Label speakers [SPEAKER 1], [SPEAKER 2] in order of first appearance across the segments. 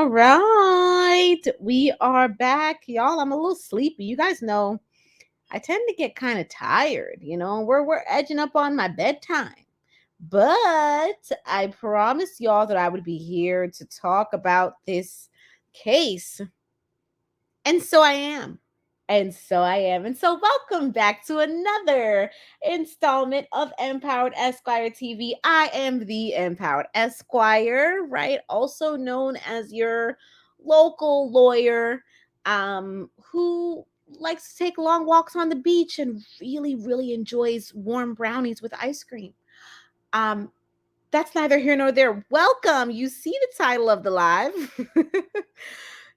[SPEAKER 1] All right. We are back, y'all. I'm a little sleepy. You guys know I tend to get kind of tired, We're edging up on my bedtime. But I promised y'all that I would be here to talk about this case. And so I am. And so I am. And so welcome back to another installment of Empowered Esquire TV. I am the Empowered Esquire, right? Also known as your local lawyer who likes to take long walks on the beach and really, really enjoys warm brownies with ice cream. That's neither here nor there. Welcome. You see the title of the live.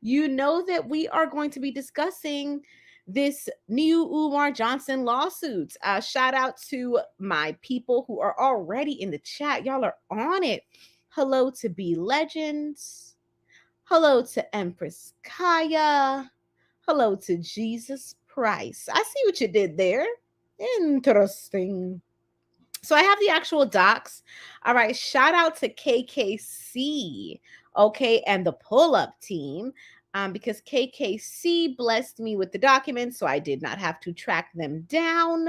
[SPEAKER 1] You know that we are going to be discussing this new Umar Johnson lawsuit. Shout out to my people who are already in the chat. Y'all are on it. Hello to B Legends. Hello to Empress Kaya. Hello to Jesus Price. I see what you did there. Interesting. So I have the actual docs. All right. Shout out to KKC, okay, and the pull-up team, because KKC blessed me with the documents, so I did not have to track them down.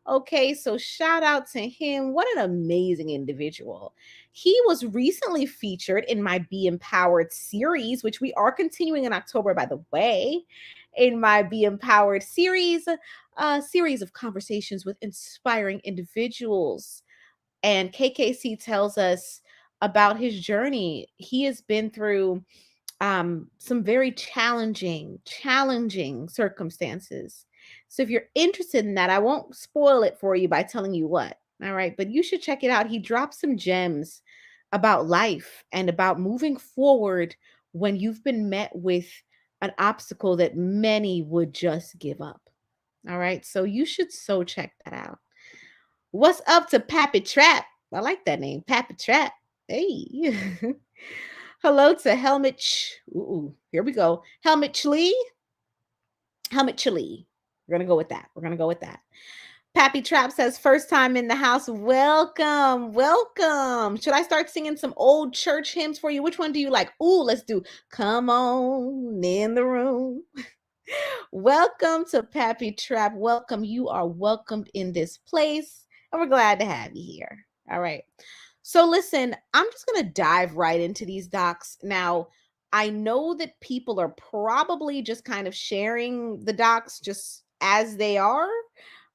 [SPEAKER 1] Okay, so shout out to him. What an amazing individual. He was recently featured in my Be Empowered series, which we are continuing in October, by the way. In my Be Empowered series, a series of conversations with inspiring individuals. And KKC tells us about his journey. He has been through some very challenging circumstances. So if you're interested in that, I won't spoil it for you by telling you what. All right. But you should check it out. He drops some gems about life and about moving forward when you've been met with an obstacle that many would just give up. All right. So you should so check that out. What's up to Pappy Trap? I like that name, Pappy Trap. Hey. Hello to Helmet. Ooh, here we go. Helmet Chlee. Helmet Chlee. We're going to go with that. We're going to go with that. Pappy Trap says, first time in the house. Welcome. Welcome. Should I start singing some old church hymns for you? Which one do you like? Ooh, let's do Come On in the Room. Welcome to Pappy Trap. Welcome. You are welcomed in this place, and we're glad to have you here. All right. So listen, I'm just going to dive right into these docs. Now, I know that people are probably just kind of sharing the docs just as they are.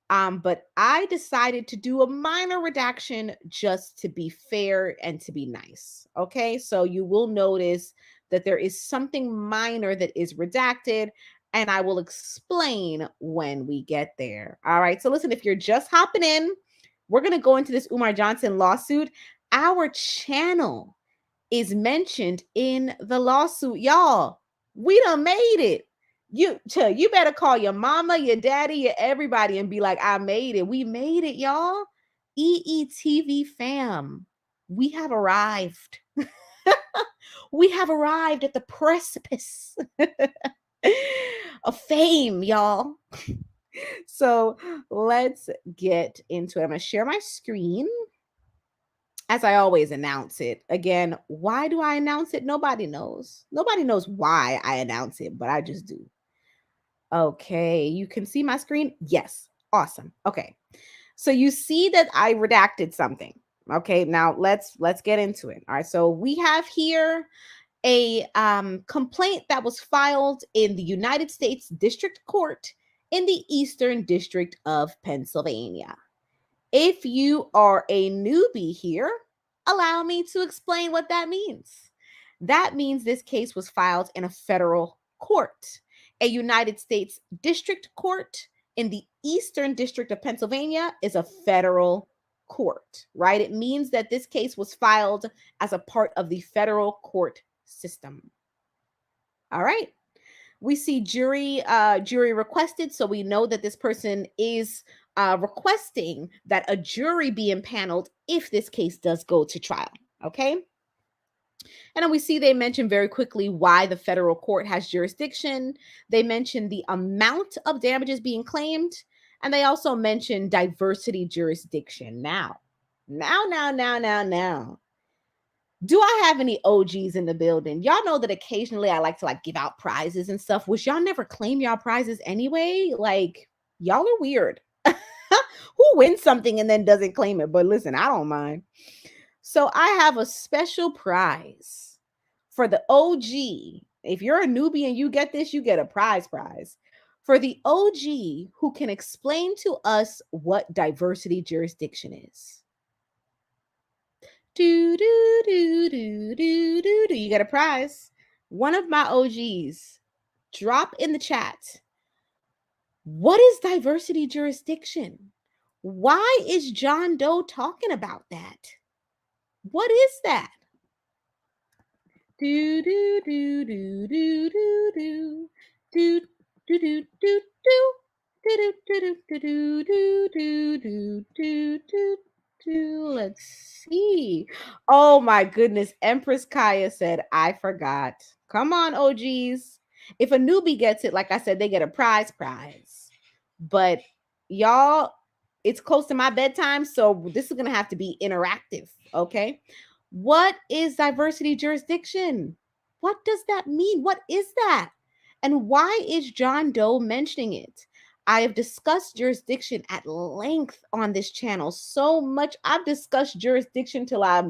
[SPEAKER 1] But I decided to do a minor redaction just to be fair and to be nice. Okay. So you will notice that there is something minor that is redacted, and I will explain when we get there. All right. So listen, if you're just hopping in, we're going to go into this Umar Johnson lawsuit. Our channel is mentioned in the lawsuit. Y'all, we done made it. You better call your mama, your daddy, your everybody and be like, I made it. We made it, y'all. EETV fam, we have arrived. We have arrived at the precipice of fame, y'all. So let's get into it. I'm going to share my screen as I always announce it. Again, why do I announce it? Nobody knows. Nobody knows why I announce it, but I just do. Okay, you can see my screen? Yes. Awesome. Okay. So you see that I redacted something. Okay, now let's get into it. All right. So we have here a complaint that was filed in the United States District Court in the Eastern District of Pennsylvania. If you are a newbie here, allow me to explain what that means. That means this case was filed in a federal court. A United States District Court in the Eastern District of Pennsylvania is a federal court, right? It means that this case was filed as a part of the federal court system. All right. We see jury requested, so we know that this person is requesting that a jury be impaneled if this case does go to trial. Okay. And then we see they mention very quickly why the federal court has jurisdiction. They mention the amount of damages being claimed, and they also mention diversity jurisdiction. Now. Do I have any OGs in the building? Y'all know that occasionally I like to like give out prizes and stuff, which y'all never claim y'all prizes anyway. Like, y'all are weird. Who wins something and then doesn't claim it? But listen, I don't mind. So I have a special prize for the OG. If you're a newbie and you get this, you get a prize for the OG who can explain to us what diversity jurisdiction is. Do do do do do do do. You get a prize. One of my OGs, drop in the chat. What is diversity jurisdiction? Why is John Doe talking about that? What is that? Do do do do do do do do do do do do. Let's see. Oh my goodness. Empress Kaya said, I forgot. Come on, OGs. If a newbie gets it, like I said, they get a prize. But y'all, it's close to my bedtime, so this is going to have to be interactive, okay? What is diversity jurisdiction? What does that mean? What is that? And why is John Doe mentioning it? I have discussed jurisdiction at length on this channel. So much I've discussed jurisdiction till I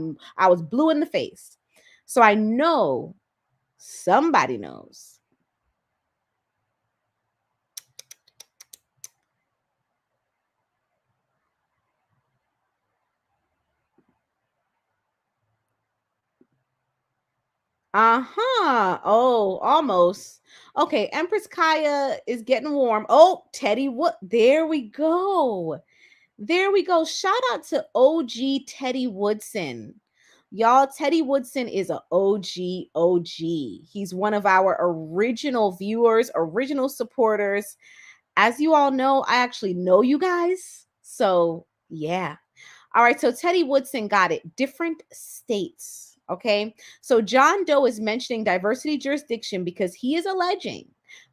[SPEAKER 1] was blue in the face. So I know somebody knows. Uh-huh. Oh, almost. Okay, Empress Kaya is getting warm. Oh, Teddy, what? There we go. There we go. Shout out to OG Teddy Woodson. Y'all, Teddy Woodson is a OG. He's one of our original viewers, original supporters. As you all know, I actually know you guys. So, yeah. All right, so Teddy Woodson got it. Different states. Okay, so John Doe is mentioning diversity jurisdiction because he is alleging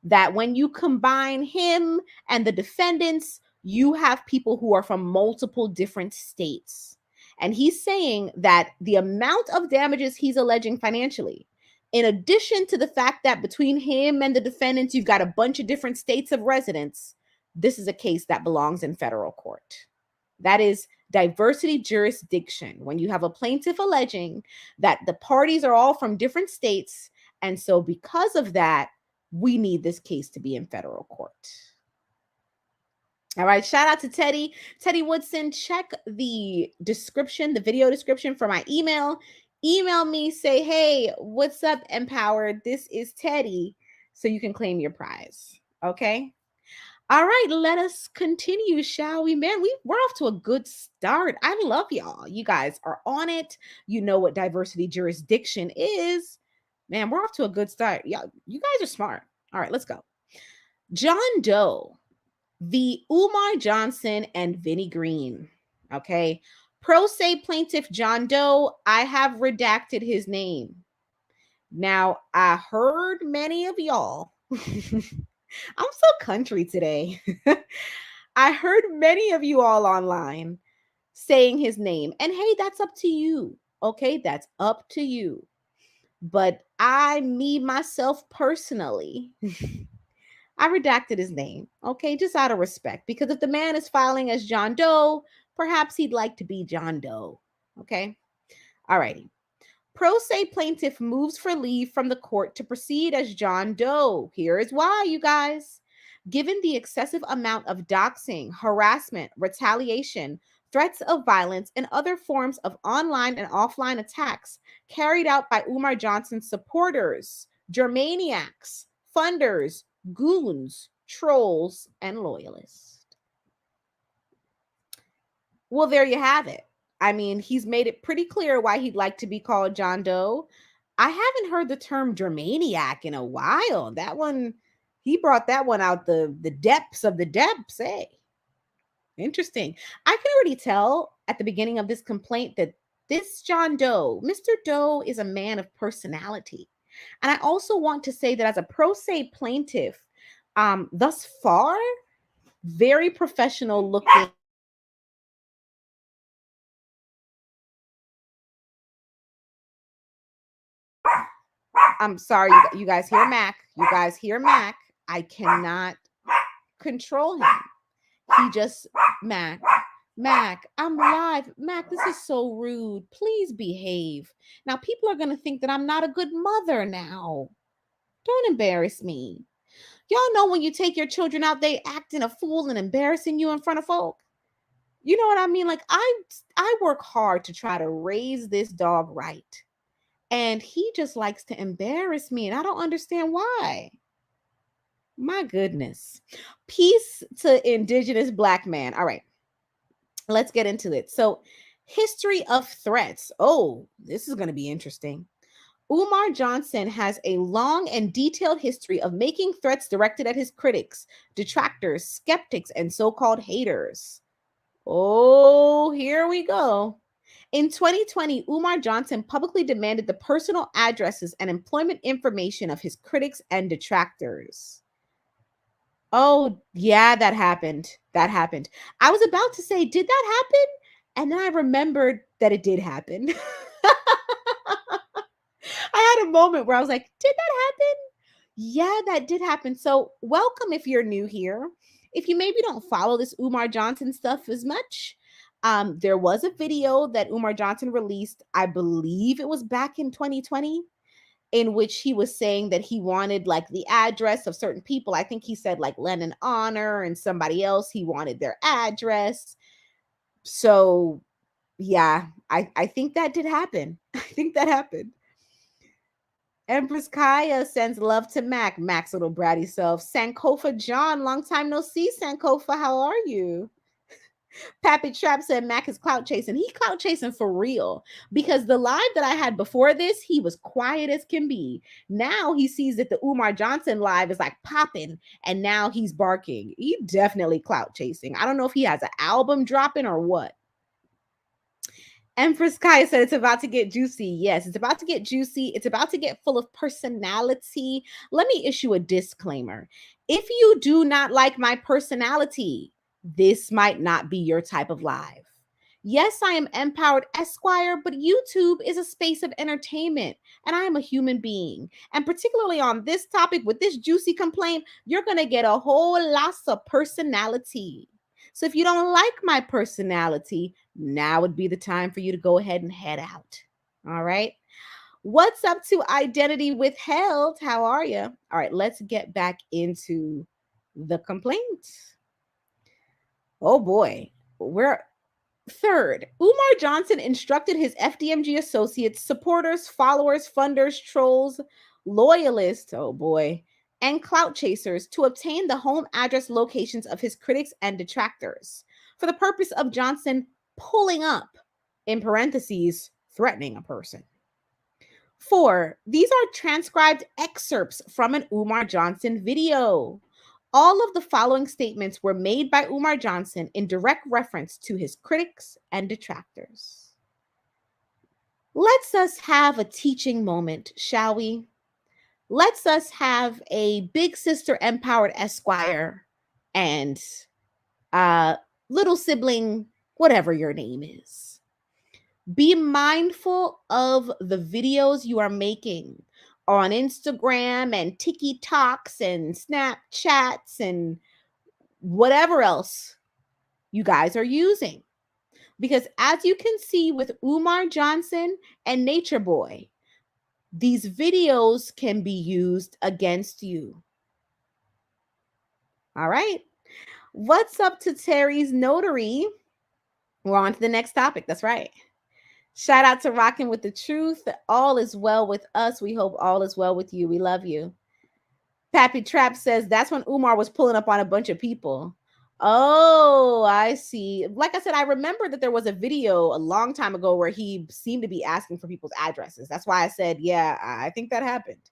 [SPEAKER 1] that when you combine him and the defendants, you have people who are from multiple different states. And he's saying that the amount of damages he's alleging financially, in addition to the fact that between him and the defendants, you've got a bunch of different states of residence, this is a case that belongs in federal court. That is diversity jurisdiction, when you have a plaintiff alleging that the parties are all from different states. And so because of that, we need this case to be in federal court. All right, shout out to Teddy Woodson. Check the description, the video description for my email. Email me, say, hey, what's up, Empowered? This is Teddy, so you can claim your prize. Okay. All right, let us continue, shall we? Man, we're off to a good start. I love y'all. You guys are on it. You know what diversity jurisdiction is. Man, we're off to a good start. Y'all, you guys are smart. All right, let's go. John Doe v. Umar Johnson and Vinnie Green. Okay. Pro se plaintiff John Doe, I have redacted his name. Now, I heard many of y'all. I'm so country today. I heard many of you all online saying his name. And hey, that's up to you. Okay, that's up to you. But myself personally, I redacted his name. Okay, just out of respect. Because if the man is filing as John Doe, perhaps he'd like to be John Doe. Okay. All righty. Pro se plaintiff moves for leave from the court to proceed as John Doe. Here is why, you guys. Given the excessive amount of doxing, harassment, retaliation, threats of violence, and other forms of online and offline attacks carried out by Umar Johnson's supporters, Germaniacs, funders, goons, trolls, and loyalists. Well, there you have it. I mean, he's made it pretty clear why he'd like to be called John Doe. I haven't heard the term Germaniac in a while. That one, he brought that one out the depths of the depths. Hey, interesting. I can already tell at the beginning of this complaint that this John Doe, Mr. Doe, is a man of personality. And I also want to say that as a pro se plaintiff, thus far, very professional looking. I'm sorry, you guys hear Mac. You guys hear Mac. I cannot control him. He just, Mac, I'm live. Mac, this is so rude. Please behave. Now, people are going to think that I'm not a good mother now. Don't embarrass me. Y'all know when you take your children out, they acting a fool and embarrassing you in front of folk. You know what I mean? Like, I work hard to try to raise this dog right. And he just likes to embarrass me, and I don't understand why. My goodness. Peace to Indigenous Black man. All right, let's get into it. So, history of threats. Oh, this is going to be interesting. Umar Johnson has a long and detailed history of making threats directed at his critics, detractors, skeptics, and so-called haters. Oh, here we go. In 2020, Umar Johnson publicly demanded the personal addresses and employment information of his critics and detractors. Oh, yeah, that happened. That happened. I was about to say, did that happen? And then I remembered that it did happen. I had a moment where I was like, did that happen? Yeah, that did happen. So, welcome if you're new here. If you maybe don't follow this Umar Johnson stuff as much, there was a video that Umar Johnson released, I believe it was back in 2020, in which he was saying that he wanted like the address of certain people. I think he said like Lennon Honor and somebody else, he wanted their address. So, yeah, I think that did happen. I think that happened. Empress Kaya sends love to Mac, Mac's little bratty self. Sankofa John, long time no see, Sankofa. How are you? Pappy Trap said Mac is clout chasing. He clout chasing for real, because the live that I had before this, he was quiet as can be. Now he sees that the Umar Johnson live is like popping, and now he's barking. He definitely clout chasing. I don't know if he has an album dropping or what. Empress Kaya said it's about to get juicy. Yes, it's about to get juicy. It's about to get full of personality. Let me issue a disclaimer. If you do not like my personality, this might not be your type of live. Yes, I am Empowered Esquire, but YouTube is a space of entertainment, and I am a human being. And particularly on this topic with this juicy complaint, you're going to get a whole lot of personality. So if you don't like my personality, now would be the time for you to go ahead and head out. All right. What's up to Identity Withheld? How are you? All right, let's get back into the complaint. Oh boy. We're third. Umar Johnson instructed his FDMG associates, supporters, followers, funders, trolls, loyalists, oh boy, and clout chasers to obtain the home address locations of his critics and detractors for the purpose of Johnson pulling up, in parentheses, threatening a person. 4. These are transcribed excerpts from an Umar Johnson video. All of the following statements were made by Umar Johnson in direct reference to his critics and detractors. Let's us have a teaching moment, shall we? Let's us have a big sister Empowered Esquire and little sibling, whatever your name is. Be mindful of the videos you are making on Instagram and TikToks and Snapchats and whatever else you guys are using. Because as you can see with Umar Johnson and Nature Boy, these videos can be used against you. All right. What's up to Terry's Notary? We're on to the next topic. That's right. Shout out to Rocking with the Truth. All is well with us. We hope all is well with you. We love you. Pappy Trap says that's when Umar was pulling up on a bunch of people. Oh, I see. Like I said, I remember that there was a video a long time ago where he seemed to be asking for people's addresses. That's why I said, yeah, I think that happened.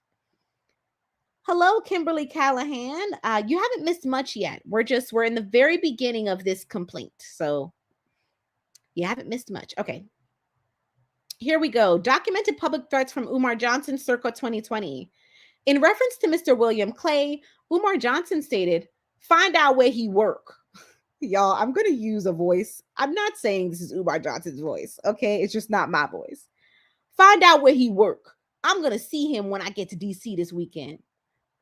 [SPEAKER 1] Hello, Kimberly Callahan. You haven't missed much yet. We're in the very beginning of this complaint. So you haven't missed much. Okay. Here we go. Documented public threats from Umar Johnson circa 2020. In reference to Mr. William Clay, Umar Johnson stated, find out where he work. Y'all, I'm going to use a voice. I'm not saying this is Umar Johnson's voice, okay? It's just not my voice. Find out where he work. I'm going to see him when I get to DC this weekend.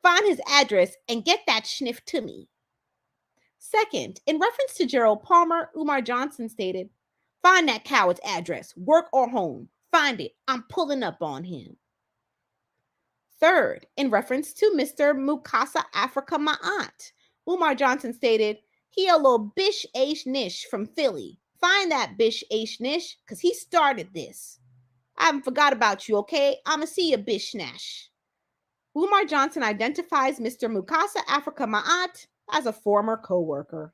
[SPEAKER 1] Find his address and get that sniff to me. Second, in reference to Gerald Palmer, Umar Johnson stated, find that coward's address, work or home. Find it. I'm pulling up on him. Third, in reference to Mr. Mukasa Africa, my aunt, Umar Johnson stated, he a little bish ash nish from Philly. Find that bish ash nish, because he started this. I haven't forgot about you, okay? I'ma see you, bish nash. Umar Johnson identifies Mr. Mukasa Africa, my aunt, as a former co-worker.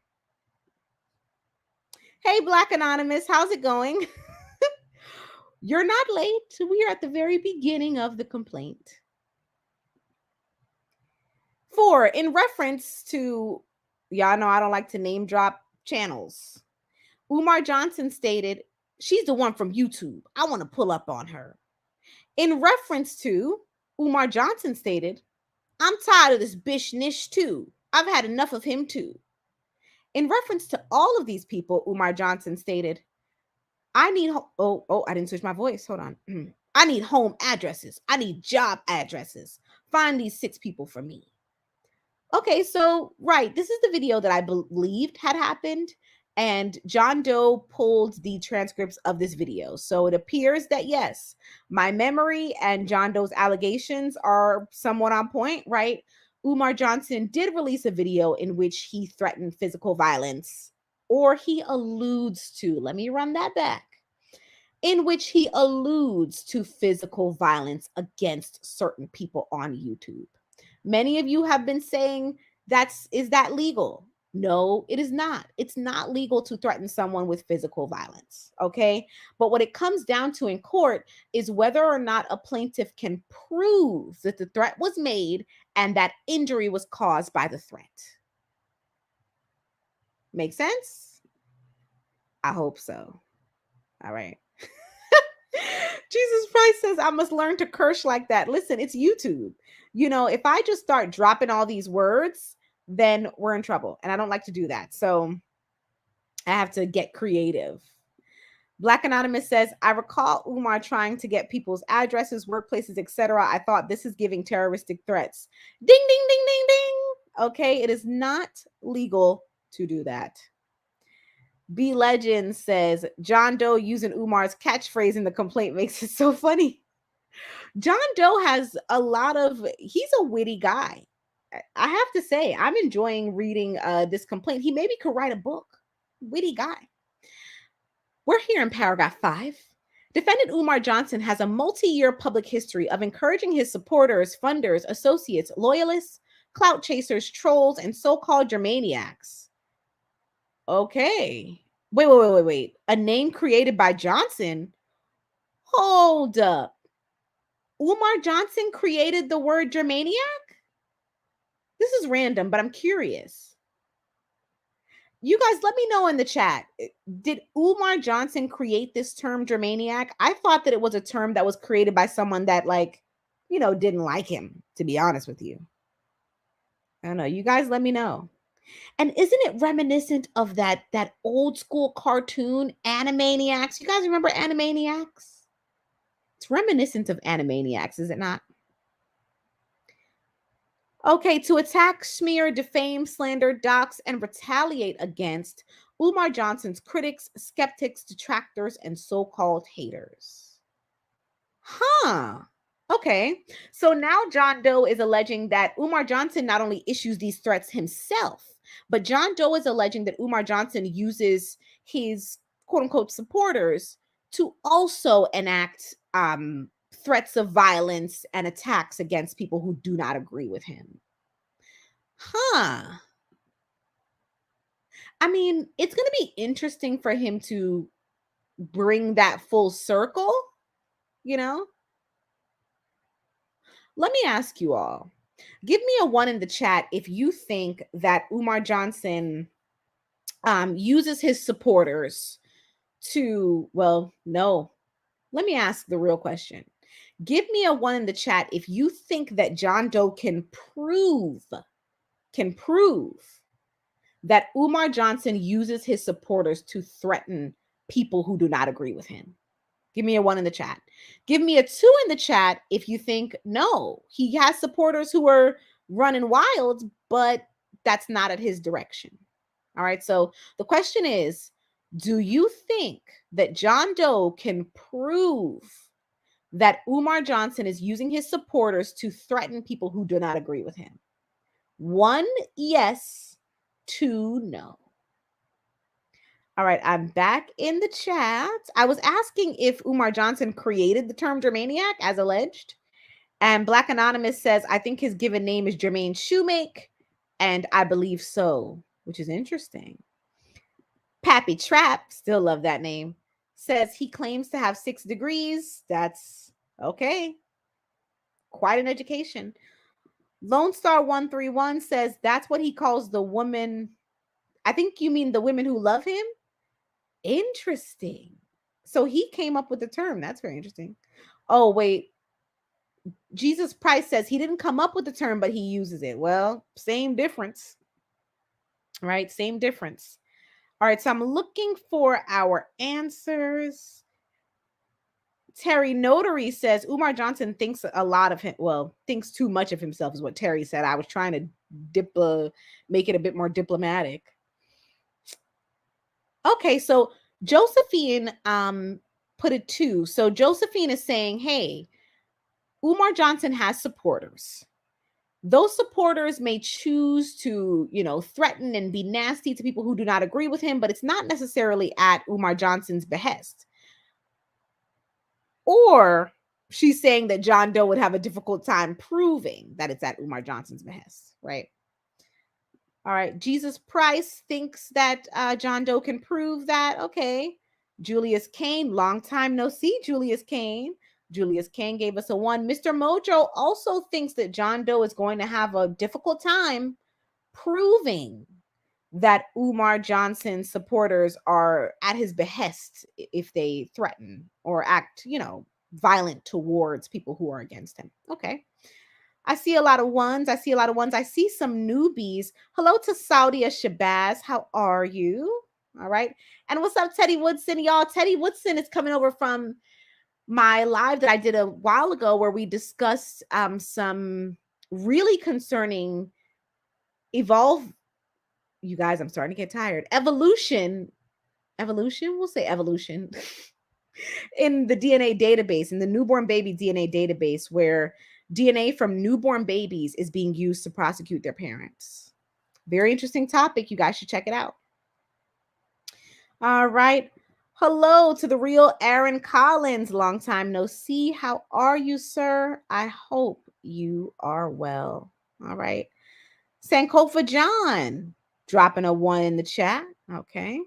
[SPEAKER 1] Hey, Black Anonymous, how's it going? You're not late. We are at the very beginning of the complaint. 4, in reference to, y'all know I don't like to name drop channels. Umar Johnson stated, she's the one from YouTube. I want to pull up on her. In reference to, Umar Johnson stated, I'm tired of this bish nish too. I've had enough of him too. In reference to all of these people, Umar Johnson stated, I need, I didn't switch my voice. Hold on. I need home addresses. I need job addresses. Find these 6 people for me. Okay, so, right, this is the video that I believed had happened, and John Doe pulled the transcripts of this video. So it appears that, yes, my memory and John Doe's allegations are somewhat on point, right? Umar Johnson did release a video in which he threatened physical violence, or he alludes to, let me run that back, in which he alludes to physical violence against certain people on YouTube. Many of you have been saying, is that legal? No, it is not. It's not legal to threaten someone with physical violence, okay? But what it comes down to in court is whether or not a plaintiff can prove that the threat was made and that injury was caused by the threat. Make sense? I hope so. All right. Jesus Christ says I must learn to curse like that. Listen, it's YouTube. You know, if I just start dropping all these words, then we're in trouble. And I don't like to do that. So I have to get creative. Black Anonymous says, I recall Umar trying to get people's addresses, workplaces, etc. I thought this is giving terroristic threats. Ding, ding, ding, ding, ding. Okay, it is not legal to do that. B Legend says, John Doe using Umar's catchphrase in the complaint makes it so funny. John Doe has he's a witty guy. I have to say, I'm enjoying reading this complaint. He maybe could write a book. Witty guy. We're here in paragraph 5. Defendant Umar Johnson has a multi-year public history of encouraging his supporters, funders, associates, loyalists, clout chasers, trolls, and so-called Germaniacs. Okay. Wait. A name created by Johnson? Hold up. Umar Johnson created the word Germaniac? This is random, but I'm curious. You guys, let me know in the chat. Did Umar Johnson create this term Germaniac? I thought that it was a term that was created by someone that, didn't like him, to be honest with you. I don't know. You guys let me know. And isn't it reminiscent of that old school cartoon, Animaniacs? You guys remember Animaniacs? It's reminiscent of Animaniacs, is it not? Okay, to attack, smear, defame, slander, dox, and retaliate against Umar Johnson's critics, skeptics, detractors, and so-called haters. Huh. Okay, so now John Doe is alleging that Umar Johnson not only issues these threats himself, but John Doe is alleging that Umar Johnson uses his quote-unquote supporters to also enact threats of violence and attacks against people who do not agree with him. Huh. I mean, it's going to be interesting for him to bring that full circle, you know? Let me ask you all. Give me a 1 in the chat if you think that Umar Johnson uses his supporters to, no. Let me ask the real question. Give me a 1 in the chat if you think that John Doe can prove that Umar Johnson uses his supporters to threaten people who do not agree with him. Give me a 1 in the chat. Give me a 2 in the chat if you think, no, he has supporters who are running wild, but that's not at his direction. All right. So the question is, do you think that John Doe can prove that Umar Johnson is using his supporters to threaten people who do not agree with him? 1, yes. 2, no. All right, I'm back in the chat. I was asking if Umar Johnson created the term Germaniac as alleged. And Black Anonymous says, I think his given name is Jermaine Shoemake. And I believe so, which is interesting. Pappy Trap, still love that name, says he claims to have 6 degrees. That's okay. Quite an education. Lone Star 131 says that's what he calls the woman. I think you mean the women who love him. Interesting. So he came up with the term. That's very interesting. Oh, wait. Jesus Price says he didn't come up with the term, but he uses it. Well, same difference. Right? Same difference. All right. So I'm looking for our answers. Terry Notary says Umar Johnson thinks a lot of him. Well, thinks too much of himself is what Terry said. I was trying to make it a bit more diplomatic. Okay, so Josephine put it too. So Josephine is saying, hey, Umar Johnson has supporters. Those supporters may choose to, threaten and be nasty to people who do not agree with him, but it's not necessarily at Umar Johnson's behest. Or she's saying that John Doe would have a difficult time proving that it's at Umar Johnson's behest, right? All right. Jesus Price thinks that John Doe can prove that. Okay. Julius Kane, long time no see, Julius Kane. Julius Kane gave us a 1. Mr. Mojo also thinks that John Doe is going to have a difficult time proving that Umar Johnson's supporters are at his behest if they threaten or act, violent towards people who are against him. Okay. I see a lot of ones. I see some newbies. Hello to Saudia Shabazz. How are you? All right. And what's up, Teddy Woodson, y'all? Teddy Woodson is coming over from my live that I did a while ago where we discussed some really concerning you guys, I'm starting to get tired. Evolution, we'll say evolution in the DNA database, in the newborn baby DNA database, where DNA from newborn babies is being used to prosecute their parents. Very interesting topic. You guys should check it out. All right. Hello to the real Aaron Collins. Long time no see. How are you, sir? I hope you are well. All right. Sankofa John dropping a 1 in the chat. Okay.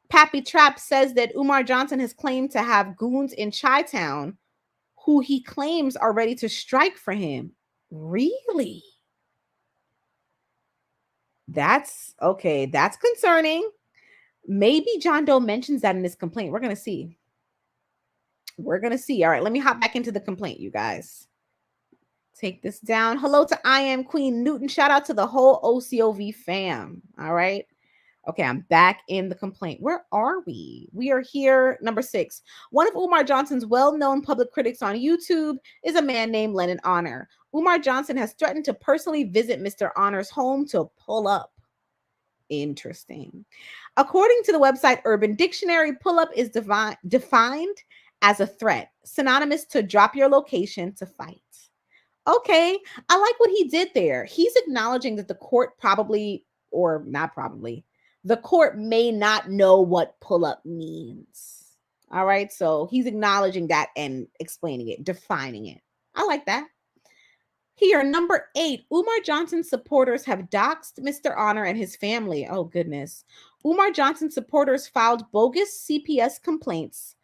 [SPEAKER 1] Pappy Trap says that Umar Johnson has claimed to have goons in Chi-Town who he claims are ready to strike for him. Really? That's okay. That's concerning. Maybe John Doe mentions that in his complaint. We're going to see. All right, let me hop back into the complaint, you guys. Take this down. Hello to I Am Queen Newton. Shout out to the whole OCOV fam. All right. Okay, I'm back in the complaint. Where are we? We are here, number 6. One of Umar Johnson's well-known public critics on YouTube is a man named Lennon Honor. Umar Johnson has threatened to personally visit Mr. Honor's home to pull up. Interesting. According to the website Urban Dictionary, pull up is defined as a threat, synonymous to drop your location to fight. Okay, I like what he did there. He's acknowledging that the court probably, or not probably, the court may not know what pull up means. All right, so he's acknowledging that and explaining it, defining it. I like that. Here, number 8, Umar Johnson's supporters have doxed Mr. Honor and his family. Oh, goodness. Umar Johnson's supporters filed bogus CPS complaints,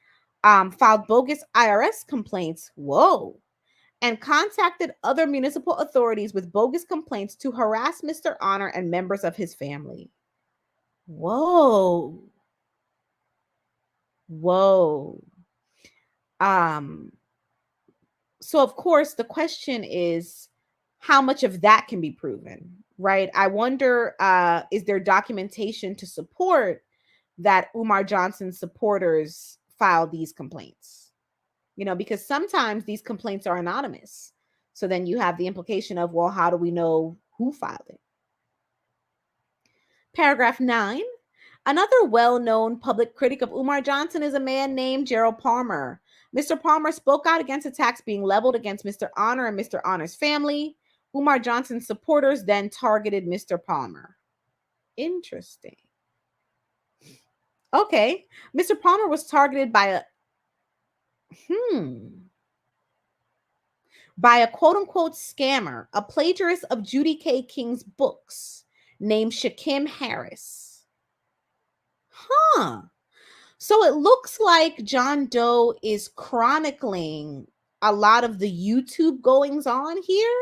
[SPEAKER 1] filed bogus IRS complaints. Whoa. And contacted other municipal authorities with bogus complaints to harass Mr. Honor and members of his family. Whoa. So of course the question is how much of that can be proven, right? I wonder, is there documentation to support that Umar Johnson's supporters file these complaints, because sometimes these complaints are anonymous. So then you have the implication of, well, how do we know who filed it? Paragraph 9. Another well-known public critic of Umar Johnson is a man named Gerald Palmer. Mr. Palmer spoke out against attacks being leveled against Mr. Honor and Mr. Honor's family. Umar Johnson's supporters then targeted Mr. Palmer. Interesting. Okay. Mr. Palmer was targeted by a quote-unquote scammer, a plagiarist of Judy K. King's books named Shakim Harris. So it looks like John Doe is chronicling a lot of the YouTube goings on here.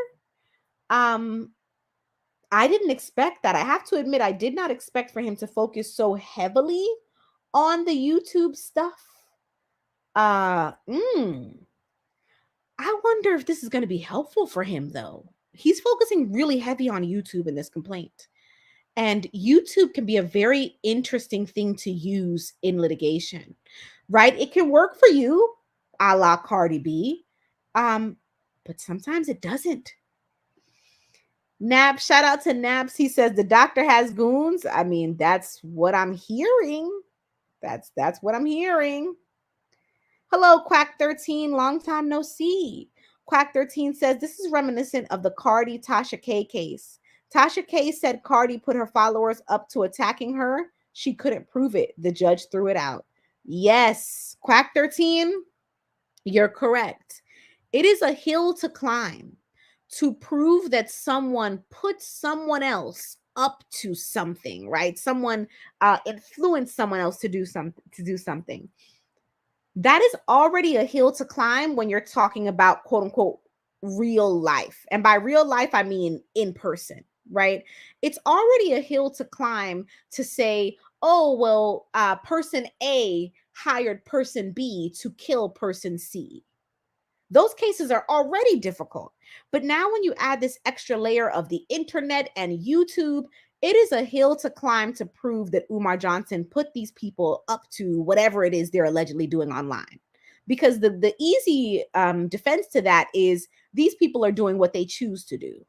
[SPEAKER 1] I didn't expect that. I have to admit, I did not expect for him to focus so heavily on the YouTube stuff. I wonder if this is going to be helpful for him, though. He's focusing really heavy on YouTube in this complaint. And YouTube can be a very interesting thing to use in litigation, right? It can work for you, a la Cardi B, but sometimes it doesn't. Nab, shout out to Nabs. He says the doctor has goons. I mean, that's what I'm hearing. That's what I'm hearing. Hello, Quack 13. Long time no see. Quack 13 says this is reminiscent of the Cardi Tasha K case. Tasha K said Cardi put her followers up to attacking her. She couldn't prove it. The judge threw it out. Yes, Quack 13, you're correct. It is a hill to climb to prove that someone put someone else up to something, right? Someone influenced someone else to do something. That is already a hill to climb when you're talking about quote unquote real life. And by real life, I mean in person, right? It's already a hill to climb to say, oh, well, person A hired person B to kill person C. Those cases are already difficult. But now when you add this extra layer of the internet and YouTube, it is a hill to climb to prove that Umar Johnson put these people up to whatever it is they're allegedly doing online. Because the easy defense to that is these people are doing what they choose to do.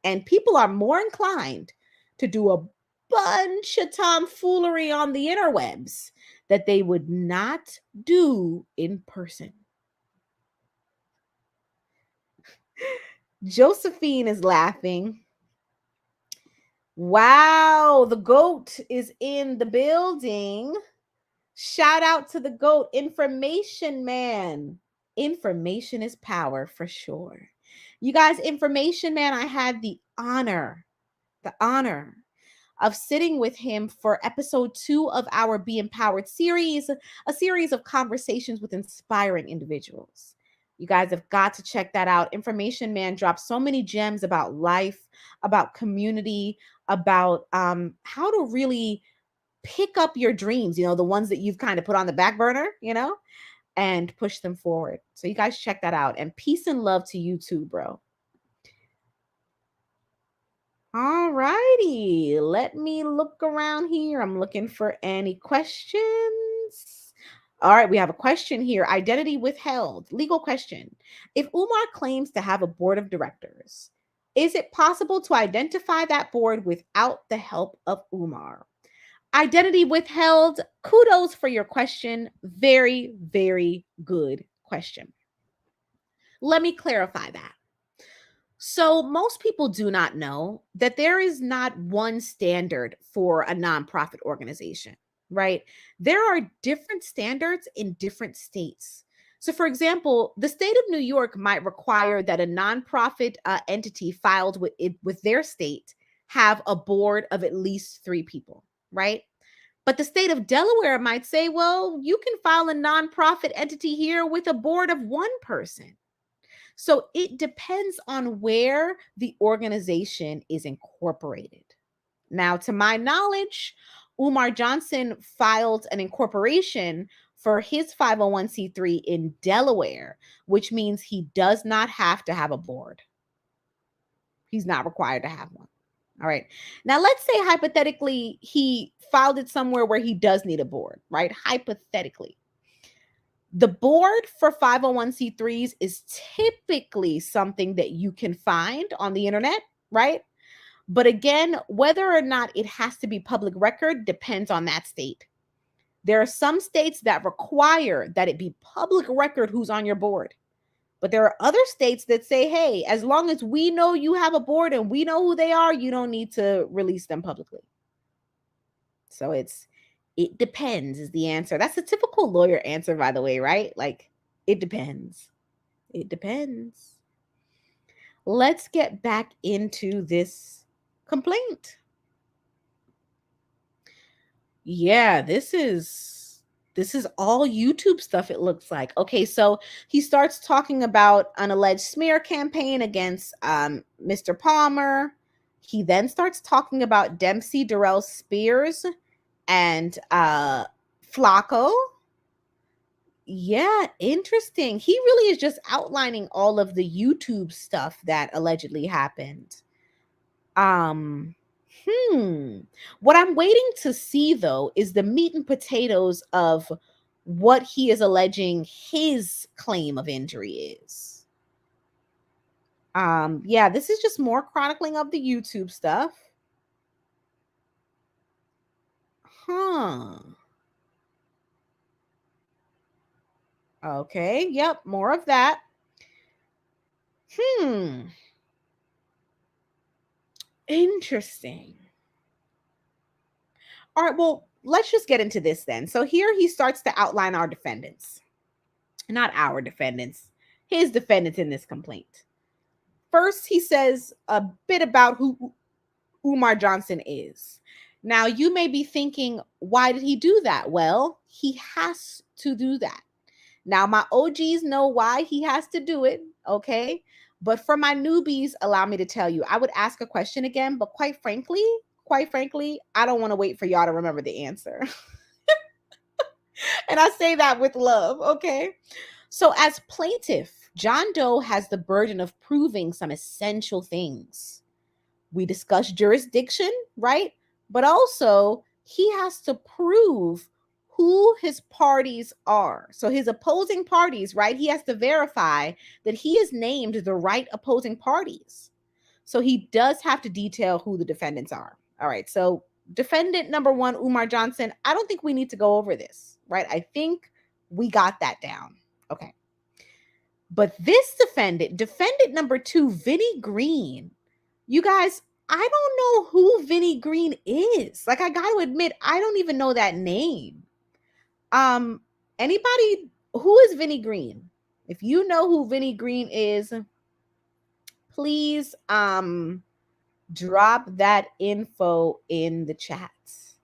[SPEAKER 1] And people are more inclined to do a bunch of tomfoolery on the interwebs that they would not do in person. Josephine is laughing. Wow, the GOAT is in the building. Shout out to the GOAT, Information Man. Information is power for sure. You guys, Information Man, I had the honor of sitting with him for episode 2 of our Be Empowered series, a series of conversations with inspiring individuals. You guys have got to check that out. Information Man drops so many gems about life, about community, about how to really pick up your dreams, the ones that you've kind of put on the back burner, and push them forward. So you guys check that out. And peace and love to you too, bro. All righty. Let me look around here. I'm looking for any questions. All right, we have a question here. Identity withheld. Legal question. If Umar claims to have a board of directors, is it possible to identify that board without the help of Umar? Identity withheld. Kudos for your question. Very, very good question. Let me clarify that. So most people do not know that there is not one standard for a nonprofit organization, right? There are different standards in different states. So for example, the state of New York might require that a nonprofit entity filed with their state have a board of at least 3 people, right? But the state of Delaware might say, well, you can file a nonprofit entity here with a board of 1 person. So it depends on where the organization is incorporated. Now, to my knowledge, Umar Johnson filed an incorporation for his 501c3 in Delaware, which means he does not have to have a board. He's not required to have one. All right. Now, let's say hypothetically he filed it somewhere where he does need a board, right? Hypothetically. The board for 501c3s is typically something that you can find on the internet, right? But again, whether or not it has to be public record depends on that state. There are some states that require that it be public record who's on your board. But there are other states that say, hey, as long as we know you have a board and we know who they are, you don't need to release them publicly. So it depends is the answer. That's a typical lawyer answer, by the way, right? Like, it depends. It depends. Let's get back into this complaint. Yeah, this is all YouTube stuff, it looks like. Okay, so he starts talking about an alleged smear campaign against Mr. Palmer. He then starts talking about Dempsey, Darrell Spears, and Flacco. Yeah, interesting. He really is just outlining all of the YouTube stuff that allegedly happened. What I'm waiting to see, though, is the meat and potatoes of what he is alleging his claim of injury is. Yeah, this is just more chronicling of the YouTube stuff. Okay, yep, more of that. Interesting. All right, well, let's just get into this then. So here he starts to outline our defendants. Not our defendants, his defendants in this complaint. First, he says a bit about who Umar Johnson is. Now, you may be thinking, why did he do that? Well, he has to do that. Now, my OGs know why he has to do it, okay? But for my newbies, allow me to tell you, I would ask a question again, but quite frankly, I don't want to wait for y'all to remember the answer. And I say that with love, okay? So as plaintiff, John Doe has the burden of proving some essential things. We discussed jurisdiction, right? But also he has to prove who his parties are. So his opposing parties, right? He has to verify that he has named the right opposing parties. So he does have to detail who the defendants are. All right. So defendant number one, Umar Johnson, I don't think we need to go over this, right? I think we got that down. Okay. But this defendant number two, Vinnie Green, you guys, I don't know who Vinnie Green is. Like, I got to admit, I don't even know that name. Anybody, who is Vinnie Green? If you know who Vinnie Green is, please drop that info in the chats,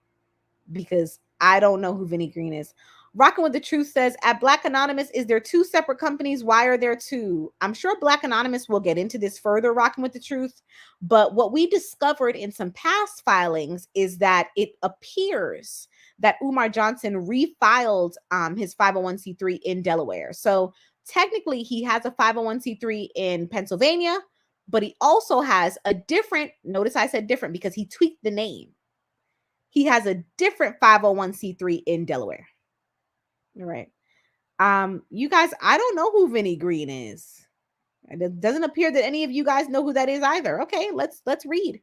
[SPEAKER 1] because I don't know who Vinnie Green is. Rockin' with the Truth says, at Black Anonymous, is there two separate companies? Why are there two? I'm sure Black Anonymous will get into this further, Rockin' with the Truth. But what we discovered in some past filings is that it appears that Umar Johnson refiled his 501c3 in Delaware. So technically he has a 501c3 in Pennsylvania, but he also has a different, notice I said different because he tweaked the name. He has a different 501c3 in Delaware. All right. You guys, I don't know who Vinnie Green is. It doesn't appear that any of you guys know who that is either. Okay, let's read.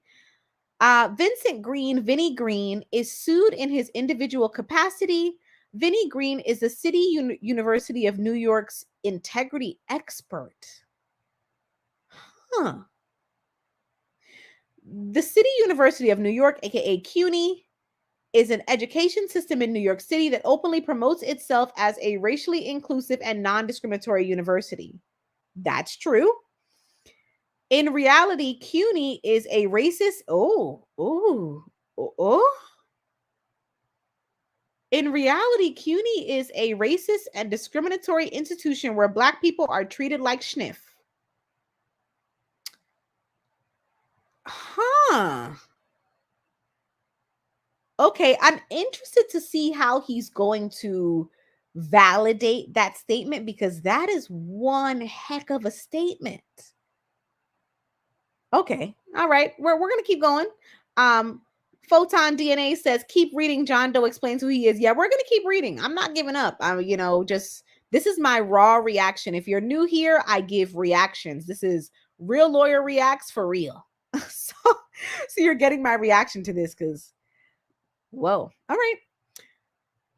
[SPEAKER 1] Vincent Green, Vinnie Green, is sued in his individual capacity. Vinnie Green is the City University of New York's integrity expert. The City University of New York, aka CUNY, is an education system in New York City that openly promotes itself as a racially inclusive and non-discriminatory university. That's true. In reality, CUNY is a racist. In reality, CUNY is a racist and discriminatory institution where Black people are treated like schniff. Okay, I'm interested to see how he's going to validate that statement, because that is one heck of a statement. Okay, all right, we're gonna keep going. Photon DNA says keep reading. John Doe explains who he is. Yeah, we're gonna keep reading. I'm not giving up. Just This is my raw reaction. If you're new here, I give reactions. This is Real Lawyer Reacts for real. so, so you're getting my reaction to this because, whoa. All right.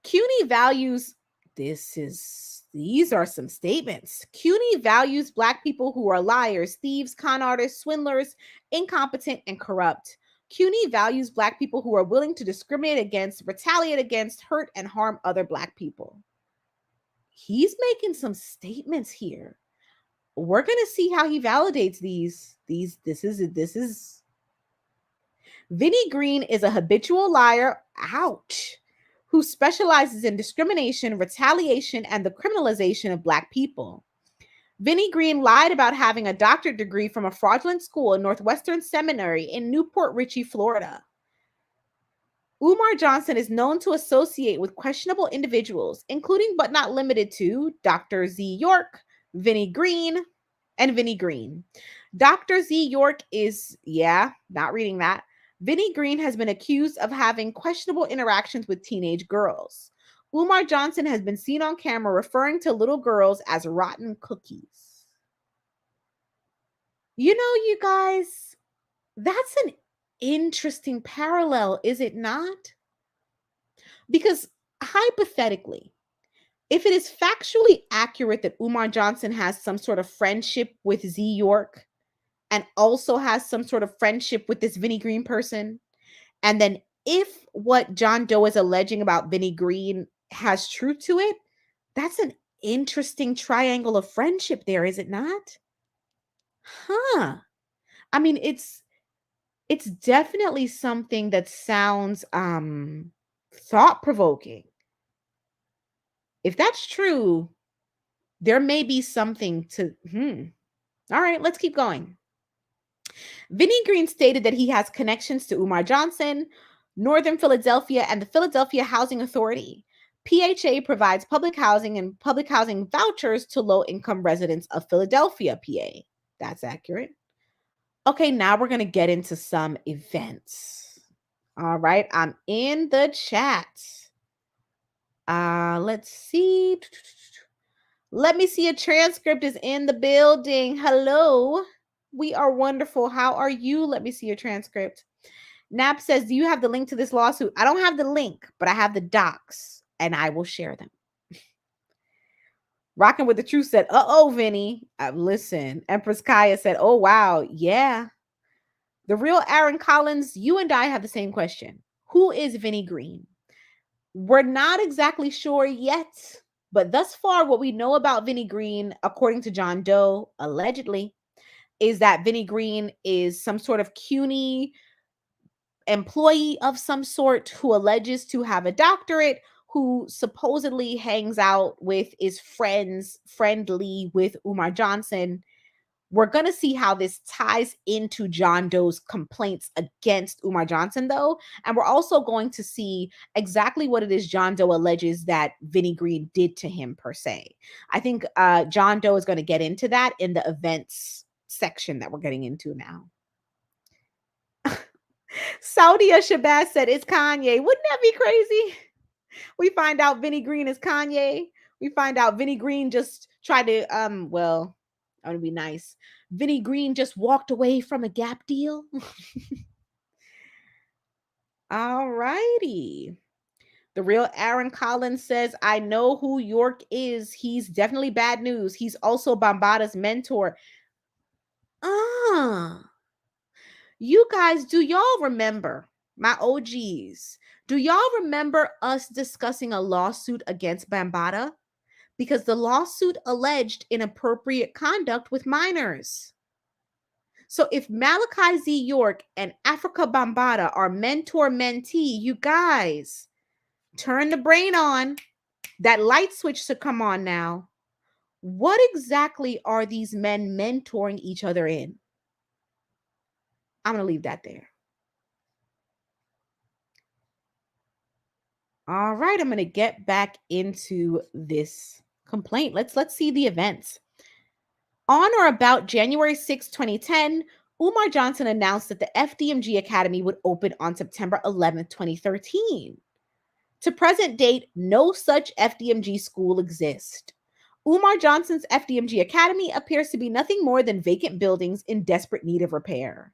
[SPEAKER 1] CUNY values, these are some statements. CUNY values Black people who are liars, thieves, con artists, swindlers, incompetent, and corrupt. CUNY values Black people who are willing to discriminate against, retaliate against, hurt, and harm other Black people. He's making some statements here. We're going to see how he validates these. This is Vinnie Green is a habitual liar. Ouch. Who specializes in discrimination, retaliation, and the criminalization of Black people. Vinnie Green lied about having a doctorate degree from a fraudulent school in Northwestern Seminary in Newport Richey, Florida. Umar Johnson is known to associate with questionable individuals, including but not limited to Dr. Z. York, Vinnie Green, and Vinnie Green. Dr. Z. York is, not reading that. Vinnie Green has been accused of having questionable interactions with teenage girls. Umar Johnson has been seen on camera referring to little girls as rotten cookies. You know, you guys, that's an interesting parallel, is it not? Because hypothetically, if it is factually accurate that Umar Johnson has some sort of friendship with Z. York and also has some sort of friendship with this Vinnie Green person, and then if what John Doe is alleging about Vinnie Green has truth to it, that's an interesting triangle of friendship there, is it not? Huh. I mean, it's definitely something that sounds thought-provoking. If that's true, there may be something to All right, let's keep going. Vinnie Green stated that he has connections to Umar Johnson, Northern Philadelphia, and the Philadelphia Housing Authority. PHA provides public housing and public housing vouchers to low-income residents of Philadelphia, PA. That's accurate. Okay, now we're going to get into some events. All right, I'm in the chat. Let's see. Let me see. A transcript is in the building. Hello. We are wonderful. How are you? Let me see your transcript. Nap says, do you have the link to this lawsuit? I don't have the link, but I have the docs and I will share them. Rocking with the Truth said, uh-oh, Vinny. Listen, Empress Kaya said, oh, wow. Yeah. The real Aaron Collins, you and I have the same question. Who is Vinnie Green? We're not exactly sure yet, but thus far, what we know about Vinnie Green, according to John Doe, allegedly, is that Vinnie Green is some sort of CUNY employee of some sort who alleges to have a doctorate, who supposedly hangs out with, is friendly with Umar Johnson. We're going to see how this ties into John Doe's complaints against Umar Johnson, though. And we're also going to see exactly what it is John Doe alleges that Vinnie Green did to him, per se. I think John Doe is going to get into that in the events section that we're getting into now. Saudia Shabazz said, it's Kanye. Wouldn't that be crazy? We find out Vinnie Green is Kanye. We find out Vinnie Green just tried to, I'm going to be nice. Vinnie Green just walked away from a Gap deal. All righty. The real Aaron Collins says, I know who York is. He's definitely bad news. He's also Bambaataa mentor. You guys, do y'all remember, my OGs, do y'all remember us discussing a lawsuit against Bambaataa? Because the lawsuit alleged inappropriate conduct with minors. So if Malachi Z. York and Africa Bambaataa are mentor-mentee, you guys, turn the brain on. That light switch should come on now. What exactly are these men mentoring each other in? I'm going to leave that there. All right, I'm going to get back into this complaint. Let's see the events. On or about January 6, 2010, Umar Johnson announced that the FDMG Academy would open on September 11, 2013. To present date, no such FDMG school exists. Umar Johnson's FDMG Academy appears to be nothing more than vacant buildings in desperate need of repair.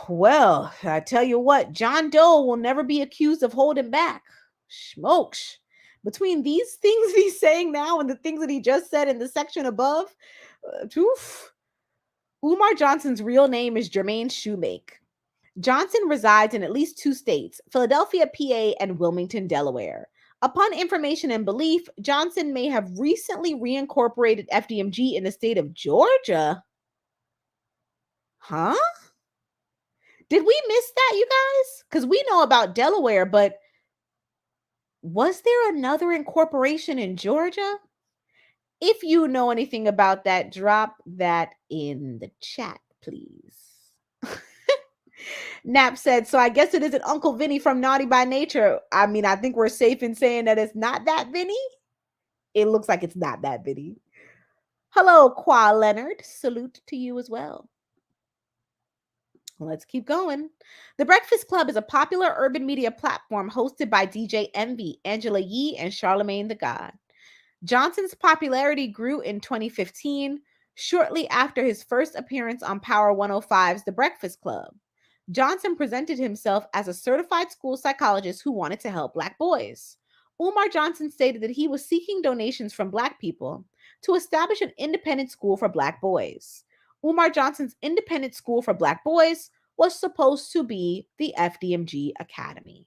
[SPEAKER 1] Well, I tell you what, John Doe will never be accused of holding back. Smokes. Between these things he's saying now and the things that he just said in the section above, oof. Umar Johnson's real name is Jermaine Shoemake. Johnson resides in at least 2 states, Philadelphia, PA, and Wilmington, Delaware. Upon information and belief, Johnson may have recently reincorporated FDMG in the state of Georgia. Huh? Did we miss that, you guys? Because we know about Delaware, but was there another incorporation in Georgia? If you know anything about that, drop that in the chat, please. Nap said, so I guess it isn't Uncle Vinny from Naughty by Nature. I mean, I think we're safe in saying that it's not that Vinny. It looks like it's not that Vinny. Hello, Qua Leonard. Salute to you as well. Let's keep going. The Breakfast Club is a popular urban media platform hosted by DJ Envy, Angela Yee, and Charlemagne the God. Johnson's popularity grew in 2015, shortly after his first appearance on Power 105's The Breakfast Club. Johnson presented himself as a certified school psychologist who wanted to help Black boys. Umar Johnson stated that he was seeking donations from Black people to establish an independent school for Black boys. Umar Johnson's independent school for Black boys was supposed to be the FDMG Academy.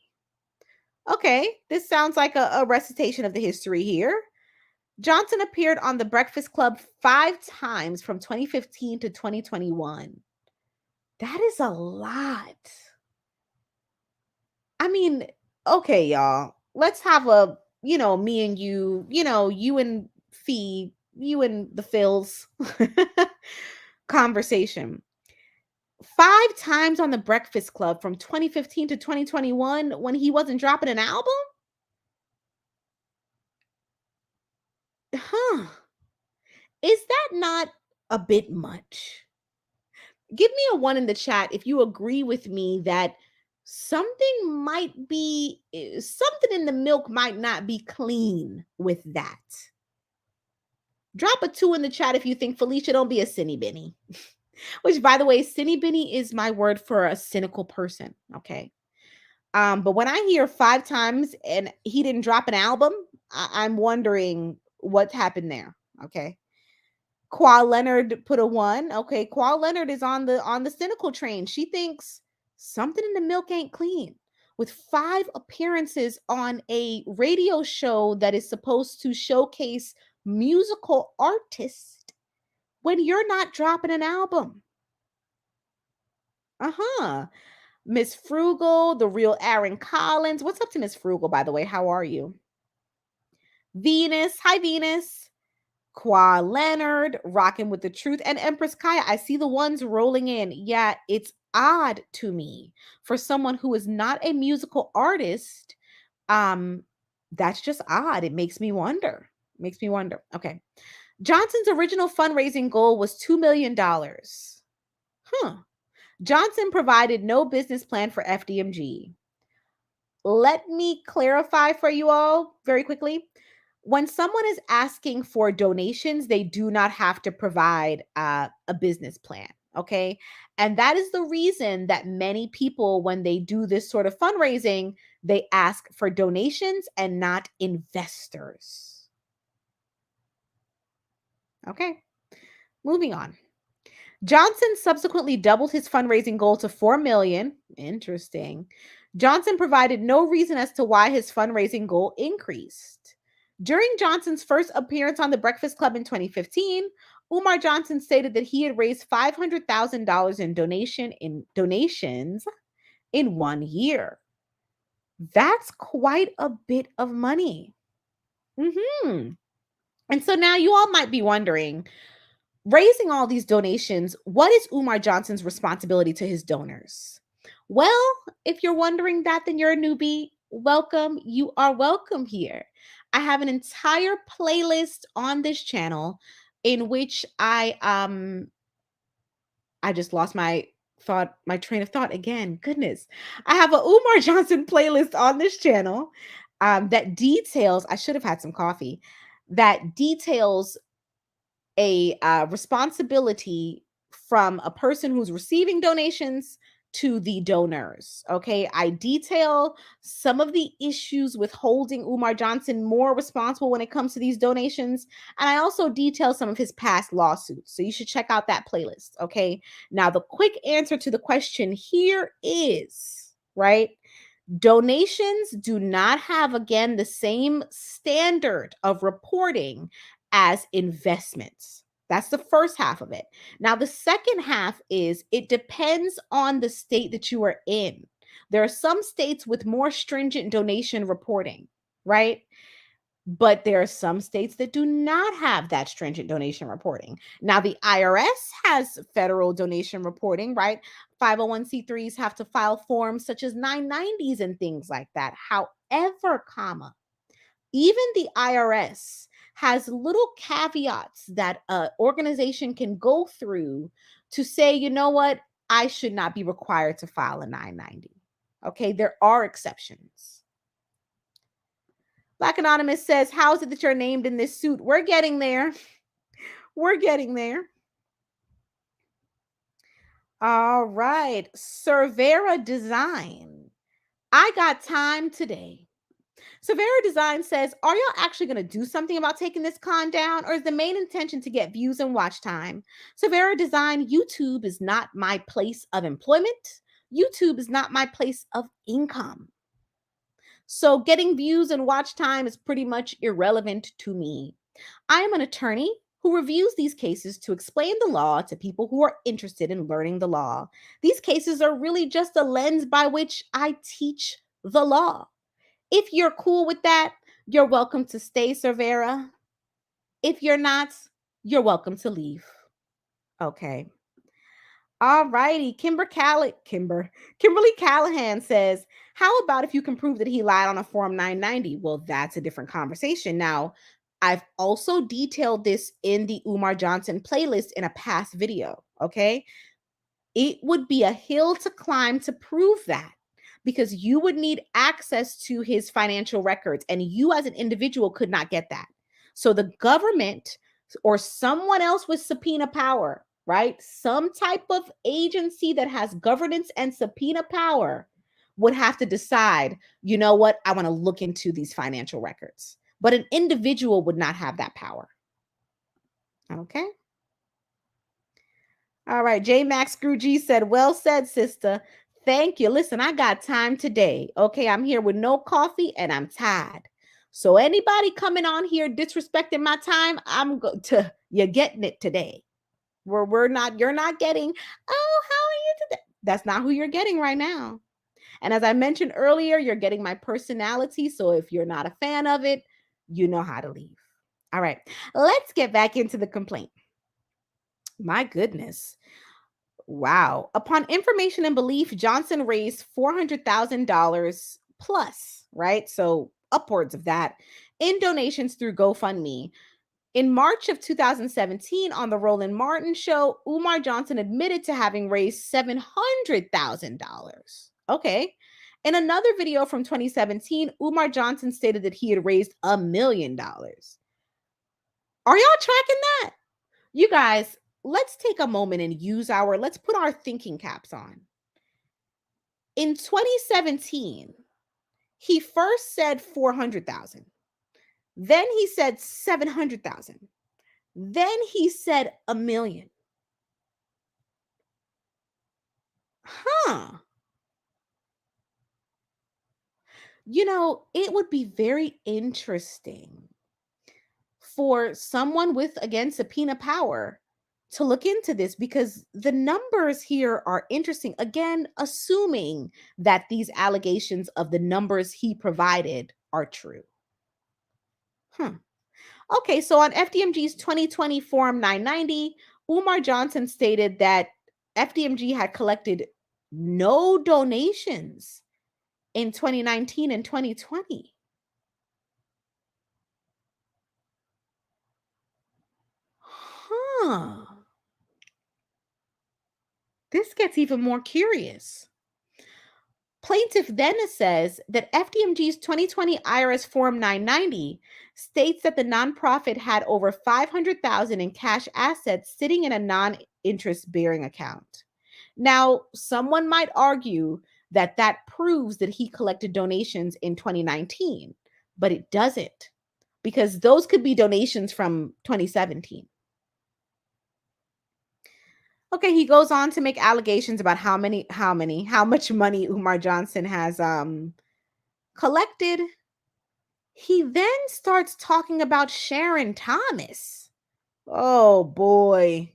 [SPEAKER 1] Okay, this sounds like a recitation of the history here. Johnson appeared on The Breakfast Club 5 times from 2015 to 2021. That is a lot. I mean, okay, y'all. Let's have a, me and you, you and Fee, you and the Phils conversation. 5 times on The Breakfast Club from 2015 to 2021 when he wasn't dropping an album? Huh. Is that not a bit much? Give me a 1 in the chat if you agree with me that something in the milk might not be clean with that. Drop a 2 in the chat if you think Felicia don't be a cinny binny. Which, by the way, cinny binny is my word for a cynical person. Okay. But when I hear 5 times and he didn't drop an album, I'm wondering what happened there. Okay. Qua Leonard put a 1. Okay, Qua Leonard is on the cynical train. She thinks something in the milk ain't clean. With 5 appearances on a radio show that is supposed to showcase musical artists when you're not dropping an album. Miss Frugal, the real Aaron Collins. What's up to Miss Frugal, by the way? How are you? Venus. Hi, Venus. Qua Leonard, rocking with the truth, and Empress Kaya. I see the ones rolling in. Yeah, it's odd to me for someone who is not a musical artist. That's just odd. It makes me wonder. Okay. Johnson's original fundraising goal was $2 million. Johnson provided no business plan for FDMG. Let me clarify for you all very quickly. When someone is asking for donations, they do not have to provide a business plan, okay? And that is the reason that many people, when they do this sort of fundraising, they ask for donations and not investors. Okay, moving on. Johnson subsequently doubled his fundraising goal to $4 million. Interesting. Johnson provided no reason as to why his fundraising goal increased. During Johnson's first appearance on The Breakfast Club in 2015, Umar Johnson stated that he had raised $500,000 in donations in 1 year. That's quite a bit of money. And so now you all might be wondering, raising all these donations, what is Umar Johnson's responsibility to his donors? Well, if you're wondering that, then you're a newbie. Welcome. You are welcome here. I have an entire playlist on this channel in which I just lost my train of thought again. Goodness. I have a Umar Johnson playlist on this channel that details, I should have had some coffee, that details a responsibility from a person who's receiving donations to the donors. Okay, I detail some of the issues with holding Umar Johnson more responsible when it comes to these donations. And I also detail some of his past lawsuits. So you should check out that playlist. Okay, now the quick answer to the question here is, right? Donations do not have, again, the same standard of reporting as investments. That's the first half of it. Now, the second half is it depends on the state that you are in. There are some states with more stringent donation reporting, right? But there are some states that do not have that stringent donation reporting. Now, the IRS has federal donation reporting, right? 501c3s have to file forms such as 990s and things like that. However, even the IRS has little caveats that an organization can go through to say, you know what, I should not be required to file a 990. Okay, there are exceptions. Black Anonymous says, how is it that you're named in this suit? We're getting there. We're getting there. All right. Cervera Design. I got time today. Cervera Design says, are y'all actually going to do something about taking this con down? Or is the main intention to get views and watch time? Cervera Design, YouTube is not my place of employment. YouTube is not my place of income. So getting views and watch time is pretty much irrelevant to me. I am an attorney who reviews these cases to explain the law to people who are interested in learning the law. These cases are really just a lens by which I teach the law. If you're cool with that, you're welcome to stay, Cervera. If you're not, you're welcome to leave. Okay. All righty. Kimberly Callahan says, how about if you can prove that he lied on a Form 990? Well, that's a different conversation. Now, I've also detailed this in the Umar Johnson playlist in a past video. Okay. It would be a hill to climb to prove that because you would need access to his financial records and you as an individual could not get that. So the government or someone else with subpoena power, right? Some type of agency that has governance and subpoena power would have to decide, you know what, I want to look into these financial records. But an individual would not have that power. Okay. All right. J Max Screw G said, well said, sister. Thank you. Listen, I got time today. Okay. I'm here with no coffee and I'm tired. So anybody coming on here disrespecting my time, you're getting it today. You're not getting, oh, how are you today? That's not who you're getting right now. And as I mentioned earlier, you're getting my personality. So if you're not a fan of it, you know how to leave. All right. Let's get back into the complaint. My goodness. Wow. Upon information and belief, Johnson raised $400,000 plus, right? So upwards of that in donations through GoFundMe. In March of 2017, on the Roland Martin show, Umar Johnson admitted to having raised $700,000. Okay. In another video from 2017, Umar Johnson stated that he had raised $1 million. Are y'all tracking that? You guys, let's take a moment and let's put our thinking caps on. In 2017, he first said 400,000. Then he said 700,000. Then he said $1 million. Huh. You know, it would be very interesting for someone with, again, subpoena power to look into this because the numbers here are interesting. Again, assuming that these allegations of the numbers he provided are true. Okay, so on FDMG's 2020 Form 990, Umar Johnson stated that FDMG had collected no donations in 2019 and 2020. Huh. This gets even more curious. Plaintiff then says that FDMG's 2020 IRS Form 990 states that the nonprofit had over 500,000 in cash assets sitting in a non-interest bearing account. Now, someone might argue that that proves that he collected donations in 2019, but it doesn't, because those could be donations from 2017. Okay, he goes on to make allegations about how much money Umar Johnson has collected. He then starts talking about Sharon Thomas. Oh boy.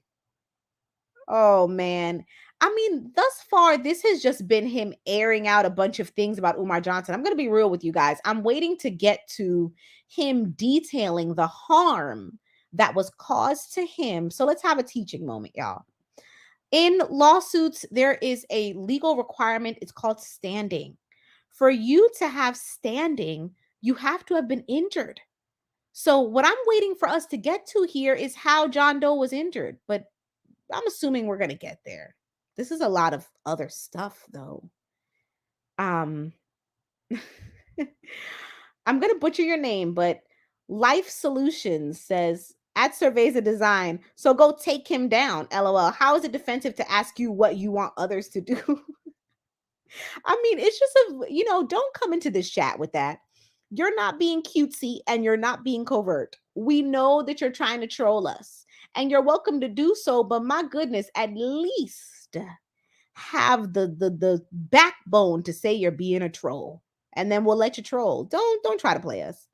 [SPEAKER 1] Oh man. I mean, thus far, this has just been him airing out a bunch of things about Umar Johnson. I'm going to be real with you guys. I'm waiting to get to him detailing the harm that was caused to him. So let's have a teaching moment, y'all. In lawsuits, there is a legal requirement. It's called standing. For you to have standing, you have to have been injured. So what I'm waiting for us to get to here is how John Doe was injured, but I'm assuming we're going to get there. This is a lot of other stuff though. I'm going to butcher your name, but Life Solutions says at surveys a design. So go take him down. LOL. How is it defensive to ask you what you want others to do? I mean, it's just don't come into this chat with that. You're not being cutesy and you're not being covert. We know that you're trying to troll us and you're welcome to do so, but my goodness, at least have the backbone to say you're being a troll, and then we'll let you troll. Don't try to play us.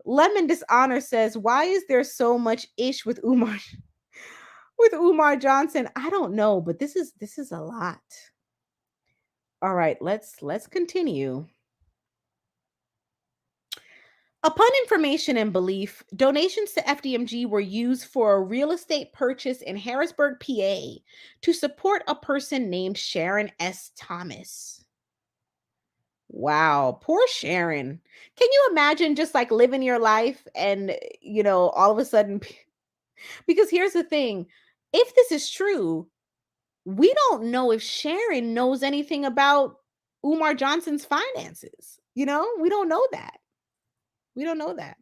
[SPEAKER 1] Lemon Dishonor says, why is there so much ish with Umar Johnson? I don't know, but this is a lot. All right, let's continue. Upon information and belief, donations to FDMG were used for a real estate purchase in Harrisburg, PA, to support a person named Sharon S. Thomas. Wow, poor Sharon. Can you imagine just like living your life and, all of a sudden, because here's the thing, if this is true, we don't know if Sharon knows anything about Umar Johnson's finances. We don't know that. We don't know that.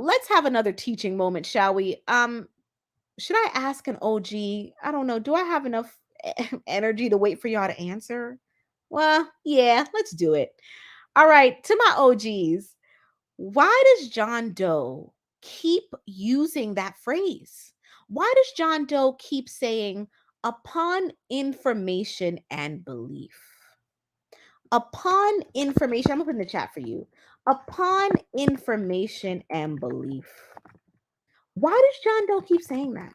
[SPEAKER 1] Let's have another teaching moment, shall we? Should I ask an OG? I don't know. Do I have enough energy to wait for y'all to answer? Well, yeah, let's do it. All right, to my OGs, why does John Doe keep using that phrase? Why does John Doe keep saying upon information and belief? Upon information, I'm gonna put in the chat for you. Upon information and belief. Why does John Doe keep saying that?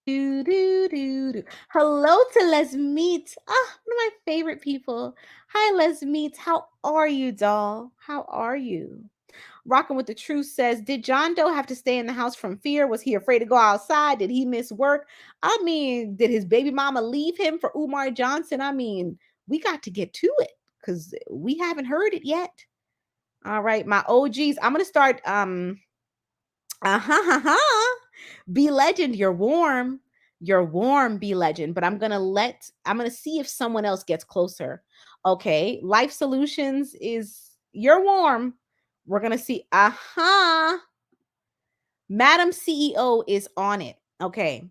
[SPEAKER 1] Hello to Les Meet. One of my favorite people. Hi, Les Meet. How are you, doll? How are you? Rocking with the Truth says, did John Doe have to stay in the house from fear? Was he afraid to go outside? Did he miss work? I mean, did his baby mama leave him for Umar Johnson? I mean, we got to get to it because we haven't heard it yet. All right, my OGs. I'm gonna start. Be Legend, you're warm. You're warm, Be Legend. But I'm gonna see if someone else gets closer. Okay, Life Solutions is you're warm. We're gonna see. Madam CEO is on it. Okay.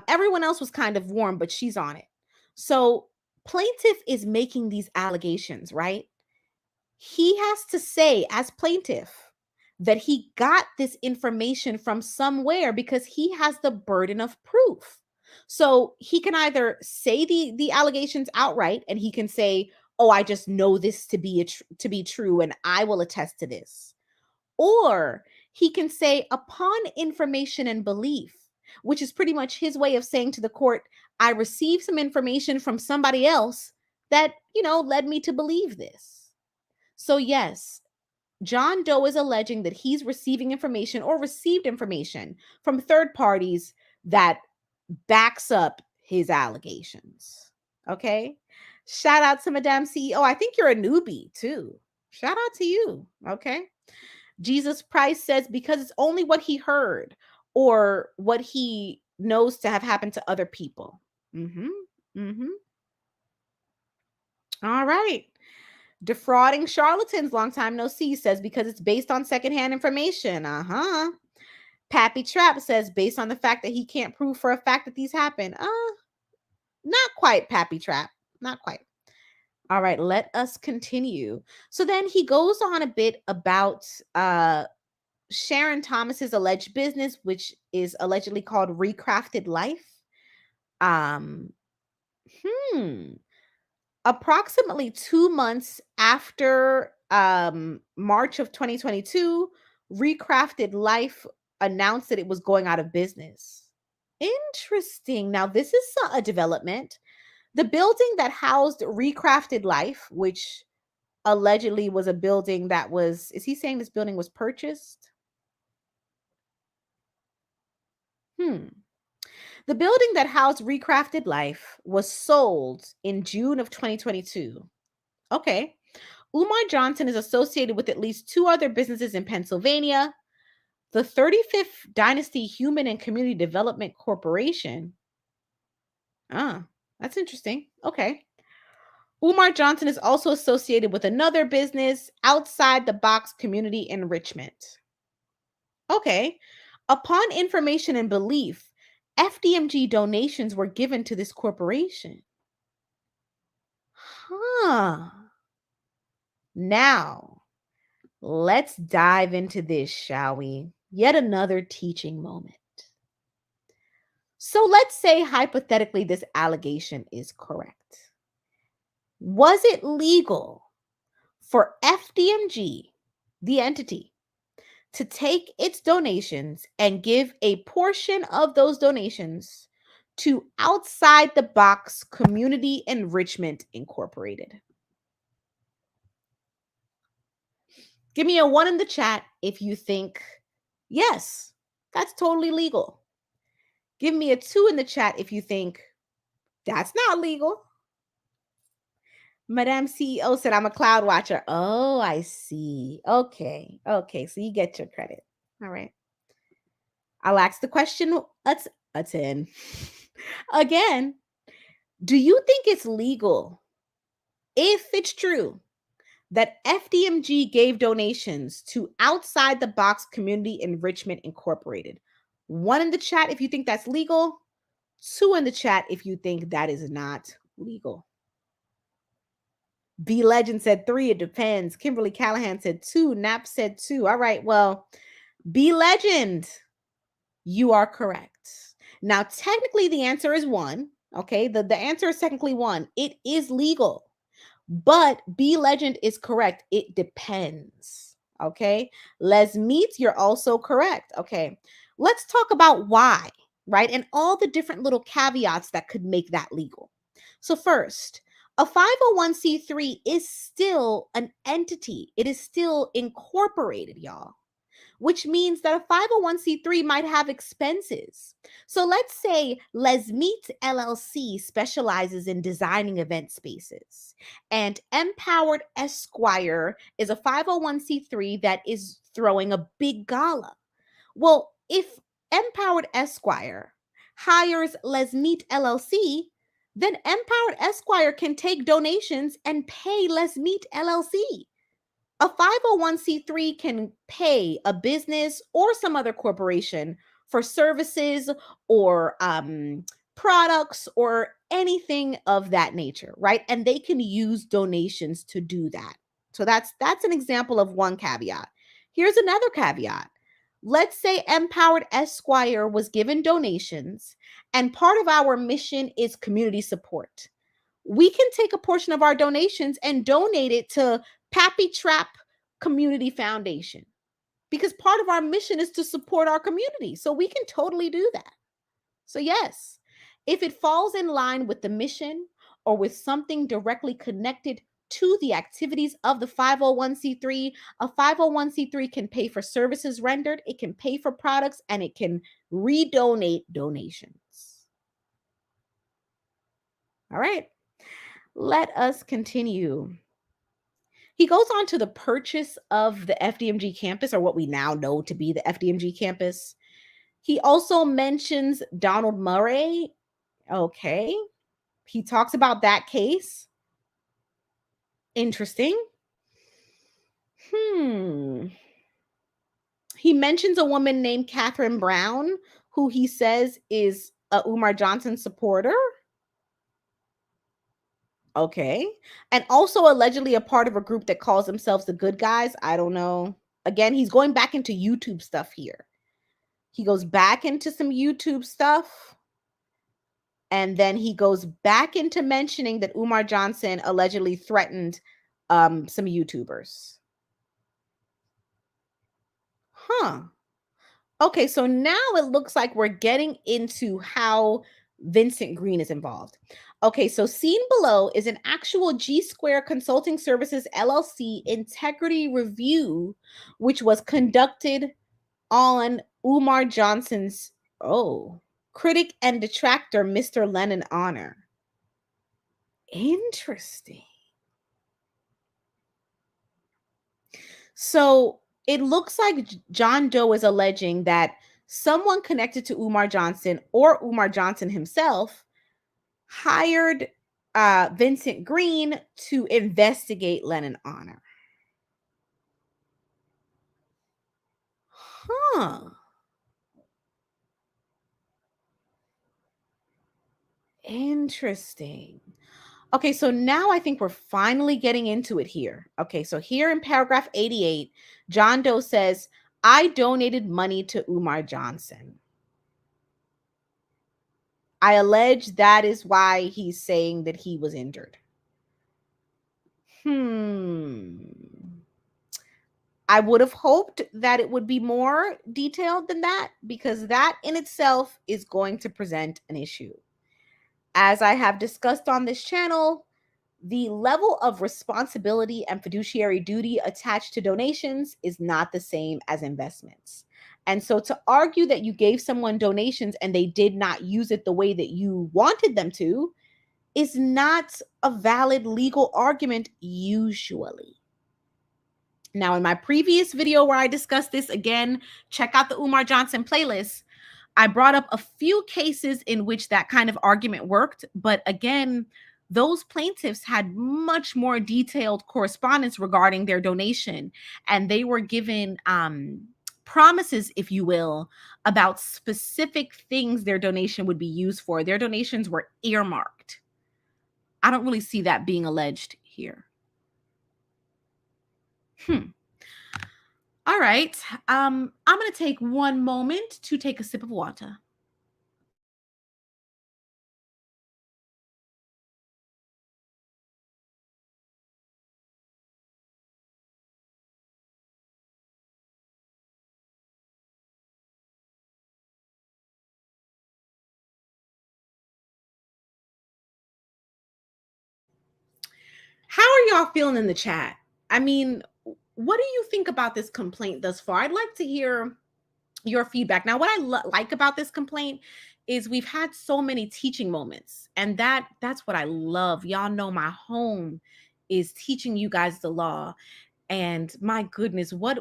[SPEAKER 1] Everyone else was kind of warm, but she's on it. So plaintiff is making these allegations, right? He has to say, as plaintiff, that he got this information from somewhere because he has the burden of proof. So he can either say the allegations outright, and he can say, "Oh, I just know this to be true, and I will attest to this," or he can say, "Upon information and belief," which is pretty much his way of saying to the court, "I received some information from somebody else that led me to believe this." So yes, John Doe is alleging that he's receiving information or received information from third parties that backs up his allegations. Okay. Shout out to Madame CEO. I think you're a newbie too. Shout out to you. Okay. Jesus Price says because it's only what he heard or what he knows to have happened to other people. Mm-hmm. Mm-hmm. All right. Defrauding charlatans, long time no see, says because it's based on secondhand information. Uh-huh. Pappy Trap says based on the fact that he can't prove for a fact that these happen. Not quite, Pappy Trap. Not quite. All right, let us continue. So then he goes on a bit about Sharon Thomas's alleged business, which is allegedly called Recrafted Life. Um, hmm. Approximately 2 months after March of 2022, Recrafted Life announced that it was going out of business. Interesting. Now, this is a development. The building that housed Recrafted Life, which allegedly was a building that was, is he saying this building was purchased? The building that housed Recrafted Life was sold in June of 2022. Okay. Umar Johnson is associated with at least 2 other businesses in Pennsylvania. The 35th Dynasty Human and Community Development Corporation. That's interesting. Okay. Umar Johnson is also associated with another business, Outside the Box Community Enrichment. Okay. Upon information and belief, FDMG donations were given to this corporation. Now, let's dive into this, shall we? Yet another teaching moment. So let's say hypothetically this allegation is correct. Was it legal for FDMG, the entity, to take its donations and give a portion of those donations to Outside the Box Community Enrichment Incorporated? Give me a 1 in the chat if you think, yes, that's totally legal. Give me a 2 in the chat if you think that's not legal. Madame CEO said, I'm a cloud watcher. Oh, I see. Okay. Okay. So you get your credit. All right. I'll ask the question. Let's in. Again, do you think it's legal, if it's true, that FDMG gave donations to Outside the Box Community Enrichment Incorporated? 1 in the chat if you think that's legal. 2 in the chat if you think that is not legal. B Legend said 3. It depends. Kimberly Callahan said 2. Nap said 2. All right. Well, B Legend, you are correct. Now, technically, the answer is 1. Okay. The answer is technically 1. It is legal. But B Legend is correct. It depends. Okay. Les Meet, you're also correct. Okay. Let's talk about why, right? And all the different little caveats that could make that legal. So, first, a 501c3 is still an entity, it is still incorporated, y'all, which means that a 501c3 might have expenses. So let's say Les Meet LLC specializes in designing event spaces, and Empowered Esquire is a 501c3 that is throwing a big gala. Well, if Empowered Esquire hires Les Meet LLC, then Empowered Esquire can take donations and pay Les Meet LLC. A 501c3 can pay a business or some other corporation for services or products or anything of that nature, right? And they can use donations to do that. So that's an example of one caveat. Here's another caveat. Let's say Empowered Esquire was given donations, and part of our mission is community support. We can take a portion of our donations and donate it to Pappy Trap Community Foundation, because part of our mission is to support our community. So we can totally do that. So, yes, if it falls in line with the mission or with something directly connected to the activities of the 501c3, a 501c3 can pay for services rendered, it can pay for products, and it can redonate donations. All right, let us continue. He goes on to the purchase of the FDMG campus, or what we now know to be the FDMG campus. He also mentions Donald Murray. Okay. He talks about that case. Interesting. He mentions a woman named Catherine Brown, who he says is a Umar Johnson supporter. Okay. And also allegedly a part of a group that calls themselves the Good Guys. I don't know. Again, he's going back into YouTube stuff here. He goes back into some YouTube stuff. And then he goes back into mentioning that Umar Johnson allegedly threatened some YouTubers. Huh. Okay, so now it looks like we're getting into how Vincent Green is involved. Okay, so seen below is an actual G Square Consulting Services LLC integrity review, which was conducted on Umar Johnson's critic and detractor, Mr. Lennon Honor. Interesting. So it looks like John Doe is alleging that someone connected to Umar Johnson or Umar Johnson himself hired Vincent Green to investigate Lennon Honor. Huh. Interesting. Okay, so now I think we're finally getting into it here. Okay, so here in paragraph 88, John Doe says, I donated money to Umar Johnson. I allege that is why he's saying that he was injured. I would have hoped that it would be more detailed than that, because that in itself is going to present an issue. As I have discussed on this channel, the level of responsibility and fiduciary duty attached to donations is not the same as investments. And so to argue that you gave someone donations and they did not use it the way that you wanted them to is not a valid legal argument usually. Now, in my previous video where I discussed this, again, check out the Umar Johnson playlist, I brought up a few cases in which that kind of argument worked. But again, those plaintiffs had much more detailed correspondence regarding their donation, and they were given promises, if you will, about specific things their donation would be used for. Their donations were earmarked. I don't really see that being alleged here. All right. I'm going to take one moment to take a sip of water. How are y'all feeling in the chat? I mean, what do you think about this complaint thus far? I'd like to hear your feedback. Now, what I like about this complaint is we've had so many teaching moments, and that's what I love. Y'all know my home is teaching you guys the law. And my goodness, what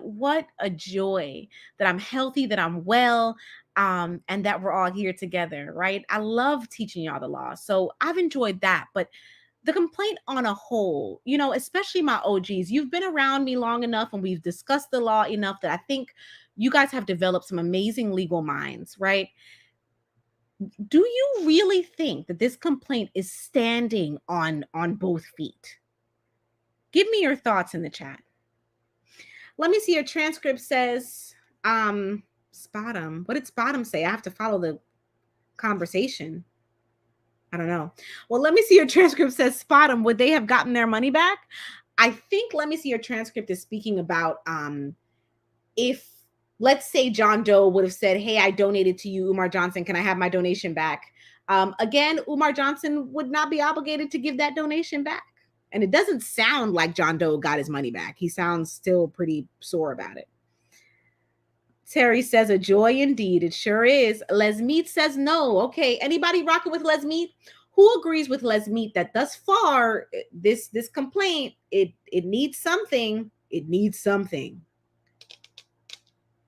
[SPEAKER 1] a joy that I'm healthy, that I'm well, and that we're all here together, right? I love teaching y'all the law. So I've enjoyed that. But the complaint on a whole, you know, especially my OGs, you've been around me long enough and we've discussed the law enough that I think you guys have developed some amazing legal minds, right? Do you really think that this complaint is standing on both feet? Give me your thoughts in the chat. Let me see. Your transcript says, Spottum. What did Spottum say? I have to follow the conversation. I don't know. Well, let me see. Your transcript says, Spottum. Would they have gotten their money back? I think, let me see. Your transcript is speaking about if, let's say John Doe would have said, hey, I donated to you, Umar Johnson. Can I have my donation back? Again, Umar Johnson would not be obligated to give that donation back. And it doesn't sound like John Doe got his money back. He sounds still pretty sore about it. Terry says, a joy indeed. It sure is. Les Meat says no. Okay. Anybody rocking with Les Meat? Who agrees with Les Meat that thus far, this complaint, it needs something. It needs something.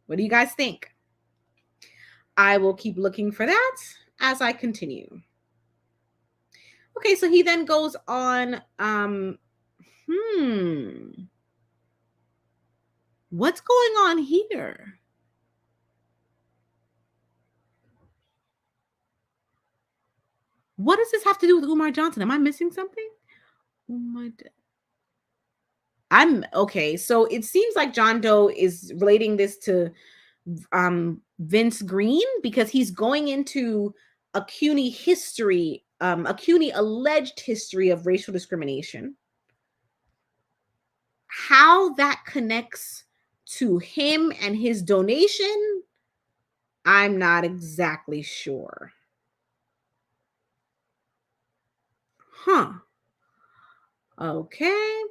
[SPEAKER 1] What do you guys think? I will keep looking for that as I continue. Okay, so he then goes on, what's going on here? What does this have to do with Umar Johnson? Am I missing something? I'm okay. So it seems like John Doe is relating this to Vince Green because he's going into a CUNY history, a CUNY alleged history of racial discrimination. How that connects to him and his donation, I'm not exactly sure. Huh. Okay.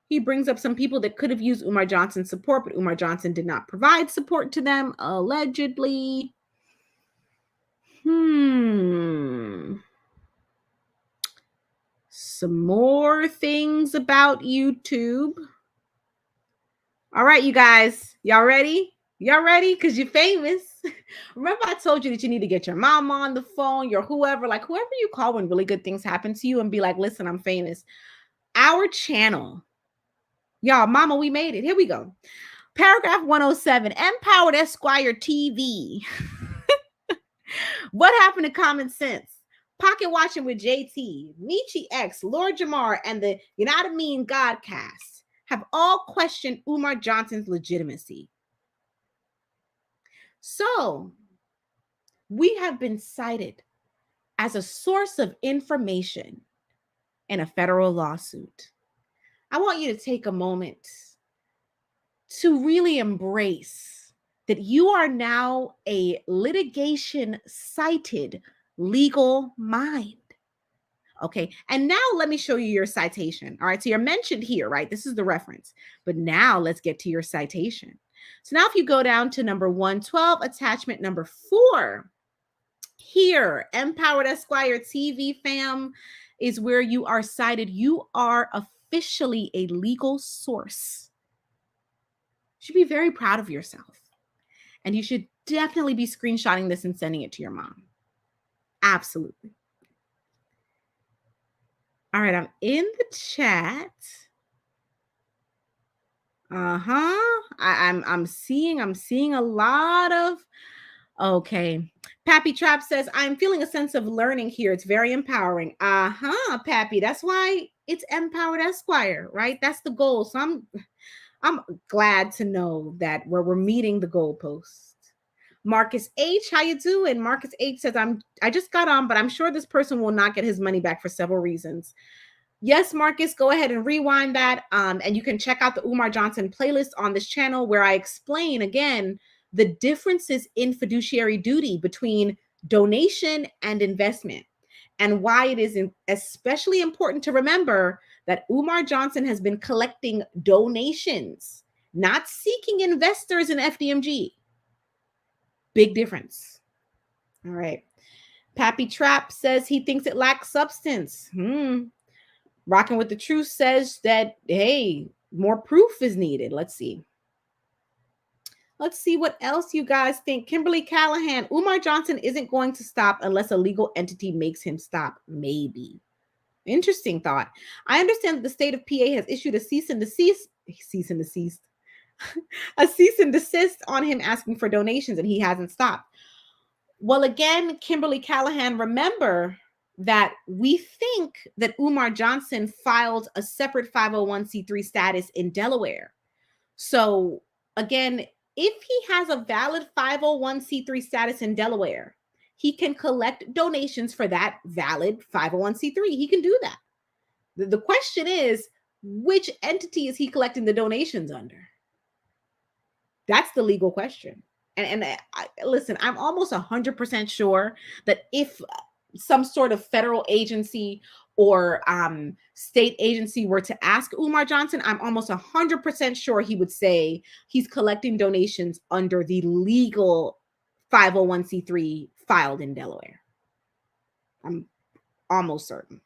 [SPEAKER 1] He brings up some people that could have used Umar Johnson's support, but Umar Johnson did not provide support to them, allegedly. Some more things about YouTube. All right, you guys. Y'all ready? Y'all ready? Because you're famous. Remember, I told you that you need to get your mom on the phone, your whoever, like whoever you call when really good things happen to you and be like, listen, I'm famous. Our channel. Y'all, mama, we made it. Here we go. Paragraph 107, Empowered Esquire TV. What happened to common sense? Pocket Watching with JT, Michi X, Lord Jamar, and the United Mean Godcast have all questioned Umar Johnson's legitimacy. So, we have been cited as a source of information in a federal lawsuit. I want you to take a moment to really embrace that you are now a litigation cited legal mind. Okay. And now let me show you your citation. All right. So you're mentioned here, right? This is the reference. But now let's get to your citation. So now if you go down to number 112, attachment number 4, here, Empowered Esquire TV fam is where you are cited. You are officially a legal source. You should be very proud of yourself. And you should definitely be screenshotting this and sending it to your mom. Absolutely. All right, I'm in the chat. I'm seeing a lot of okay. Pappy Trap says, I'm feeling a sense of learning here. It's very empowering. Pappy. That's why it's Empowered Esquire, right? That's the goal. So I'm glad to know that we're meeting the goalpost. Marcus H, how you doing? Marcus H says, I just got on, but I'm sure this person will not get his money back for several reasons. Yes, Marcus, go ahead and rewind that. And you can check out the Umar Johnson playlist on this channel where I explain again the differences in fiduciary duty between donation and investment, and why it is especially important to remember that Umar Johnson has been collecting donations, not seeking investors in FDMG. Big difference. All right. Pappy Trap says he thinks it lacks substance. Rocking with the Truth says that, hey, more proof is needed. Let's see. Let's see what else you guys think. Kimberly Callahan, Umar Johnson isn't going to stop unless a legal entity makes him stop. Maybe. Interesting thought. I understand that the state of PA has issued a cease and desist a cease and desist on him asking for donations, and he hasn't stopped. Well, again, Kimberly Callahan, remember that we think that Umar Johnson filed a separate 501c3 status in Delaware. So again, if he has a valid 501c3 status in Delaware, he can collect donations for that valid 501c3. He can do that. The question is, which entity is he collecting the donations under? That's the legal question. And listen, I'm almost 100% sure that if some sort of federal agency or state agency were to ask Umar Johnson, I'm almost 100% sure he would say he's collecting donations under the legal 501c3 filed in Delaware. I'm almost certain.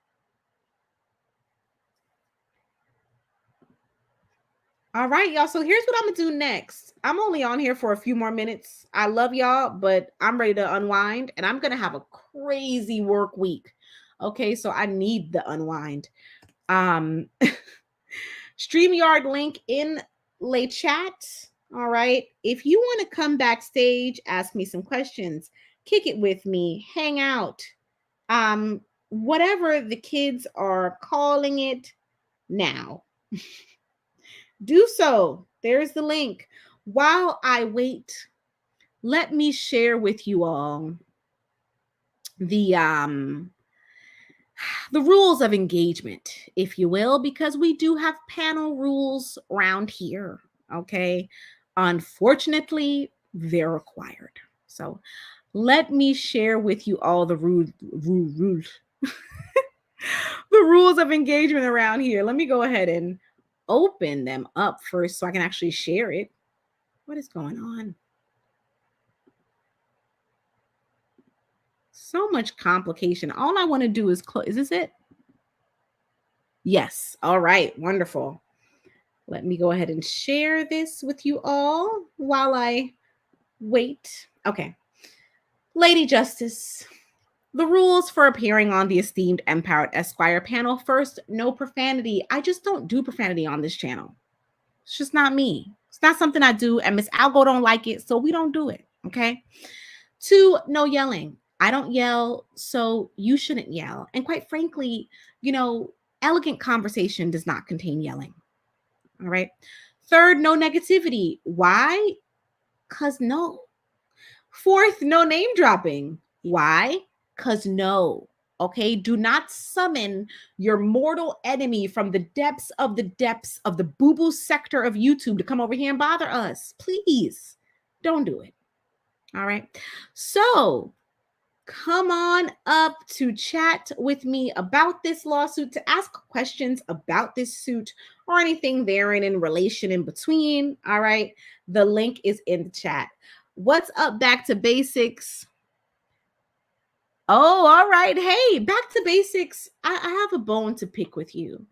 [SPEAKER 1] All right, y'all. So here's what I'm gonna do next. I'm only on here for a few more minutes. I love y'all, but I'm ready to unwind and I'm gonna have a crazy work week. Okay, so I need the unwind. Um StreamYard link in lay chat. All right. If you want to come backstage, ask me some questions, kick it with me, hang out. Whatever the kids are calling it now. Do so. There's the link. While I wait, let me share with you all the the rules of engagement, if you will, because we do have panel rules around here. Okay. Unfortunately, they're required. So let me share with you all the rules. The rules of engagement around here. Let me go ahead and open them up first so I can actually share it. What is going on? So much complication. All I want to do is close. Is this it? Yes. All right. Wonderful. Let me go ahead and share this with you all while I wait. Okay. Lady Justice, the rules for appearing on the esteemed Empowered Esquire panel. First, no profanity. I just don't do profanity on this channel. It's just not me. It's not something I do, and Miss Algo don't like it, so we don't do it. Okay. 2, no yelling. I don't yell, so you shouldn't yell. And quite frankly, elegant conversation does not contain yelling. All right. 3rd, no negativity. Why? Because no. 4th, no name dropping. Why? Because no. Okay. Do not summon your mortal enemy from the depths of the boo-boo sector of YouTube to come over here and bother us. Please don't do it. All right. So come on up to chat with me about this lawsuit, to ask questions about this suit or anything therein in relation in between. All right. The link is in the chat. What's up, back to basics? Oh, all right. Hey, back to basics. I have a bone to pick with you.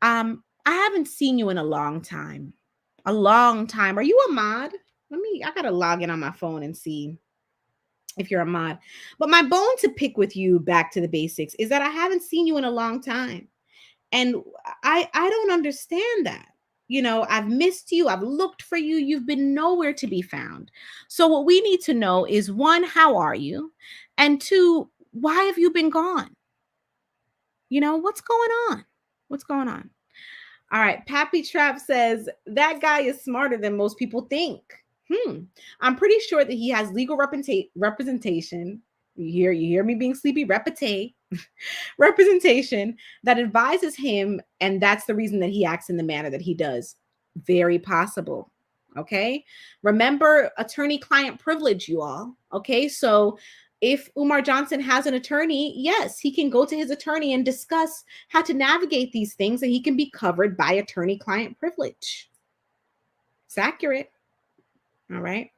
[SPEAKER 1] I haven't seen you in a long time. A long time. Are you a mod? I gotta log in on my phone and see if you're a mod. But my bone to pick with you, back to the basics, is that I haven't seen you in a long time. And I don't understand that. I've missed you. I've looked for you. You've been nowhere to be found. So what we need to know is, 1, how are you? And 2, why have you been gone? What's going on? What's going on? All right. Pappy Trap says that guy is smarter than most people think. I'm pretty sure that he has legal representation. You hear me being sleepy? Representation that advises him, and that's the reason that he acts in the manner that he does. Very possible. Okay. Remember attorney-client privilege, you all. Okay. So if Umar Johnson has an attorney, yes, he can go to his attorney and discuss how to navigate these things, and he can be covered by attorney-client privilege. It's accurate. All right.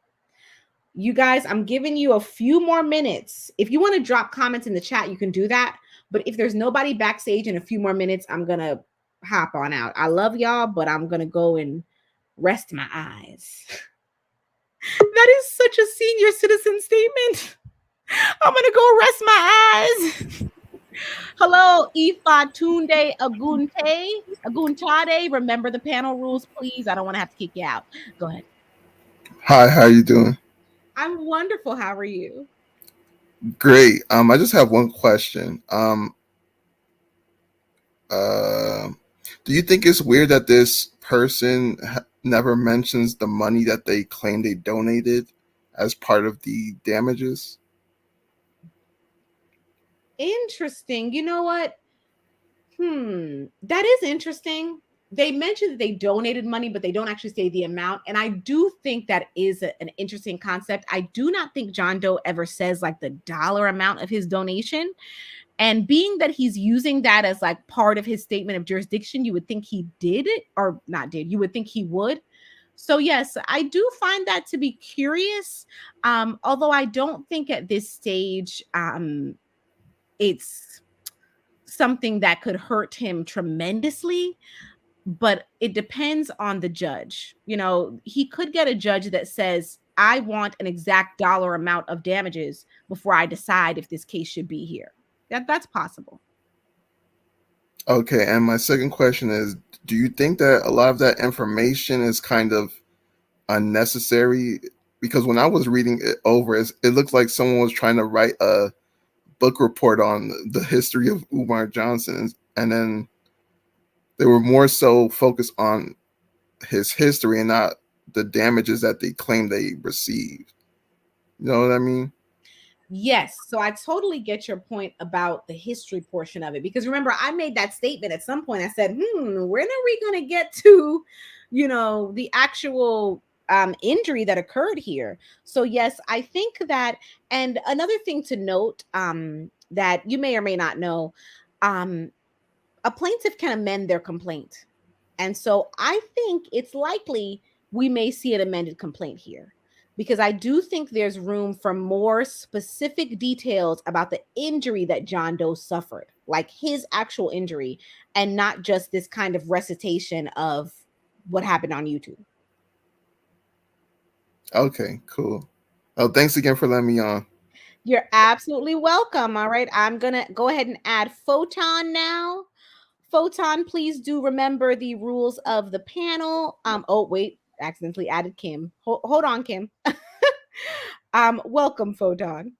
[SPEAKER 1] You guys, I'm giving you a few more minutes. If you want to drop comments in the chat, you can do that. But if there's nobody backstage in a few more minutes, I'm going to hop on out. I love y'all, but I'm going to go and rest my eyes. That is such a senior citizen statement. I'm going to go rest my eyes. Hello, Ifa Tunde Aguntade. Remember the panel rules, please. I don't want to have to kick you out. Go ahead.
[SPEAKER 2] Hi, how are you doing?
[SPEAKER 1] I'm wonderful. How are you?
[SPEAKER 2] Great. I just have one question. Do you think it's weird that this person never mentions the money that they claim they donated as part of the damages?
[SPEAKER 1] Interesting. You know what? That is interesting. They mentioned that they donated money, but they don't actually say the amount. And I do think that is an interesting concept. I do not think John Doe ever says like the dollar amount of his donation. And being that he's using that as like part of his statement of jurisdiction, you would think he did it, or not did. You would think he would. So yes, I do find that to be curious. Although I don't think at this stage it's something that could hurt him tremendously. but it depends on the judge. He could get a judge that says, I want an exact dollar amount of damages before I decide if this case should be here. That's possible.
[SPEAKER 2] Okay, and my second question is, do you think that a lot of that information is kind of unnecessary? Because when I was reading it over, it looked like someone was trying to write a book report on the history of Umar Johnson, and then they were more so focused on his history and not the damages that they claim they received. You know what I mean?
[SPEAKER 1] Yes. So I totally get your point about the history portion of it. Because remember, I made that statement at some point. I said, when are we going to get to, the actual injury that occurred here? So, yes, I think that. And another thing to note that you may or may not know, a plaintiff can amend their complaint. And so I think it's likely we may see an amended complaint here, because I do think there's room for more specific details about the injury that John Doe suffered, like his actual injury, and not just this kind of recitation of what happened on YouTube.
[SPEAKER 2] Okay, cool. Oh, thanks again for letting me on.
[SPEAKER 1] You're absolutely welcome. All right. I'm going to go ahead and add Photon now. Photon, please do remember the rules of the panel. Oh, wait, accidentally added Kim. Hold on, Kim. Welcome, Photon.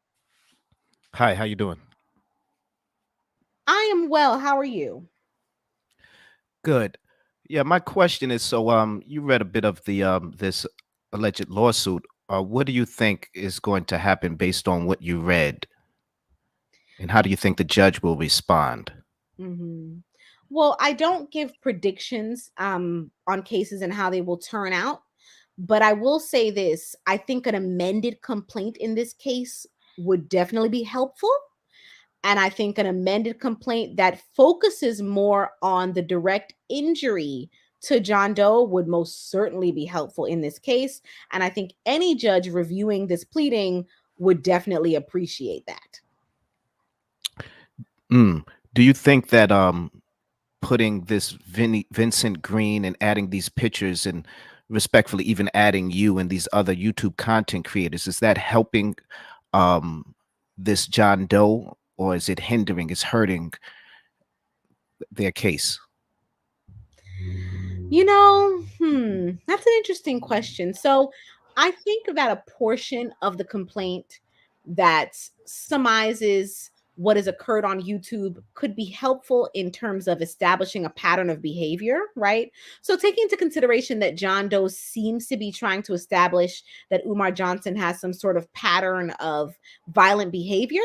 [SPEAKER 3] Hi, how you doing?
[SPEAKER 1] I am well. How are you?
[SPEAKER 3] Good. Yeah, my question is, so you read a bit of the this alleged lawsuit. What do you think is going to happen based on what you read? And how do you think the judge will respond?
[SPEAKER 1] Mm-hmm. Well, I don't give predictions on cases and how they will turn out, but I will say this. I think an amended complaint in this case would definitely be helpful. And I think an amended complaint that focuses more on the direct injury to John Doe would most certainly be helpful in this case. And I think any judge reviewing this pleading would definitely appreciate that.
[SPEAKER 3] Do you think that putting this Vincent Green and adding these pictures and respectfully even adding you and these other YouTube content creators, is that helping this John Doe, or is it hindering, is hurting their case?
[SPEAKER 1] That's an interesting question. So I think that a portion of the complaint that surmises what has occurred on YouTube could be helpful in terms of establishing a pattern of behavior, right? So taking into consideration that John Doe seems to be trying to establish that Umar Johnson has some sort of pattern of violent behavior,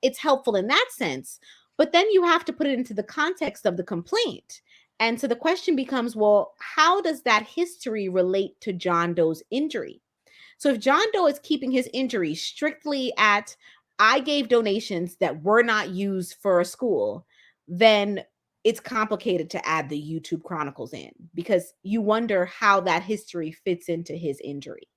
[SPEAKER 1] it's helpful in that sense. But then you have to put it into the context of the complaint. And so the question becomes, well, how does that history relate to John Doe's injury? So if John Doe is keeping his injury strictly at, I gave donations that were not used for a school, then it's complicated to add the YouTube Chronicles in, because you wonder how that history fits into his injury.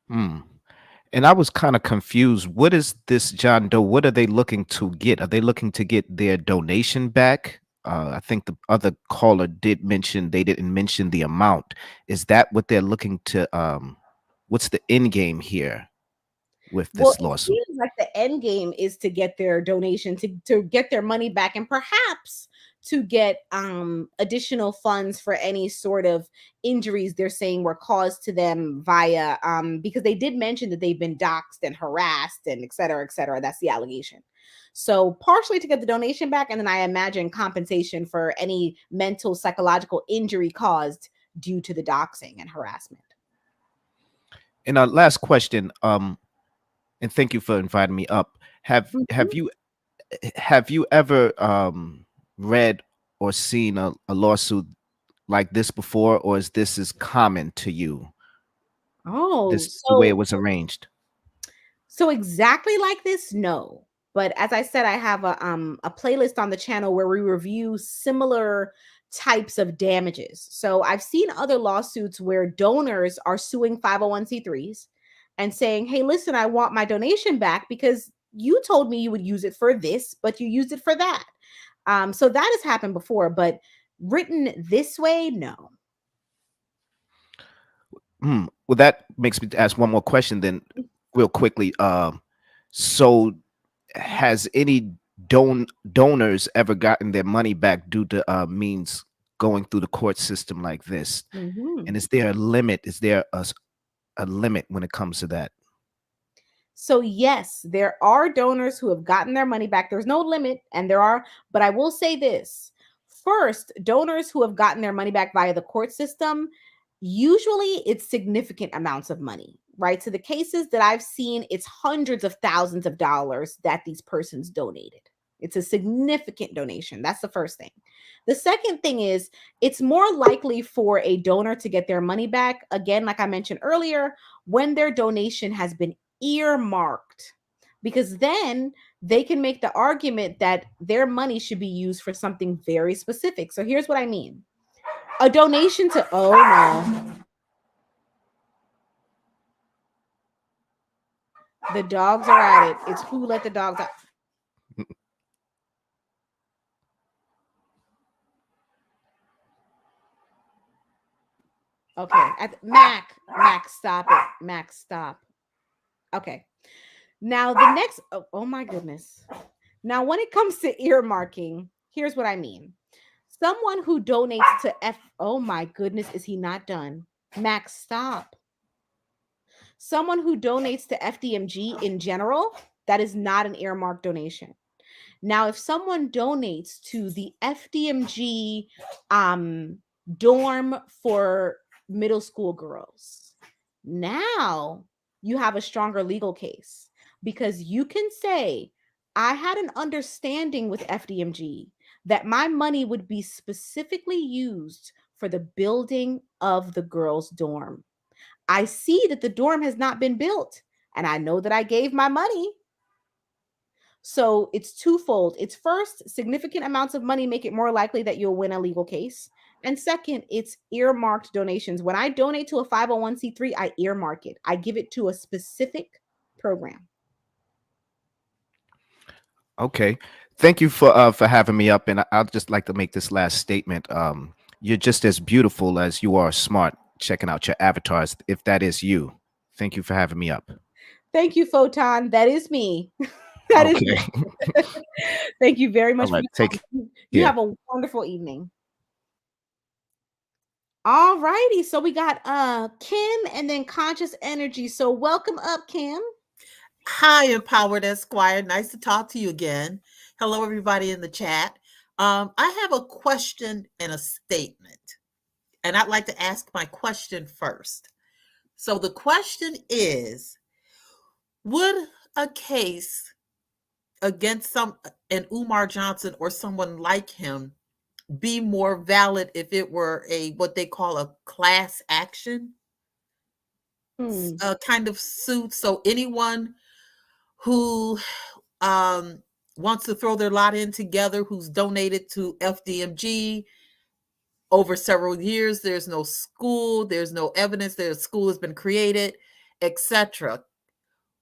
[SPEAKER 3] And I was kind of confused. What is this John Doe? What are they looking to get? Are they looking to get their donation back? I think the other caller did mention they didn't mention the amount. Is that what they're looking to? What's the end game here with
[SPEAKER 1] Well,
[SPEAKER 3] this
[SPEAKER 1] it
[SPEAKER 3] lawsuit?
[SPEAKER 1] seems like the end game is to get their donation, to get their money back, and perhaps to get additional funds for any sort of injuries they're saying were caused to them via because they did mention that they've been doxxed and harassed and et cetera, et cetera. That's the allegation. So partially to get the donation back, and then I imagine compensation for any mental, psychological injury caused due to the doxing and harassment.
[SPEAKER 3] And our last question, and thank you for inviting me up. Have
[SPEAKER 1] Mhm.
[SPEAKER 3] you ever read or seen a lawsuit like this before, or is this is common to you?
[SPEAKER 1] Oh,
[SPEAKER 3] This the way it
[SPEAKER 1] so
[SPEAKER 3] was arranged.
[SPEAKER 1] So exactly like this, no. But as I said, I have a playlist on the channel where we review similar types of damages. So I've seen other lawsuits where donors are suing 501c3s and saying, "Hey, listen, I want my donation back because you told me you would use it for this, but you used it for that." So that has happened before, but written this way, no.
[SPEAKER 3] Well, that makes me ask one more question then, real quickly. So has any donors ever gotten their money back due to means going through the court system like this?
[SPEAKER 1] Mhm.
[SPEAKER 3] And is there a limit? Is there a limit when it comes to that?
[SPEAKER 1] So yes, there are donors who have gotten their money back. There's no limit, and there are, but I will say this. First, donors who have gotten their money back via the court system, usually it's significant amounts of money, right? So the cases that I've seen, it's hundreds of thousands of dollars that these persons donated. It's a significant donation. That's the first thing. The second thing is it's more likely for a donor to get their money back, again, like I mentioned earlier, when their donation has been earmarked, because then they can make the argument that their money should be used for something very specific. So here's what I mean. A donation to, oh no. The dogs are at it. It's who let the dogs out. Okay. Mac, stop it. Mac, stop. Okay. Now the next, oh my goodness. Now, when it comes to earmarking, here's what I mean. Someone who donates to oh my goodness, is he not done? Max, stop. Someone who donates to FDMG in general, that is not an earmark donation. Now, if someone donates to the FDMG dorm for middle school girls, now you have a stronger legal case, because you can say, I had an understanding with FDMG that my money would be specifically used for the building of the girls' dorm. I see that the dorm has not been built, and I know that I gave my money. So it's twofold. It's first, significant amounts of money make it more likely that you'll win a legal case. And second, it's earmarked donations. When I donate to a 501c3, I earmark it. I give it to a specific program.
[SPEAKER 3] Okay. Thank you for having me up. And I'd just like to make this last statement. You're just as beautiful as you are smart. Checking out your avatars, if that is you. Thank you for having me up.
[SPEAKER 1] Thank you, Photon. That is me. That is
[SPEAKER 3] Okay.
[SPEAKER 1] me. Thank you very much
[SPEAKER 3] All
[SPEAKER 1] for
[SPEAKER 3] right.
[SPEAKER 1] your
[SPEAKER 3] Take
[SPEAKER 1] time. You
[SPEAKER 3] care.
[SPEAKER 1] have a wonderful evening. All righty. So we got Kim and then Conscious Energy. So welcome up, Kim.
[SPEAKER 4] Hi, Empowered Esquire. Nice to talk to you again. Hello, everybody in the chat. I have a question and a statement, and I'd like to ask my question first. So the question is, would a case against an Umar Johnson or someone like him be more valid if it were a what they call a class action kind of suit? So anyone who wants to throw their lot in together, who's donated to FDMG over several years, there's no school, there's no evidence that a school has been created, etc.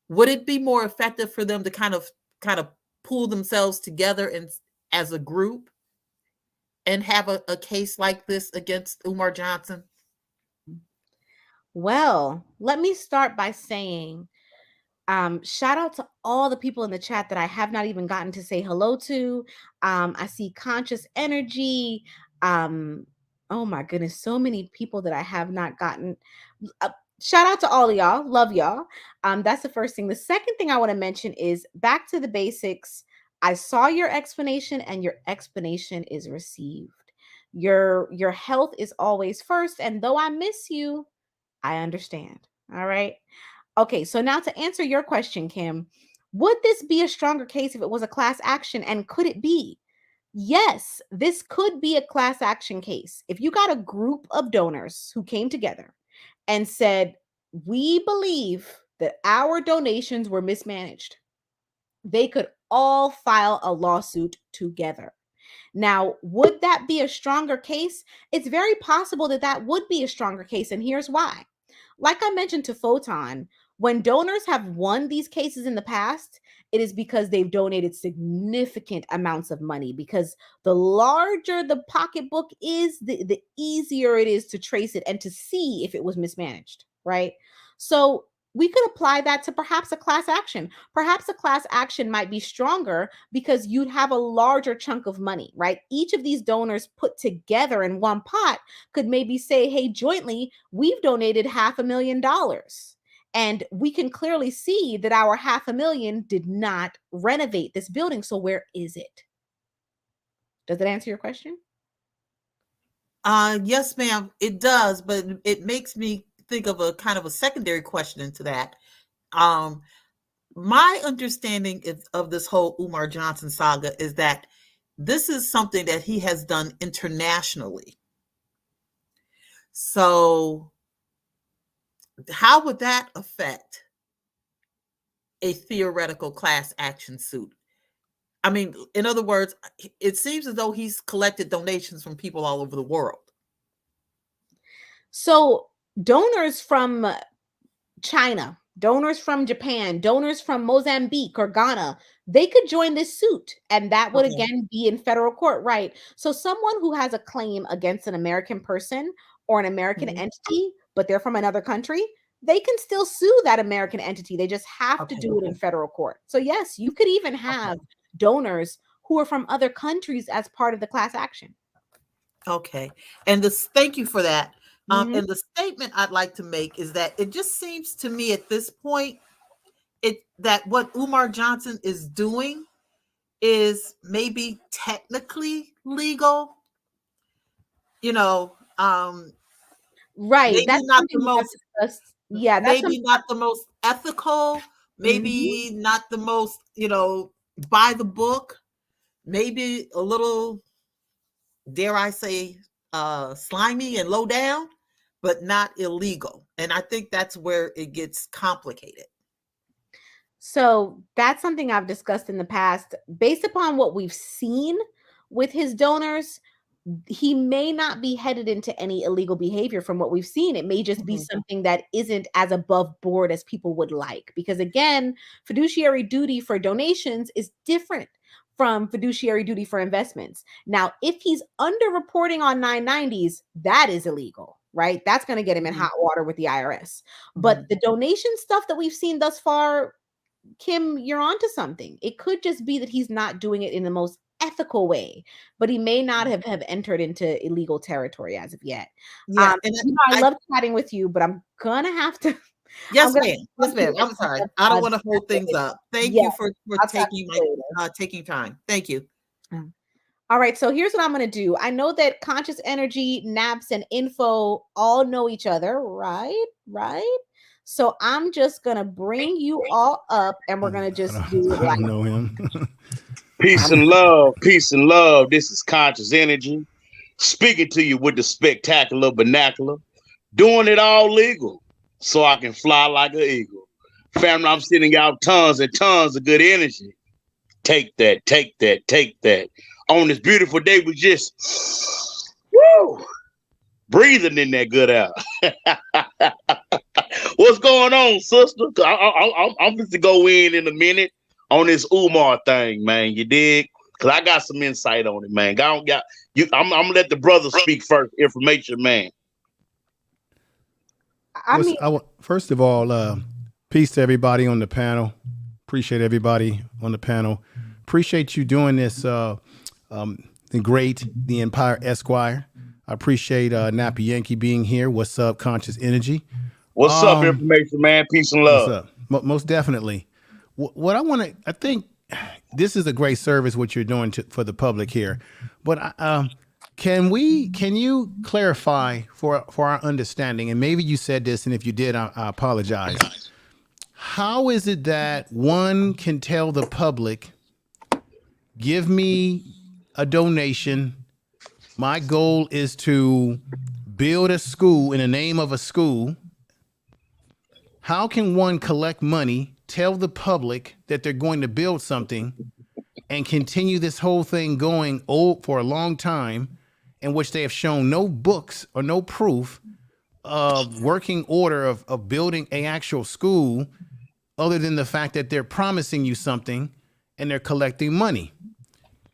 [SPEAKER 4] Would it be more effective for them to kind of pull themselves together and as a group and have a case like this against Umar Johnson?
[SPEAKER 1] Well, let me start by saying shout out to all the people in the chat that I have not even gotten to say hello to. I see Conscious Energy. Oh my goodness, so many people that I have not gotten. Shout out to all of y'all. Love y'all. That's the first thing. The second thing I want to mention is back to the basics. I saw your explanation, and your explanation is received. Your health is always first, and though I miss you, I understand. All right. Okay, so now to answer your question, Kim, would this be a stronger case if it was a class action, and could it be? Yes, this could be a class action case. If you got a group of donors who came together and said, we believe that our donations were mismanaged, they could all file a lawsuit together. Now, would that be a stronger case? It's very possible that that would be a stronger case, and here's why. Like I mentioned to Photon, when donors have won these cases in the past, it is because they've donated significant amounts of money, because the larger the pocketbook is, the easier it is to trace it and to see if it was mismanaged, right? So we could apply that to perhaps a class action. Perhaps a class action might be stronger because you'd have a larger chunk of money, right? Each of these donors put together in one pot could maybe say, hey, jointly, we've donated $500,000. And we can clearly see that our $500,000 did not renovate this building. So where is it? Does that answer your question?
[SPEAKER 4] Yes, ma'am, it does, but it makes me think of a kind of a secondary question into that. My understanding of this whole Umar Johnson saga is that this is something that he has done internationally. So how would that affect a theoretical class action suit? I mean, in other words, it seems as though he's collected donations from people all over the world.
[SPEAKER 1] So donors from China, donors from Japan, donors from Mozambique or Ghana, they could join this suit, and that would again be in federal court, right? So someone who has a claim against an American person or an American entity, but they're from another country, they can still sue that American entity. They just have to do it in federal court. So yes, you could even have donors who are from other countries as part of the class action.
[SPEAKER 4] Okay. And this, thank you for that. And the statement I'd like to make is that it just seems to me at this point, that what Umar Johnson is doing is maybe technically legal,
[SPEAKER 1] right.
[SPEAKER 4] Maybe
[SPEAKER 1] That's
[SPEAKER 4] not the most, maybe not the most ethical, maybe not the most, by the book, maybe a little, dare I say, slimy and low down, but not illegal. And I think that's where it gets complicated.
[SPEAKER 1] So that's something I've discussed in the past. Based upon what we've seen with his donors, he may not be headed into any illegal behavior from what we've seen. It may just be something that isn't as above board as people would like. Because again, fiduciary duty for donations is different from fiduciary duty for investments. Now, if he's underreporting on 990s, that is illegal, right? That's going to get him in hot water with the IRS. But the donation stuff that we've seen thus far, Kim, you're onto something. It could just be that he's not doing it in the most ethical way, but he may not have entered into illegal territory as of yet.
[SPEAKER 4] Yeah,
[SPEAKER 1] I love chatting with you, but I'm gonna have to.
[SPEAKER 4] Yes, ma'am. Yes, ma'am. I'm sorry. I don't want to hold things up. Thank you for taking time. Thank you.
[SPEAKER 1] All right, so here's what I'm going to do. I know that Conscious Energy, Naps, and Info all know each other, right? Right? So I'm just going to bring you all up, and we're going to just do it like.
[SPEAKER 5] I don't know him.
[SPEAKER 6] Peace and love. Peace and love. This is Conscious Energy, speaking to you with the spectacular vernacular, doing it all legal so I can fly like an eagle. Family, I'm sending out tons and tons of good energy. Take that, take that, take that. On this beautiful day, we just breathing in that good air. What's going on, sister? I'm going to go in a minute on this Umar thing, man. You dig? Because I got some insight on it, man. I'm going to let the brother speak first. Information, man.
[SPEAKER 5] First of all, peace to everybody on the panel. Appreciate everybody on the panel. Appreciate you doing this, the Empire Esquire. I appreciate Nappy Yankee being here. What's up, Conscious Energy?
[SPEAKER 6] What's up, information, man? Peace and love.
[SPEAKER 5] What's up? Most definitely. What I think this is a great service what you're doing for the public here. But can you clarify for our understanding? And maybe you said this, and if you did, I apologize. How is it that one can tell the public, give me a donation, my goal is to build a school in the name of a school? How can one collect money, tell the public that they're going to build something, and continue this whole thing going for a long time, in which they have shown no books or no proof of working order of building an actual school, other than the fact that they're promising you something and they're collecting money?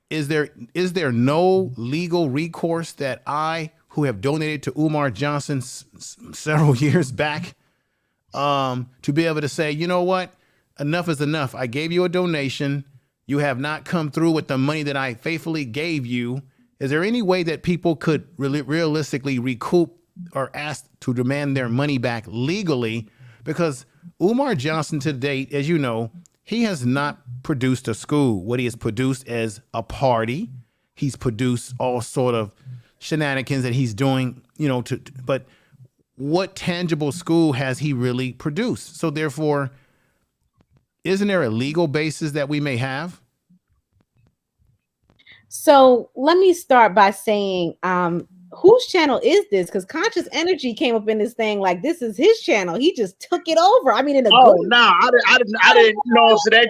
[SPEAKER 5] Is there no legal recourse that I, who have donated to Umar Johnson several years back, to be able to say, you know what, enough is enough. I gave you a donation. You have not come through with the money that I faithfully gave you. Is there any way that people could realistically recoup or ask to demand their money back legally? Because Umar Johnson to date, as you know, he has not produced a school. What he has produced is a party. He's produced all sort of shenanigans that he's doing, but what tangible school has he really produced? So therefore, isn't there a legal basis that we may have?
[SPEAKER 1] So let me start by saying, whose channel is this? Because Conscious Energy came up in this thing like this is his channel. He just took it over. I mean, in a good
[SPEAKER 6] no, I didn't know. So that's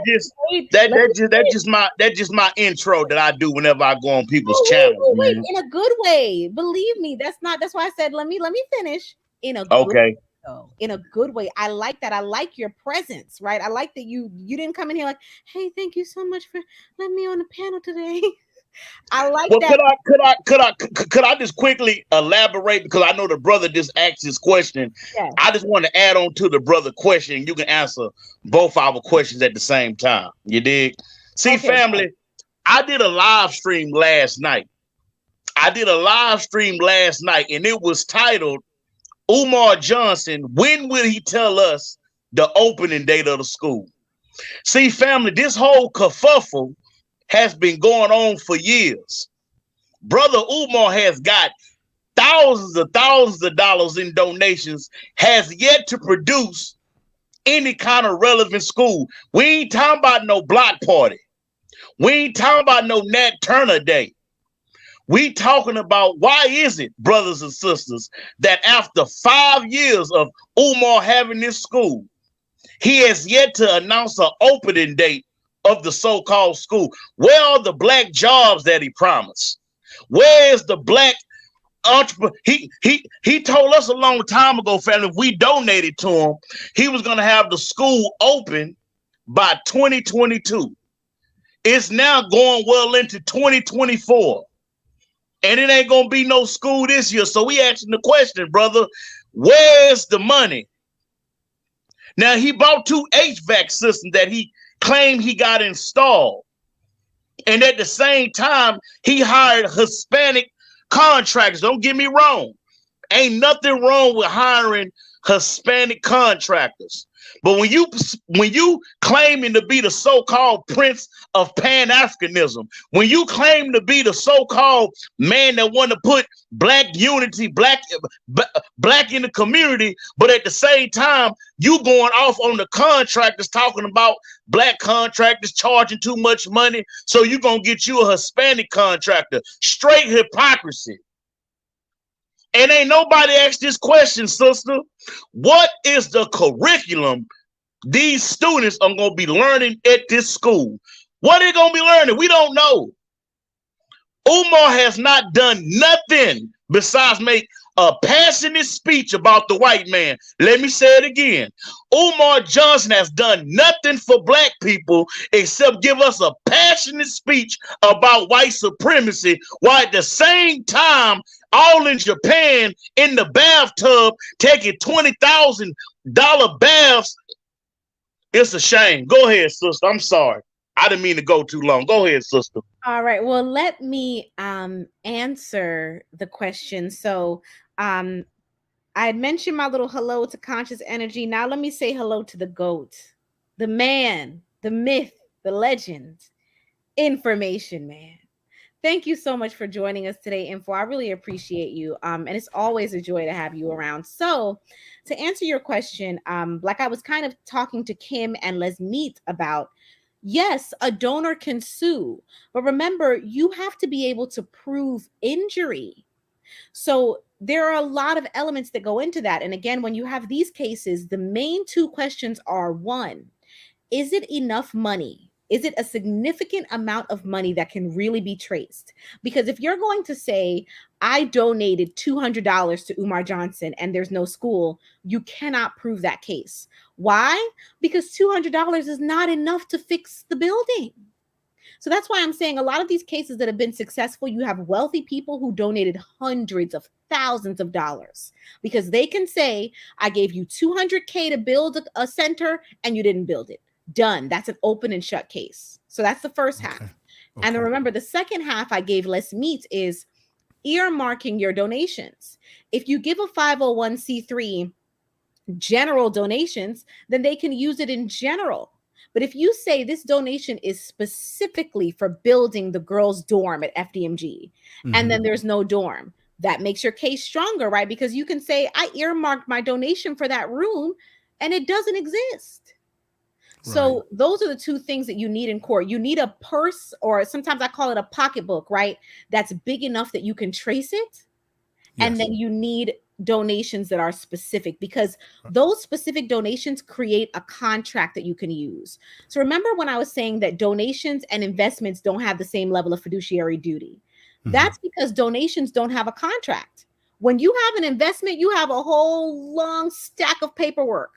[SPEAKER 6] just my intro that I do whenever I go on people's channels.
[SPEAKER 1] Wait, in a good way. Believe me, that's why I said let me finish. In a good way, though. In a good way. I like that. I like your presence, right? I like that you didn't come in here like, hey, thank you so much for letting me on the panel today. I like that.
[SPEAKER 6] Could I just quickly elaborate, because I know the brother just asked this question. Yes. I just want to add on to the brother question. You can answer both our questions at the same time. You dig? See, okay, family, I did a live stream last night. And it was titled Umar Johnson, when will he tell us the opening date of the school? See, family, this whole kerfuffle has been going on for years. Brother Umar has got thousands of dollars in donations, has yet to produce any kind of relevant school. We ain't talking about no block party. We ain't talking about no Nat Turner Day. We talking about, why is it, brothers and sisters, that after 5 years of Umar having this school, he has yet to announce an opening date of the so-called school? Where are the black jobs that he promised? Where is the black entrepreneur? He told us a long time ago, family, if we donated to him, he was going to have the school open by 2022. It's now going well into 2024. And it ain't going to be no school this year. So we asking the question, brother, where's the money? Now, he bought 2 HVAC systems that he claimed he got installed. And at the same time, he hired Hispanic contractors. Don't get me wrong. Ain't nothing wrong with hiring Hispanic contractors. But when you claiming to be the so-called prince of Pan-Africanism, when you claim to be the so-called man that want to put black unity, black in the community, but at the same time, you going off on the contractors talking about black contractors charging too much money, so you gonna get you a Hispanic contractor. Straight hypocrisy. And ain't nobody asked this question, sister. What is the curriculum these students are going to be learning at this school? What are they going to be learning? We don't know. Umar has not done nothing besides make a passionate speech about the white man. Let me say it again. Umar Johnson has done nothing for black people except give us a passionate speech about white supremacy, while at the same time, all in Japan in the bathtub taking $20,000 baths. It's a shame. Go ahead, sister. I'm sorry. I didn't mean to go too long. Go ahead, sister.
[SPEAKER 1] All right. Well, let me answer the question. So I had mentioned my little hello to Conscious Energy. Now let me say hello to the GOAT, the man, the myth, the legend, Information Man. Thank you so much for joining us today, Info. I really appreciate you. And it's always a joy to have you around. So to answer your question, like I was kind of talking to Kim and Les Meet about, yes, a donor can sue, but remember, you have to be able to prove injury. So there are a lot of elements that go into that. And again, when you have these cases, the main 2 questions are, 1, is it enough money Is it a significant amount of money that can really be traced? Because if you're going to say, I donated $200 to Umar Johnson and there's no school, you cannot prove that case. Why? Because $200 is not enough to fix the building. So that's why I'm saying a lot of these cases that have been successful, you have wealthy people who donated hundreds of thousands of dollars because they can say, I gave you $200K to build a center and you didn't build it. Done. That's an open and shut case. So that's the first half.
[SPEAKER 5] Okay.
[SPEAKER 1] And then remember, the second half I gave less meat is earmarking your donations. If you give a 501c3 general donations, then they can use it in general. But if you say this donation is specifically for building the girls' dorm at FDMG, and then there's no dorm, that makes your case stronger, right? Because you can say, I earmarked my donation for that room and it doesn't exist. So those are the two things that you need in court. You need a purse, or sometimes I call it a pocketbook, right? That's big enough that you can trace it. And then you need donations that are specific, because those specific donations create a contract that you can use. So remember when I was saying that donations and investments don't have the same level of fiduciary duty? That's because donations don't have a contract. When you have an investment, you have a whole long stack of paperwork,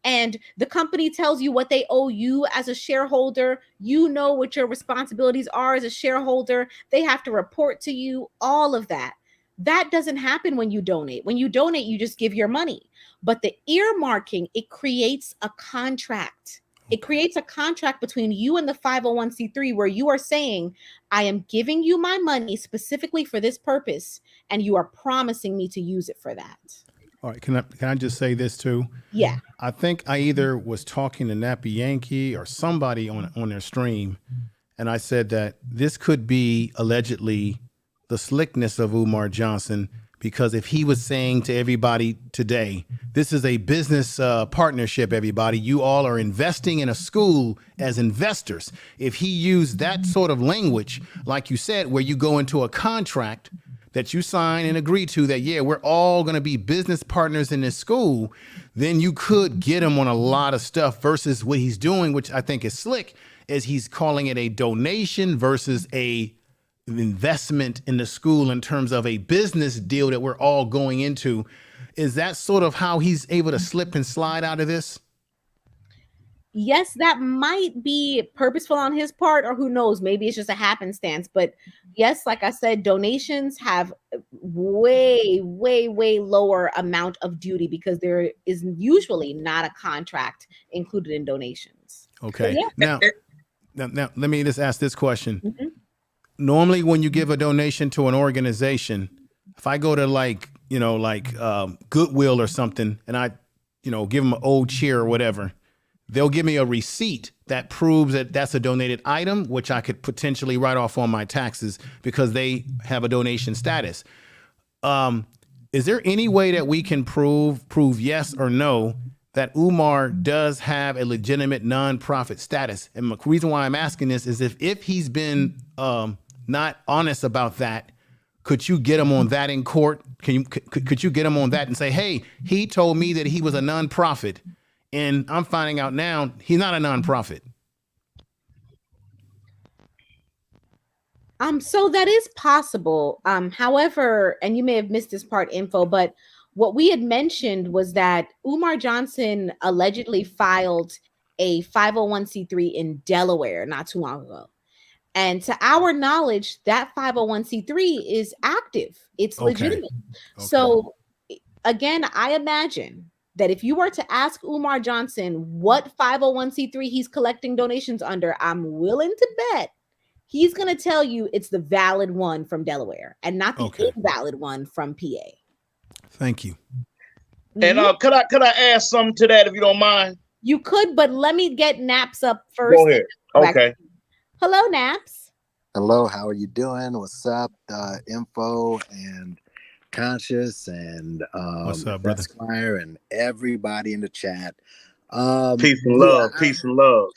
[SPEAKER 1] and the company tells you what they owe you as a shareholder. You know what your responsibilities are as a shareholder. They have to report to you, all of that. That doesn't happen when you donate. When you donate, you just give your money. But the earmarking, it creates a contract. It creates a contract between you and the 501c3 where you are saying, I am giving you my money specifically for this purpose, and you are promising me to use it for that.
[SPEAKER 5] All right. Can I just say this too?
[SPEAKER 1] Yeah.
[SPEAKER 5] I think I either was talking to Nappy Yankee or somebody on their stream, and I said that this could be allegedly the slickness of Umar Johnson, because if he was saying to everybody today, this is a business partnership, everybody, you all are investing in a school as investors. If he used that sort of language, like you said, where you go into a contract that you sign and agree to that, yeah, we're all going to be business partners in this school, then you could get him on a lot of stuff versus what he's doing, which I think is slick, is he's calling it a donation versus a investment in the school in terms of a business deal that we're all going into. Is that sort of how he's able to slip and slide out of this?
[SPEAKER 1] Yes, that might be purposeful on his part, or who knows, maybe it's just a happenstance. But yes, like I said, donations have way lower amount of duty because there is usually not a contract included in donations.
[SPEAKER 5] Okay.
[SPEAKER 1] So, yeah.
[SPEAKER 5] Now let me just ask this question. Normally when you give a donation to an organization, if I go to Goodwill or something, and I, give them an old chair or whatever, they'll give me a receipt that proves that that's a donated item, which I could potentially write off on my taxes because they have a donation status. Is there any way that we can prove yes or no that Umar does have a legitimate nonprofit status? And the reason why I'm asking this is if he's been not honest about that, could you get him on that in court? Could you get him on that and say, hey, he told me that he was a nonprofit, and I'm finding out now he's not a nonprofit?
[SPEAKER 1] So that is possible. However, and you may have missed this part info, but what we had mentioned was that Umar Johnson allegedly filed a 501c3 in Delaware not too long ago. And to our knowledge, that 501c3 is active. It's legitimate. Okay. So again, I imagine that if you were to ask Umar Johnson what 501c3 he's collecting donations under, I'm willing to bet he's going to tell you it's the valid one from Delaware and not the invalid one from PA.
[SPEAKER 5] Thank you.
[SPEAKER 6] And could I add something to that if you don't mind?
[SPEAKER 1] You could, but let me get Naps up first.
[SPEAKER 6] Go ahead. Okay.
[SPEAKER 1] Hello, Naps.
[SPEAKER 7] Hello, how are you doing? What's up? Info and Conscious and
[SPEAKER 5] what's up, brother?
[SPEAKER 7] Esquire and everybody in the chat.
[SPEAKER 6] Peace and love. Peace and love.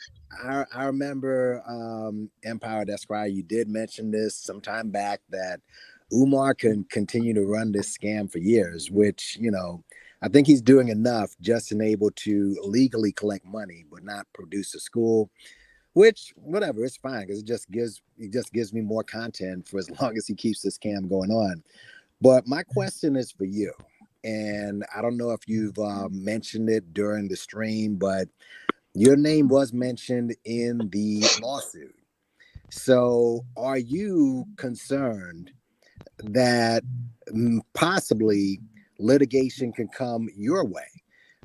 [SPEAKER 7] I remember Empowered Esquire, you did mention this some time back that Umar can continue to run this scam for years, which, I think he's doing enough just able to legally collect money, but not produce a school. which whatever, it's fine because it just gives me more content for as long as he keeps this scam going on. But my question is for you, and I don't know if you've mentioned it during the stream, but your name was mentioned in the lawsuit. So are you concerned that possibly litigation can come your way?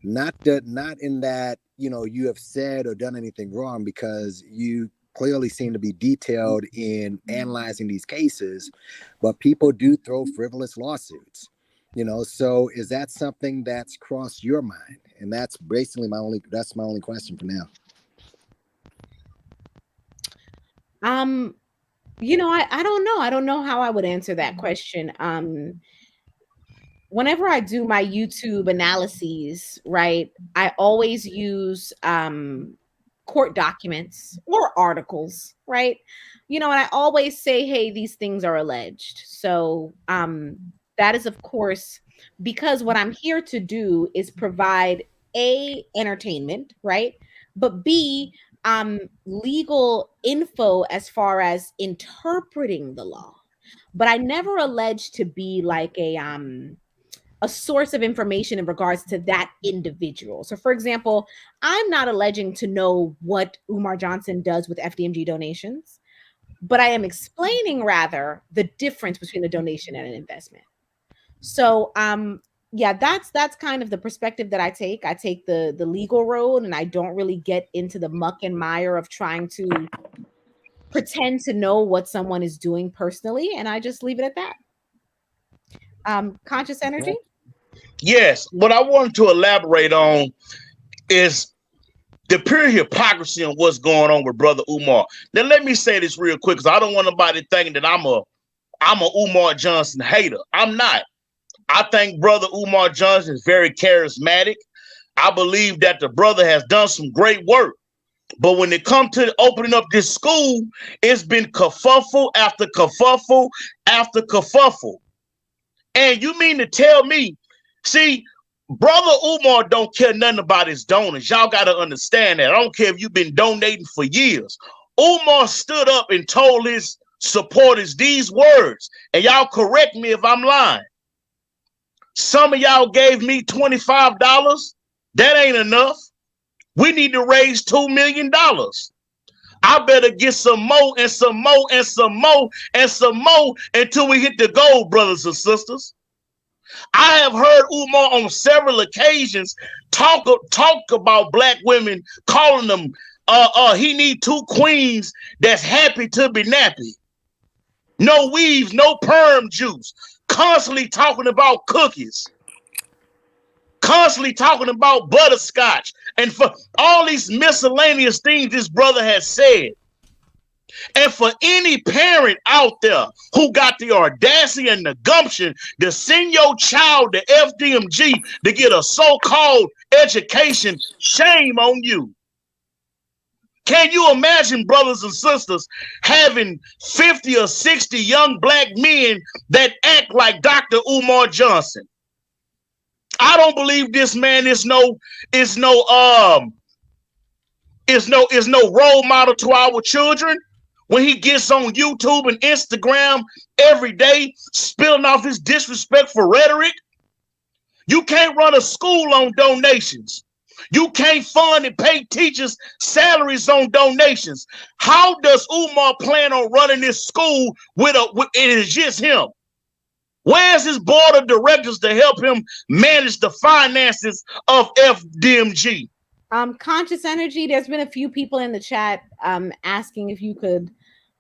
[SPEAKER 7] Not in that, you have said or done anything wrong, because you clearly seem to be detailed in analyzing these cases, but people do throw frivolous lawsuits, so is that something that's crossed your mind? And that's basically my only question for now.
[SPEAKER 1] I don't know. I don't know how I would answer that question. Whenever I do my YouTube analyses, right, I always use court documents or articles, right? And I always say, hey, these things are alleged. So that is, of course, because what I'm here to do is provide A, entertainment, right? But B, legal info as far as interpreting the law. But I never allege to be like a source of information in regards to that individual. So, for example, I'm not alleging to know what Umar Johnson does with FDMG donations, but I am explaining rather the difference between a donation and an investment. So, yeah, that's kind of the perspective that I take. I take the legal road, and I don't really get into the muck and mire of trying to pretend to know what someone is doing personally, and I just leave it at that. Conscious Energy?
[SPEAKER 6] Yes, what I wanted to elaborate on is the pure hypocrisy on what's going on with Brother Umar. Now, let me say this real quick, because I don't want nobody thinking that I'm a Umar Johnson hater. I'm not. I think Brother Umar Johnson is very charismatic. I believe that the brother has done some great work. But when it comes to opening up this school, it's been kerfuffle after kerfuffle after kerfuffle. And you mean to tell me, see, Brother Umar don't care nothing about his donors. Y'all got to understand that. I don't care if you've been donating for years. Umar stood up and told his supporters these words. And y'all correct me if I'm lying. Some of y'all gave me $25. That ain't enough. We need to raise $2 million. I better get some more and some more and some more and some more until we hit the goal, brothers and sisters. I have heard Umar on several occasions talk about black women, calling them he need 2 queens that's happy to be nappy. No weaves, no perm juice. Constantly talking about cookies. Constantly talking about butterscotch. And for all these miscellaneous things this brother has said. And for any parent out there who got the audacity and the gumption to send your child to FDMG to get a so-called education, shame on you. Can you imagine, brothers and sisters, having 50 or 60 young black men that act like Dr. Umar Johnson? I don't believe this man is no role model to our children. When he gets on YouTube and Instagram every day, spilling off his disrespectful rhetoric. You can't run a school on donations. You can't fund and pay teachers salaries on donations. How does Umar plan on running this school with it is just him? Where's his board of directors to help him manage the finances of FDMG?
[SPEAKER 1] Conscious Energy, there's been a few people in the chat asking if you could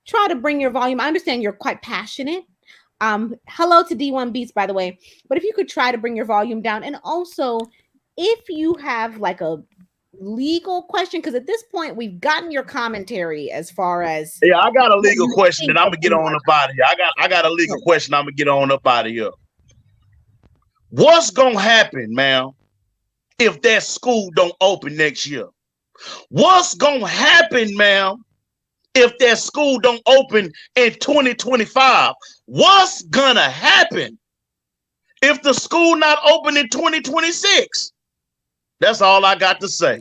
[SPEAKER 1] try to bring your volume. I understand you're quite passionate. Hello to D1 Beats, by the way. But if you could try to bring your volume down. And also, if you have like a legal question, because at this point, we've gotten your commentary as far as...
[SPEAKER 6] Yeah, I got a legal question that I'm going to get on up out of here. I got a legal question I'm going to get on up out of here. What's going to happen, man, if that school don't open next year? What's going to happen, man, if that school don't open in 2025? What's going to happen if the school not open in 2026? That's all I got to say.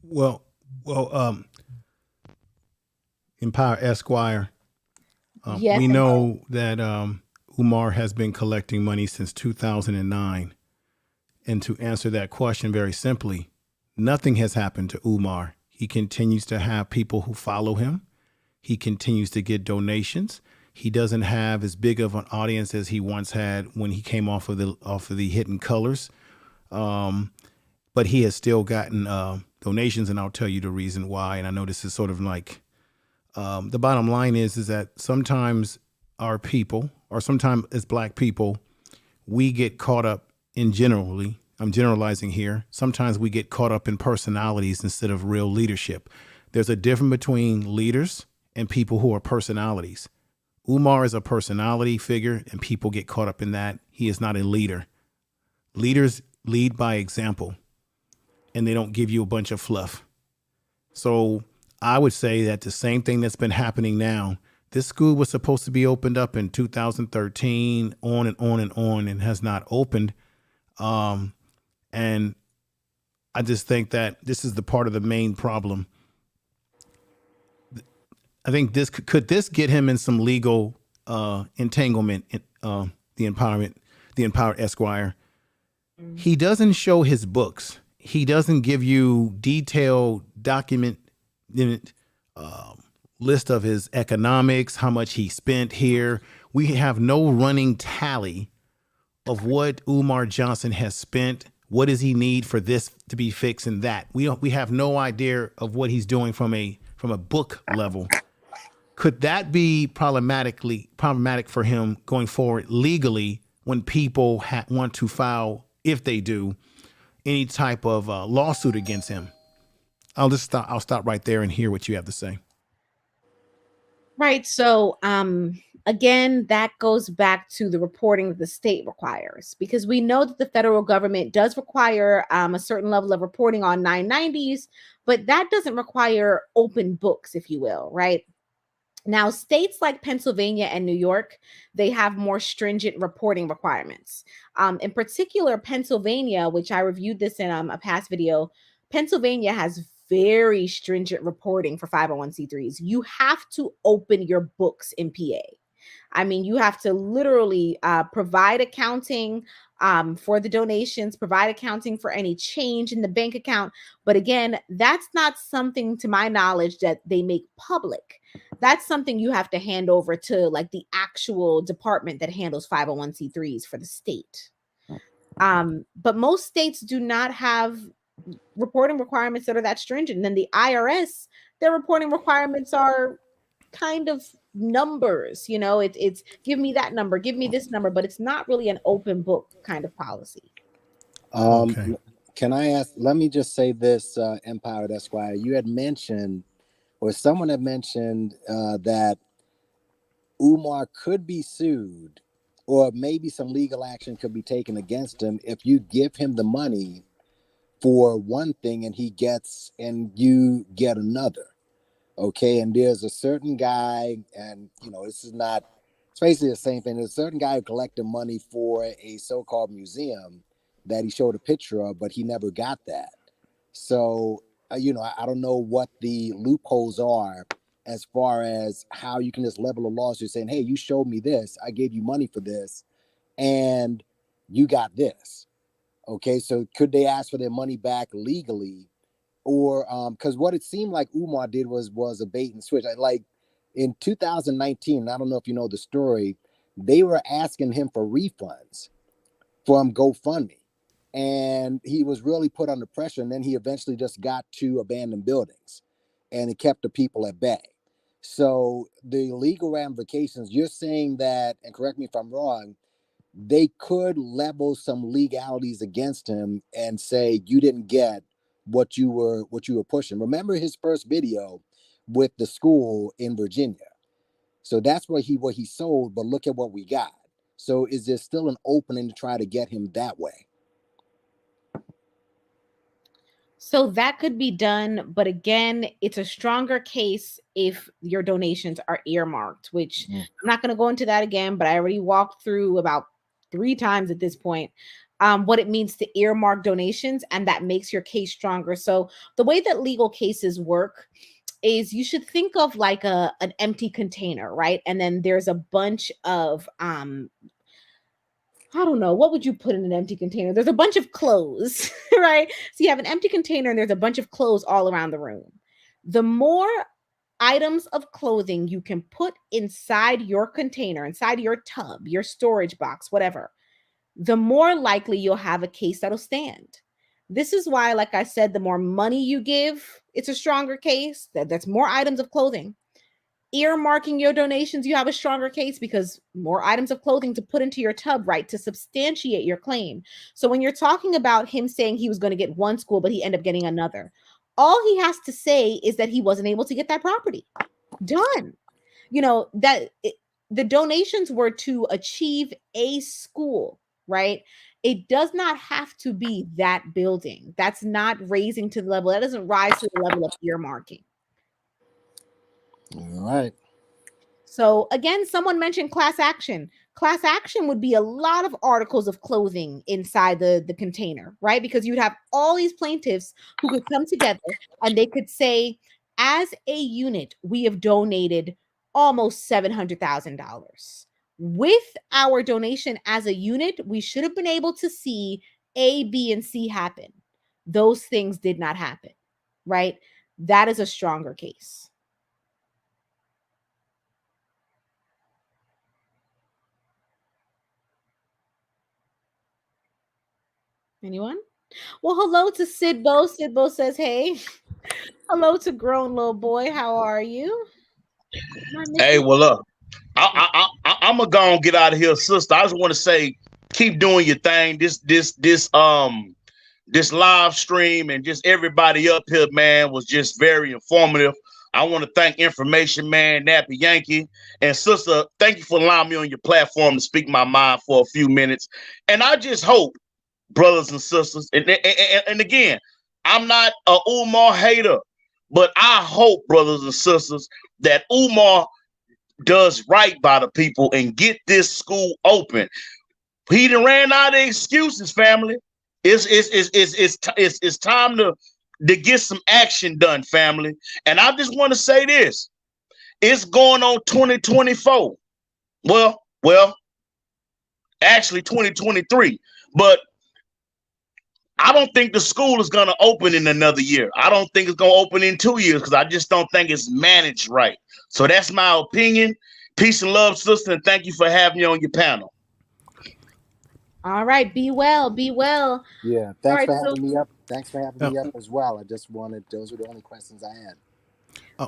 [SPEAKER 5] Well, Empower Esquire.
[SPEAKER 1] Yes,
[SPEAKER 5] We
[SPEAKER 1] and
[SPEAKER 5] know that Umar has been collecting money since 2009. And to answer that question very simply, nothing has happened to Umar. He continues to have people who follow him. He continues to get donations. He doesn't have as big of an audience as he once had when he came off of the Hidden Colors. But he has still gotten donations, and I'll tell you the reason why. And I know this is sort of like the bottom line is that sometimes our people, or sometimes as Black people, we get caught up in I'm generalizing here. Sometimes we get caught up in personalities instead of real leadership. There's a difference between leaders and people who are personalities. Umar is a personality figure, and people get caught up in that. He is not a leader. Leaders lead by example, and they don't give you a bunch of fluff. So I would say that the same thing that's been happening now, this school was supposed to be opened up in 2013, on and on and on, and has not opened. And I just think that this is the part of the main problem. I think could this get him in some legal entanglement in the Empowered Esquire. He doesn't show his books. He doesn't give you detailed document list of his economics, how much he spent here. We have no running tally of what Umar Johnson has spent. What does he need for this to be fixed and that? We have no idea of what he's doing from a book level. Could that be problematic for him going forward legally when people want to file, if they do, any type of lawsuit against him? I'll stop right there and hear what you have to say.
[SPEAKER 1] Right. So, again, that goes back to the reporting that the state requires, because we know that the federal government does require a certain level of reporting on 990s, but that doesn't require open books, if you will. Right. Now, states like Pennsylvania and New York, they have more stringent reporting requirements. In particular, Pennsylvania, which I reviewed this in a past video, Pennsylvania has very stringent reporting for 501c3s. You have to open your books in PA. I mean, you have to literally provide accounting for the donations, provide accounting for any change in the bank account. But again, that's not something, to my knowledge, that they make public. That's something you have to hand over to like the actual department that handles 501c3s for the state. But most states do not have reporting requirements that are that stringent. And then the IRS, their reporting requirements are kind of numbers. You know, it's give me that number, give me this number, but it's not really an open book kind of policy.
[SPEAKER 5] Okay.
[SPEAKER 7] Can I ask, let me just say this, Empowered Esquire, you had mentioned, or someone had mentioned that Umar could be sued, or maybe some legal action could be taken against him if you give him the money for one thing and you get another. Okay. And there's a certain guy, and it's basically the same thing. There's a certain guy who collected money for a so-called museum that he showed a picture of, but he never got that. So, I don't know what the loopholes are as far as how you can just level a lawsuit saying, hey, you showed me this, I gave you money for this, and you got this. Okay, so could they ask for their money back legally? Or because what it seemed like Umar did was a bait and switch. Like in 2019, I don't know if you know the story, they were asking him for refunds from GoFundMe. And he was really put under pressure. And then he eventually just got to abandoned buildings, and it kept the people at bay. So the legal ramifications, you're saying that, and correct me if I'm wrong, they could level some legalities against him and say you didn't get what you were pushing. Remember his first video with the school in Virginia. So that's what he sold, but look at what we got. So is there still an opening to try to get him that way?
[SPEAKER 1] So that could be done, but again, it's a stronger case if your donations are earmarked, which I'm not going to go into that again, but I already walked through about 3 times at this point what it means to earmark donations, and that makes your case stronger. So the way that legal cases work, is you should think of like an empty container, right? And then there's a bunch of I don't know, what would you put in an empty container? There's a bunch of clothes, right? So you have an empty container and there's a bunch of clothes all around the room. The more items of clothing you can put inside your container, inside your tub, your storage box, whatever, the more likely you'll have a case that'll stand. This is why, like I said, the more money you give, it's a stronger case. That's more items of clothing. Earmarking your donations, you have a stronger case because more items of clothing to put into your tub, right, to substantiate your claim. So when you're talking about him saying he was going to get one school, but he ended up getting another, all he has to say is that he wasn't able to get that property. Done. You know, the donations were to achieve a school, right? It does not have to be that building. That's not raising to the level. That doesn't rise to the level of earmarking.
[SPEAKER 7] All right.
[SPEAKER 1] So again, someone mentioned class action. Class action would be a lot of articles of clothing inside the container, right? Because you'd have all these plaintiffs who could come together and they could say, as a unit, we have donated almost $700,000. With our donation as a unit, we should have been able to see A, B, and C happen. Those things did not happen, right? That is a stronger case. Anyone? Well, hello to Sidbo. Sidbo says, hey. Hello to grown little boy. How are you?
[SPEAKER 6] Hey, well, look, I'm gonna go and get out of here, sister. I just want to say, keep doing your thing. This live stream and just everybody up here, man, was just very informative. I want to thank Information Man, Nappy Yankee, and sister. Thank you for allowing me on your platform to speak my mind for a few minutes. And I just hope, brothers and sisters, and again, I'm not a Umar hater, but I hope, brothers and sisters, that Umar does right by the people and get this school open. He done ran out of excuses, family. It's time to get some action done, family. And I just want to say this. It's going on 2024. Well, actually 2023. But I don't think the school is going to open in another year. I don't think it's going to open in 2 years because I just don't think it's managed right. So that's my opinion. Peace and love, sister, and thank you for having me on your panel.
[SPEAKER 1] All right. Be well. Be well.
[SPEAKER 7] Yeah. Thanks for having me up. Thanks for having me up as well. I just wanted, those were the only questions I had.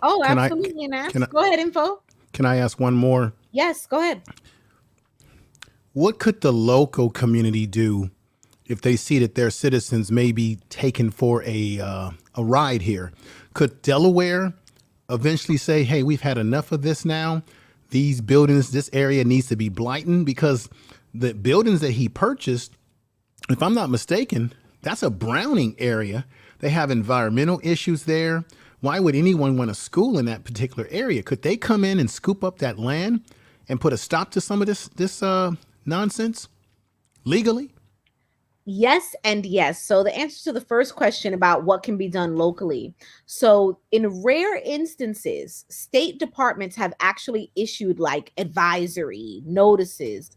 [SPEAKER 1] Oh, absolutely. Go ahead, Info.
[SPEAKER 5] Can I ask one more?
[SPEAKER 1] Yes, go ahead.
[SPEAKER 5] What could the local community do if they see that their citizens may be taken for a ride here? Could Delaware eventually say, hey, we've had enough of this now? These buildings, this area needs to be blighted, because the buildings that he purchased, if I'm not mistaken, that's a Browning area. They have environmental issues there. Why would anyone want a school in that particular area? Could they come in and scoop up that land and put a stop to some of this nonsense legally?
[SPEAKER 1] Yes and yes. So the answer to the first question about what can be done locally. So in rare instances, state departments have actually issued like advisory notices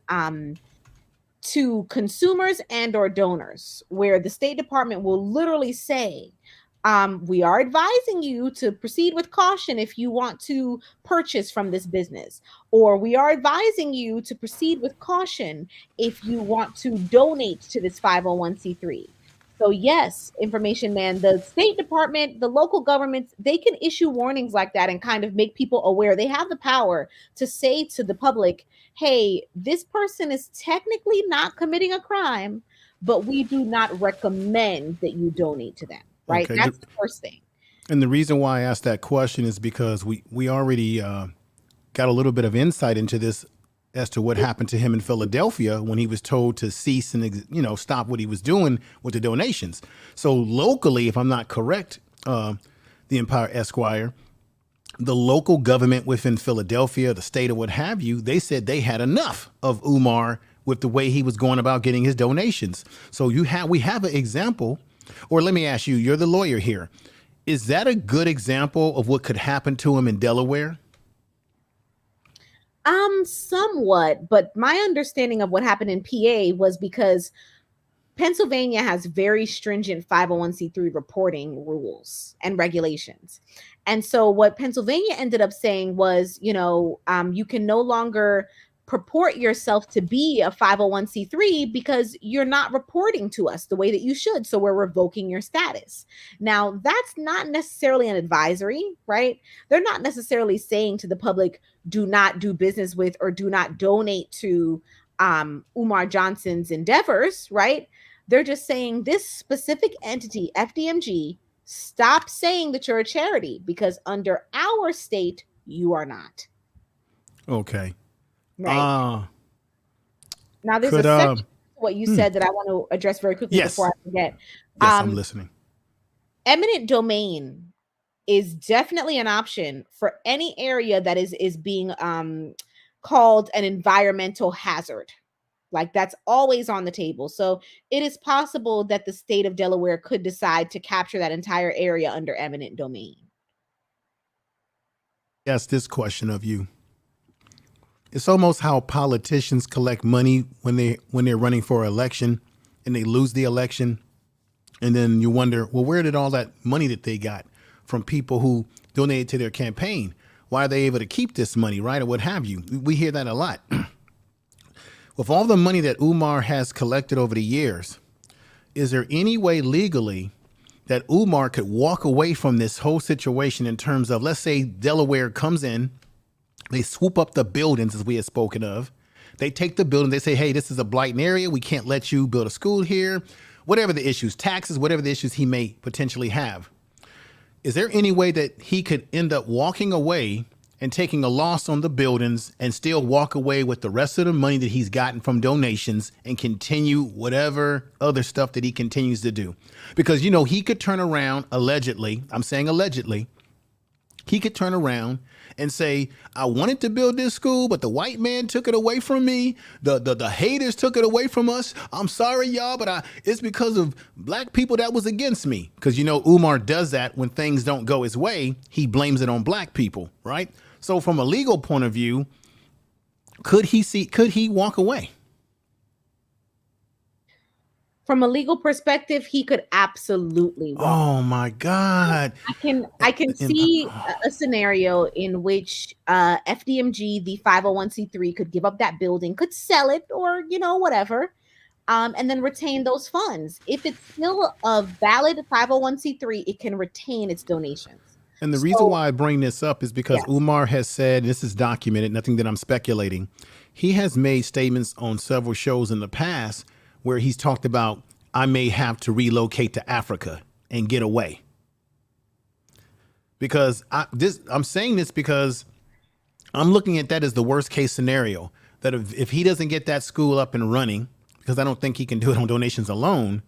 [SPEAKER 1] to consumers and or donors, where the State Department will literally say, we are advising you to proceed with caution if you want to purchase from this business, or we are advising you to proceed with caution if you want to donate to this 501c3. So yes, Information Man, the State Department, the local governments, they can issue warnings like that and kind of make people aware. They have the power to say to the public, hey, this person is technically not committing a crime, but we do not recommend that you donate to them. Right. Okay. That's the first thing.
[SPEAKER 5] And the reason why I asked that question is because we already got a little bit of insight into this as to what happened to him in Philadelphia when he was told to cease and, stop what he was doing with the donations. So locally, if I'm not correct, the Empire Esquire, the local government within Philadelphia, the state or what have you, they said they had enough of Umar with the way he was going about getting his donations. So we have an example. Or let me ask you, you're the lawyer here. Is that a good example of what could happen to him in Delaware?
[SPEAKER 1] Somewhat, but my understanding of what happened in PA was because Pennsylvania has very stringent 501c3 reporting rules and regulations. And so what Pennsylvania ended up saying was, you can no longer purport yourself to be a 501c3 because you're not reporting to us the way that you should. So we're revoking your status. Now, that's not necessarily an advisory, right? They're not necessarily saying to the public, do not do business with or do not donate to Umar Johnson's endeavors, right? They're just saying this specific entity, FDMG, stop saying that you're a charity because under our state, you are not.
[SPEAKER 5] Okay.
[SPEAKER 1] Right. Now, there's a section to what you said that I want to address very quickly before I forget.
[SPEAKER 5] Yes, I'm listening.
[SPEAKER 1] Eminent domain is definitely an option for any area that is being called an environmental hazard. Like that's always on the table. So it is possible that the state of Delaware could decide to capture that entire area under eminent domain.
[SPEAKER 5] Yes, this question of you. It's almost how politicians collect money when they're running for election and they lose the election. And then you wonder, well, where did all that money that they got from people who donated to their campaign? Why are they able to keep this money, right? Or what have you? We hear that a lot. With all the money that Umar has collected over the years, is there any way legally that Umar could walk away from this whole situation in terms of, let's say Delaware comes in, they swoop up the buildings as we had spoken of. They take the building, they say, hey, this is a blighted area. We can't let you build a school here. Whatever the issues, taxes, whatever the issues he may potentially have. Is there any way that he could end up walking away and taking a loss on the buildings and still walk away with the rest of the money that he's gotten from donations and continue whatever other stuff that he continues to do? Because, he could turn around allegedly, I'm saying allegedly, he could turn around and say, I wanted to build this school, but the white man took it away from me. The haters took it away from us. I'm sorry, y'all, but it's because of black people that was against me. Because, Umar does that when things don't go his way. He blames it on black people, right? So from a legal point of view, could he walk away?
[SPEAKER 1] From a legal perspective, he could absolutely walk.
[SPEAKER 5] Oh my God.
[SPEAKER 1] I can see a scenario in which FDMG, the 501c3, could give up that building, could sell it or, whatever, and then retain those funds. If it's still a valid 501c3, it can retain its donations.
[SPEAKER 5] And the reason why I bring this up is because Umar has said, this is documented, nothing that I'm speculating. He has made statements on several shows in the past where he's talked about, I may have to relocate to Africa and get away. Because I'm saying this because I'm looking at that as the worst case scenario, that if he doesn't get that school up and running, because I don't think he can do it on donations alone,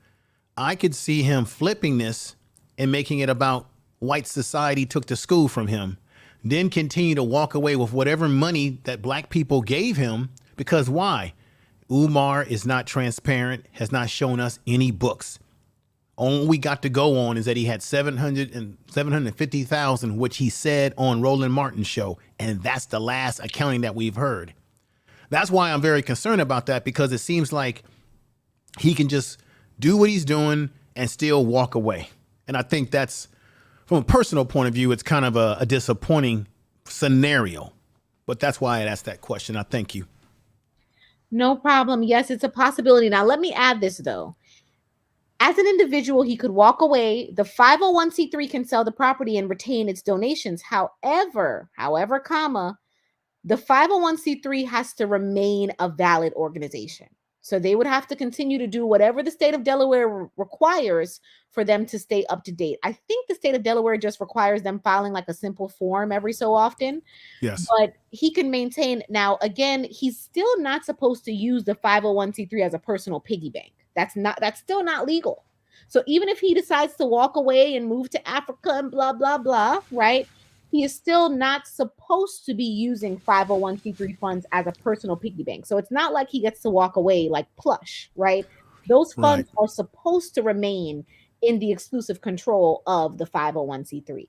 [SPEAKER 5] I could see him flipping this and making it about white society took the school from him, then continue to walk away with whatever money that black people gave him. Because why? Umar is not transparent, has not shown us any books. All we got to go on is that he had 750,000, which he said on Roland Martin's show. And that's the last accounting that we've heard. That's why I'm very concerned about that, because it seems like he can just do what he's doing and still walk away. And I think that's, from a personal point of view, it's kind of a disappointing scenario. But that's why I asked that question. I thank you.
[SPEAKER 1] No problem. Yes, it's a possibility. Now, let me add this, though. As an individual, he could walk away. The 501c3 can sell the property and retain its donations. However, the 501c3 has to remain a valid organization. So they would have to continue to do whatever the state of Delaware requires for them to stay up to date. I think the state of Delaware just requires them filing like a simple form every so often.
[SPEAKER 5] Yes.
[SPEAKER 1] But he can maintain. Now, again, he's still not supposed to use the 501c3 as a personal piggy bank. That's still not legal. So even if he decides to walk away and move to Africa and blah, blah, blah, right? He is still not supposed to be using 501c3 funds as a personal piggy bank. So it's not like he gets to walk away like plush, right? Those funds are supposed to remain in the exclusive control of the 501c3.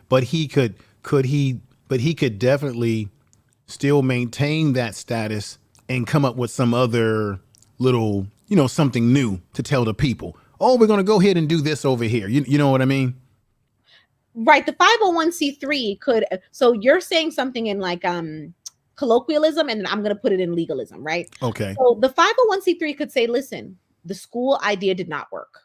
[SPEAKER 5] But he could definitely still maintain that status and come up with some other little, something new to tell the people. Oh, we're going to go ahead and do this over here. You know what I mean?
[SPEAKER 1] Right. The 501c3 could, so you're saying something in like colloquialism, and then I'm going to put it in legalism, right?
[SPEAKER 5] Okay.
[SPEAKER 1] So the 501c3 could say, listen, the school idea did not work.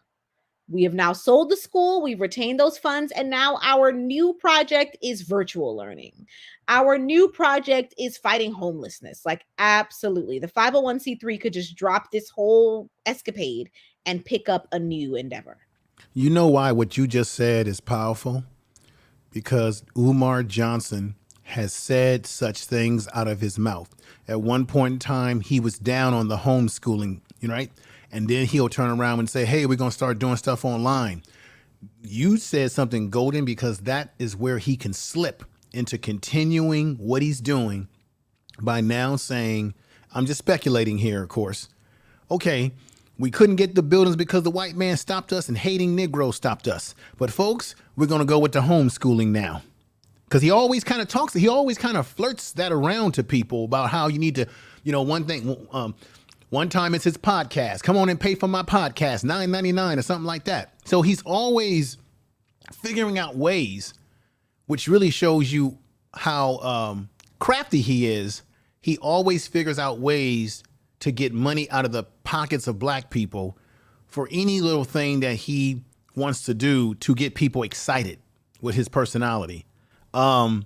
[SPEAKER 1] We have now sold the school, we've retained those funds, and now our new project is virtual learning. Our new project is fighting homelessness. Like, absolutely. The 501c3 could just drop this whole escapade and pick up a new endeavor.
[SPEAKER 5] You know why what you just said is powerful? Because Umar Johnson has said such things out of his mouth. At one point in time, he was down on the homeschooling, right? And then he'll turn around and say, hey, we're going to start doing stuff online. You said something golden, because that is where he can slip into continuing what he's doing by now saying, I'm just speculating here, of course. Okay, we couldn't get the buildings because the white man stopped us and hating Negroes stopped us. But folks, we're going to go with the homeschooling now. Because he always kind of flirts that around to people about how you need to, one time it's his podcast. Come on and pay for my podcast, $9.99 or something like that. So he's always figuring out ways, which really shows you how crafty he is. He always figures out ways to get money out of the pockets of black people for any little thing that he wants to do to get people excited with his personality. Man,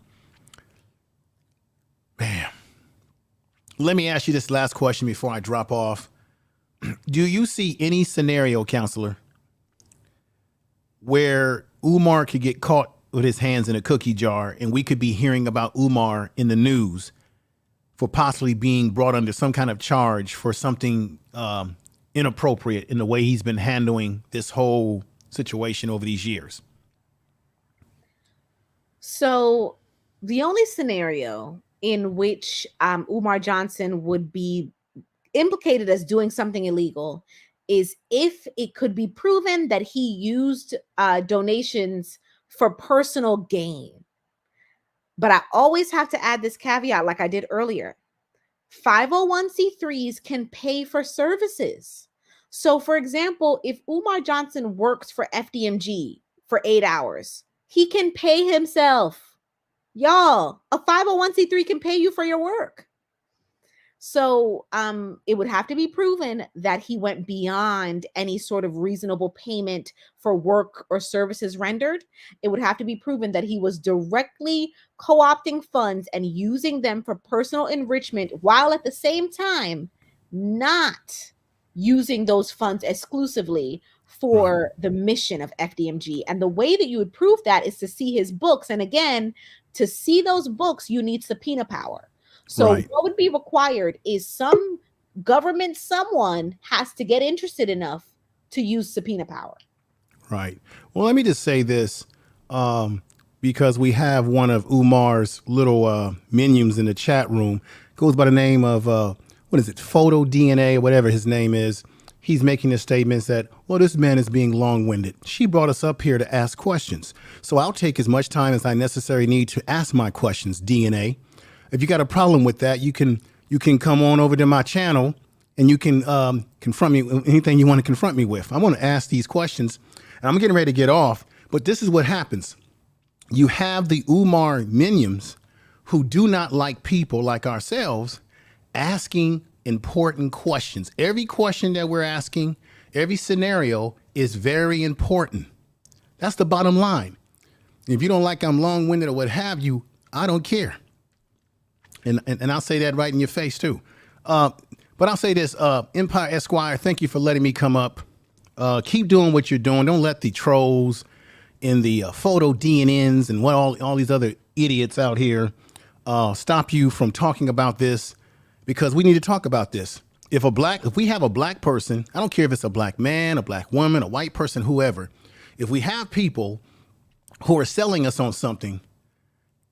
[SPEAKER 5] let me ask you this last question before I drop off. Do you see any scenario, counselor, where Umar could get caught with his hands in a cookie jar and we could be hearing about Umar in the news for possibly being brought under some kind of charge for something inappropriate in the way he's been handling this whole situation over these years?
[SPEAKER 1] So the only scenario in which Umar Johnson would be implicated as doing something illegal is if it could be proven that he used donations for personal gain. But I always have to add this caveat, like I did earlier. 501c3s can pay for services. So, for example, if Umar Johnson works for FDMG for 8 hours, he can pay himself. Y'all, a 501c3 can pay you for your work. So it would have to be proven that he went beyond any sort of reasonable payment for work or services rendered. It would have to be proven that he was directly co-opting funds and using them for personal enrichment, while at the same time not using those funds exclusively for the mission of FDMG. And the way that you would prove that is to see his books. And again, to see those books, you need subpoena power. So what would be required is some government, someone has to get interested enough to use subpoena power. Right.
[SPEAKER 5] Well, let me just say this, because we have one of Umar's little minions in the chat room, goes by the name of, Photo DNA or whatever his name is. He's making the statements that, well, this man is being long-winded. She brought us up here to ask questions. So I'll take as much time as I necessarily need to ask my questions, DNA. If you got a problem with that, you can come on over to my channel and you can confront me with anything you want to confront me with. I want to ask these questions, and I'm getting ready to get off, but this is what happens. You have the Umar minions who do not like people like ourselves asking important questions. Every question that we're asking, every scenario is very important. That's the bottom line. If you don't like I'm long-winded or what have you, I don't care. And I'll say that right in your face too. But I'll say this, Empire Esquire, thank you for letting me come up. Keep doing what you're doing. Don't let the trolls and the photo DNNs and what all these other idiots out here stop you from talking about this, because we need to talk about this. If we have a black person, I don't care if it's a black man, a black woman, a white person, whoever, if we have people who are selling us on something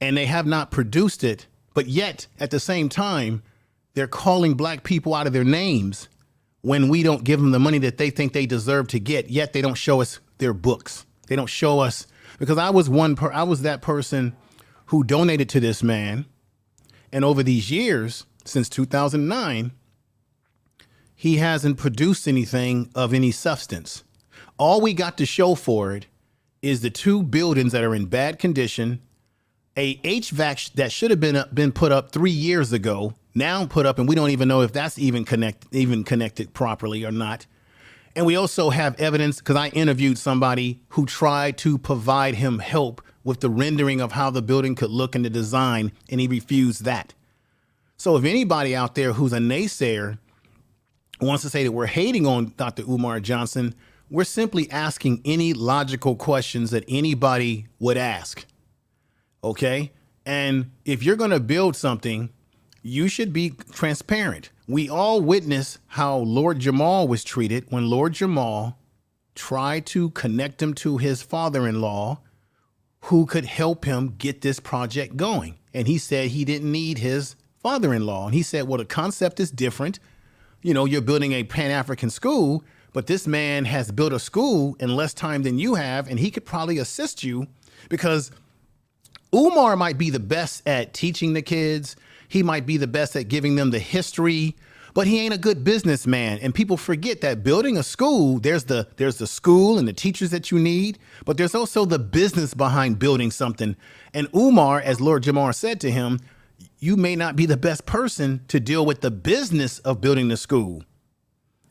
[SPEAKER 5] and they have not produced it, but yet at the same time, they're calling black people out of their names when we don't give them the money that they think they deserve to get, yet they don't show us their books. They don't show us, because I was that person who donated to this man. And over these years, since 2009, he hasn't produced anything of any substance. All we got to show for it is the 2 buildings that are in bad condition, a HVAC that should have been put up 3 years ago, now put up, and we don't even know if that's even connected properly or not. And we also have evidence, because I interviewed somebody who tried to provide him help with the rendering of how the building could look in the design, and he refused that. So if anybody out there who's a naysayer wants to say that we're hating on Dr. Umar Johnson, we're simply asking any logical questions that anybody would ask. Okay? And if you're going to build something, you should be transparent. We all witnessed how Lord Jamal was treated when Lord Jamal tried to connect him to his father-in-law, who could help him get this project going. And he said he didn't need his father-in-law. And he said, well, the concept is different. You know, you're building a Pan-African school, but this man has built a school in less time than you have, and he could probably assist you, because Umar might be the best at teaching the kids. He might be the best at giving them the history, but he ain't a good businessman. And people forget that building a school, there's the school and the teachers that you need, but there's also the business behind building something. And Umar, as Lord Jamar said to him, you may not be the best person to deal with the business of building the school.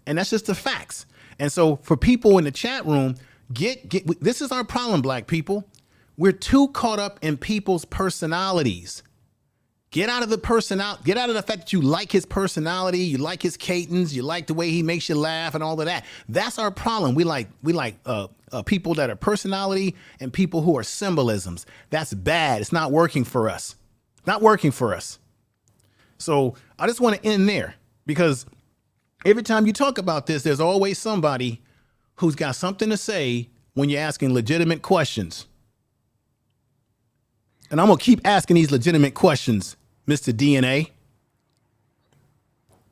[SPEAKER 5] And that's just the facts. And so for people in the chat room, this is our problem, Black people. We're too caught up in people's personalities. Get out of the fact that you like his personality, you like his cadence, you like the way he makes you laugh and all of that. That's our problem. We like people that are personality and people who are symbolisms. That's bad. It's not working for us. Not working for us. So I just want to end there, because every time you talk about this, there's always somebody who's got something to say when you're asking legitimate questions. And I'm going to keep asking these legitimate questions, Mr. DNA.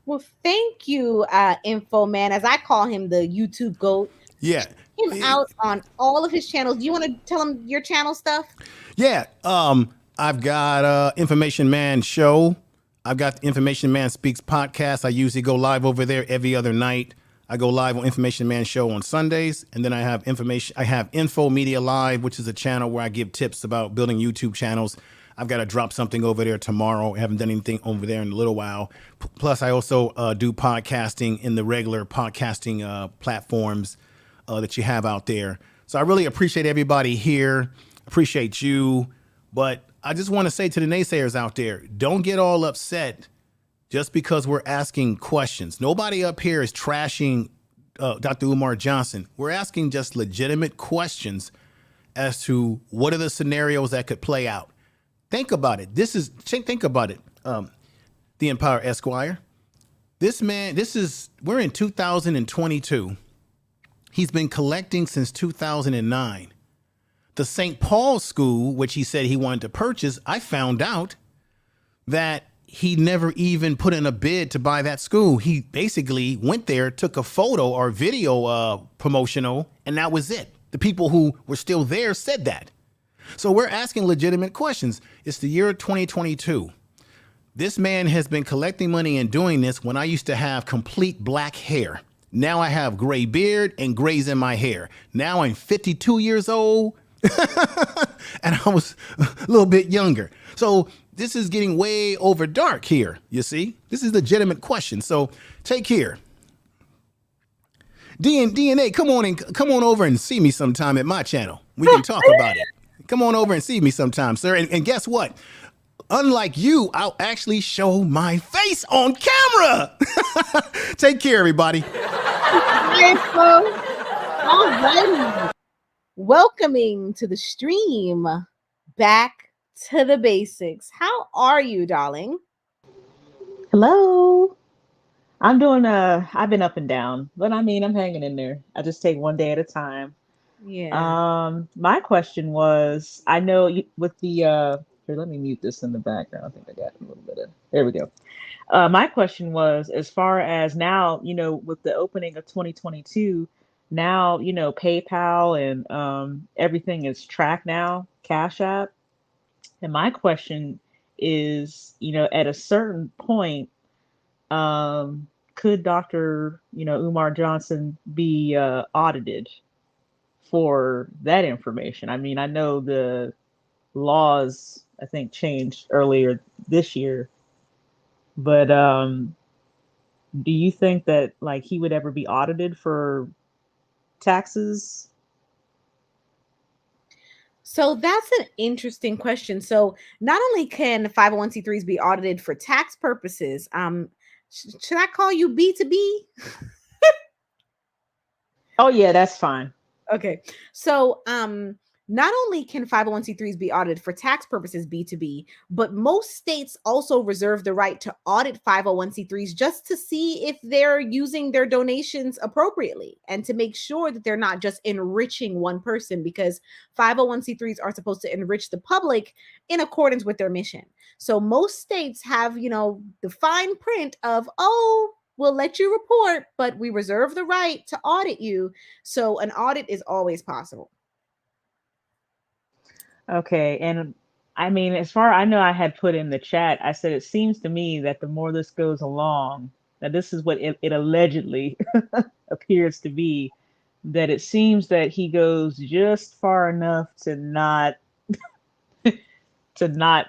[SPEAKER 1] Well, thank you, Info Man, as I call him, the YouTube GOAT.
[SPEAKER 5] Yeah.
[SPEAKER 1] Him out on all of his channels. Do you want to tell him your channel stuff?
[SPEAKER 5] Yeah. I've got Information Man Show. I've got the Information Man Speaks podcast. I usually go live over there every other night. I go live on Information Man Show on Sundays, and then I have Info Media Live, which is a channel where I give tips about building YouTube channels. I've got to drop something over there tomorrow. I haven't done anything over there in a little while. Plus, I also do podcasting in the regular podcasting platforms that you have out there. So I really appreciate everybody here. Appreciate you. But I just want to say to the naysayers out there, don't get all upset just because we're asking questions. Nobody up here is trashing Dr. Umar Johnson. We're asking just legitimate questions as to what are the scenarios that could play out. Think about it. Think about it. The Empire Esquire. This man, we're in 2022. He's been collecting since 2009. The St. Paul School, which he said he wanted to purchase, I found out that he never even put in a bid to buy that school. He basically went there, took a photo or video promotional, and that was it. The people who were still there said that. So we're asking legitimate questions. It's the year 2022. This man has been collecting money and doing this when I used to have complete black hair. Now I have gray beard and grays in my hair. Now I'm 52 years old. And I was a little bit younger. So this is getting way over dark here, you see? This is a legitimate question. So take care. DNA, come on over and see me sometime at my channel. We can talk about it. Come on over and see me sometime, sir. And guess what? Unlike you, I'll actually show my face on camera. Take care, everybody.
[SPEAKER 1] All righty. Welcoming to the stream, back to the basics. How are you, darling?
[SPEAKER 8] Hello. I'm doing I've been up and down, but I mean I'm hanging in there. I just take one day at a time.
[SPEAKER 1] Yeah.
[SPEAKER 8] My question was, I know with the here, let me mute this in the background. I think I got a little bit of there we go. My question was, as far as now, with the opening of 2022, now, PayPal and everything is tracked now, Cash App. And my question is, at a certain point, could Dr. Umar Johnson be audited for that information? I mean, I know the laws, I think, changed earlier this year, but do you think that like he would ever be audited for taxes?
[SPEAKER 1] So that's an interesting question. So not only can 501c3s be audited for tax purposes, should I call you B2B?
[SPEAKER 8] Oh yeah, that's fine.
[SPEAKER 1] Okay. So not only can 501c3s be audited for tax purposes B2B, but most states also reserve the right to audit 501c3s just to see if they're using their donations appropriately and to make sure that they're not just enriching one person, because 501c3s are supposed to enrich the public in accordance with their mission. So most states have, the fine print of, oh, we'll let you report, but we reserve the right to audit you. So an audit is always possible.
[SPEAKER 8] Okay, and I mean, as far I know, I had put in the chat, I said it seems to me that the more this goes along, that this is what it allegedly appears to be, that it seems that he goes just far enough to not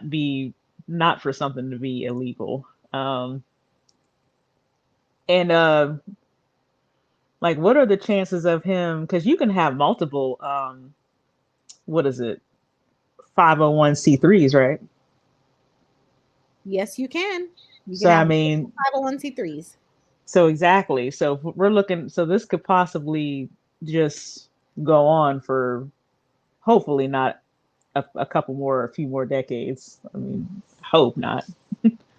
[SPEAKER 8] be not for something to be illegal. And like, what are the chances of him? Because you can have multiple, what is it, 501c3s, right?
[SPEAKER 1] Yes, you can. You
[SPEAKER 8] So
[SPEAKER 1] can
[SPEAKER 8] I
[SPEAKER 1] have
[SPEAKER 8] mean,
[SPEAKER 1] 501c3s.
[SPEAKER 8] so exactly. So we're looking. So this could possibly just go on for hopefully not a couple more, a few more decades. I mean, hope not.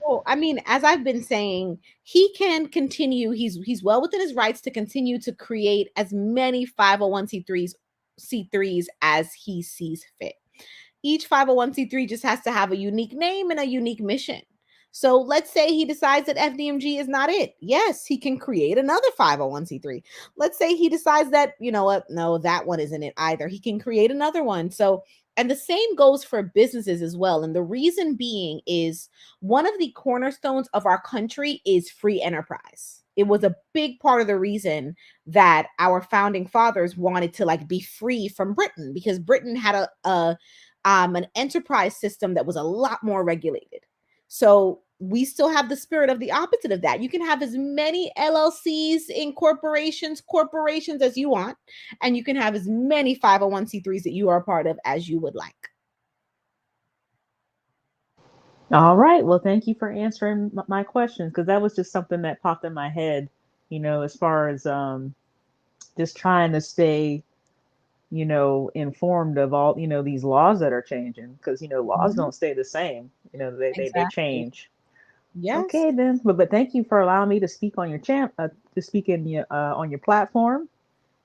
[SPEAKER 1] Well, I mean, as I've been saying, he can continue. He's well within his rights to continue to create as many 501c3s as he sees fit. Each 501c3 just has to have a unique name and a unique mission. So let's say he decides that FDMG is not it. Yes, he can create another 501c3. Let's say he decides that, you know what, no, that one isn't it either. He can create another one. So, and the same goes for businesses as well. And the reason being is one of the cornerstones of our country is free enterprise. It was a big part of the reason that our founding fathers wanted to like be free from Britain, because Britain had an enterprise system that was a lot more regulated. So we still have the spirit of the opposite of that. You can have as many LLCs, incorporations, corporations as you want, and you can have as many 501c3s that you are a part of as you would like.
[SPEAKER 8] All right. Well, thank you for answering my questions, because that was just something that popped in my head, as far as just trying to stay, informed of all, these laws that are changing, because, laws don't stay the same, they
[SPEAKER 1] Exactly.
[SPEAKER 8] change.
[SPEAKER 1] Yes.
[SPEAKER 8] Okay, then. But thank you for allowing me to speak on your to speak in your on your platform,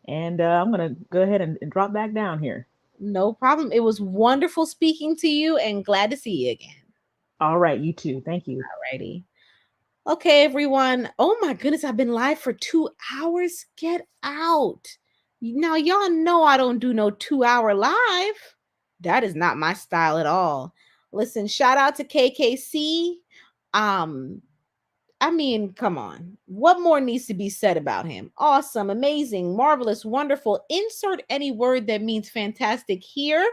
[SPEAKER 8] and I'm gonna go ahead and drop back down here.
[SPEAKER 1] No problem. It was wonderful speaking to you and glad to see you again.
[SPEAKER 8] All right, you too. Thank you.
[SPEAKER 1] Alrighty. Okay, everyone. Oh my goodness, I've been live for 2 hours. Get out. Now, y'all know I don't do no 2-hour live. That is not my style at all. Listen, shout out to KKC. I mean, come on. What more needs to be said about him? Awesome, amazing, marvelous, wonderful. Insert any word that means fantastic here,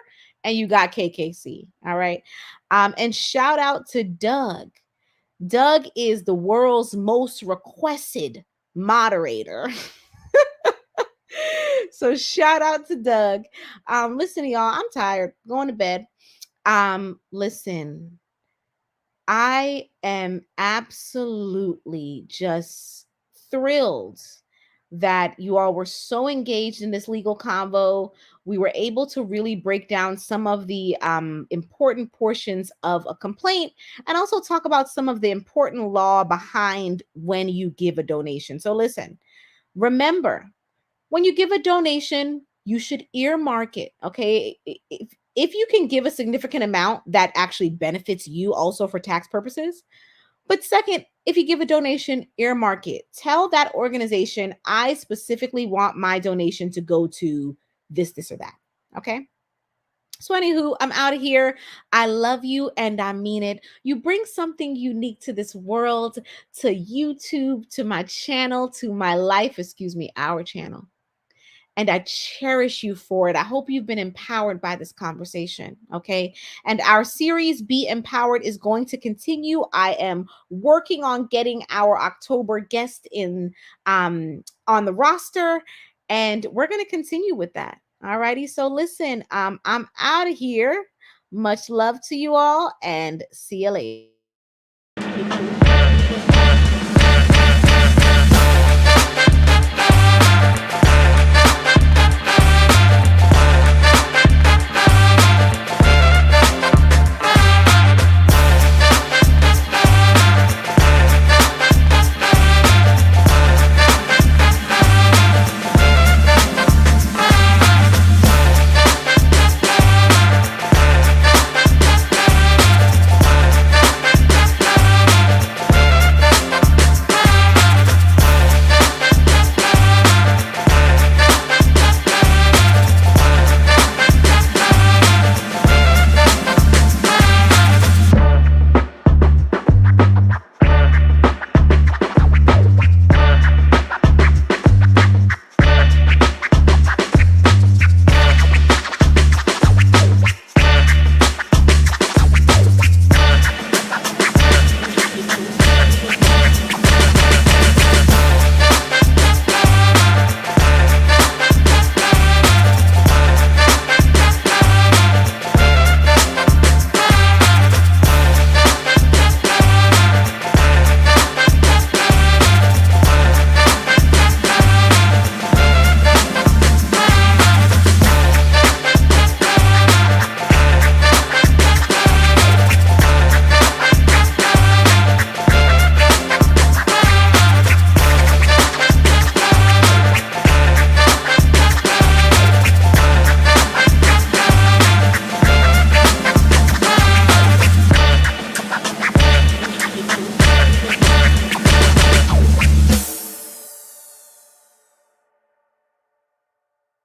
[SPEAKER 1] and you got KKC. All right. And shout out to Doug. Doug is the world's most requested moderator. So shout out to Doug. Listen, y'all, I'm tired. Going to bed. Listen, I am absolutely just thrilled that you all were so engaged in this legal convo. We were able to really break down some of the important portions of a complaint and also talk about some of the important law behind when you give a donation. So listen, remember, when you give a donation, you should earmark it, okay? If you can give a significant amount that actually benefits you also for tax purposes, But second, if you give a donation, earmark it. Tell that organization, I specifically want my donation to go to this, or that. Okay. So, anywho, I'm out of here. I love you and I mean it. You bring something unique to this world, to YouTube, to my channel, to my life, our channel. And I cherish you for it. I hope you've been empowered by this conversation. Okay. And our series, Be Empowered, is going to continue. I am working on getting our October guest in on the roster, and we're going to continue with that. All righty. So listen, I'm out of here. Much love to you all, and see you later.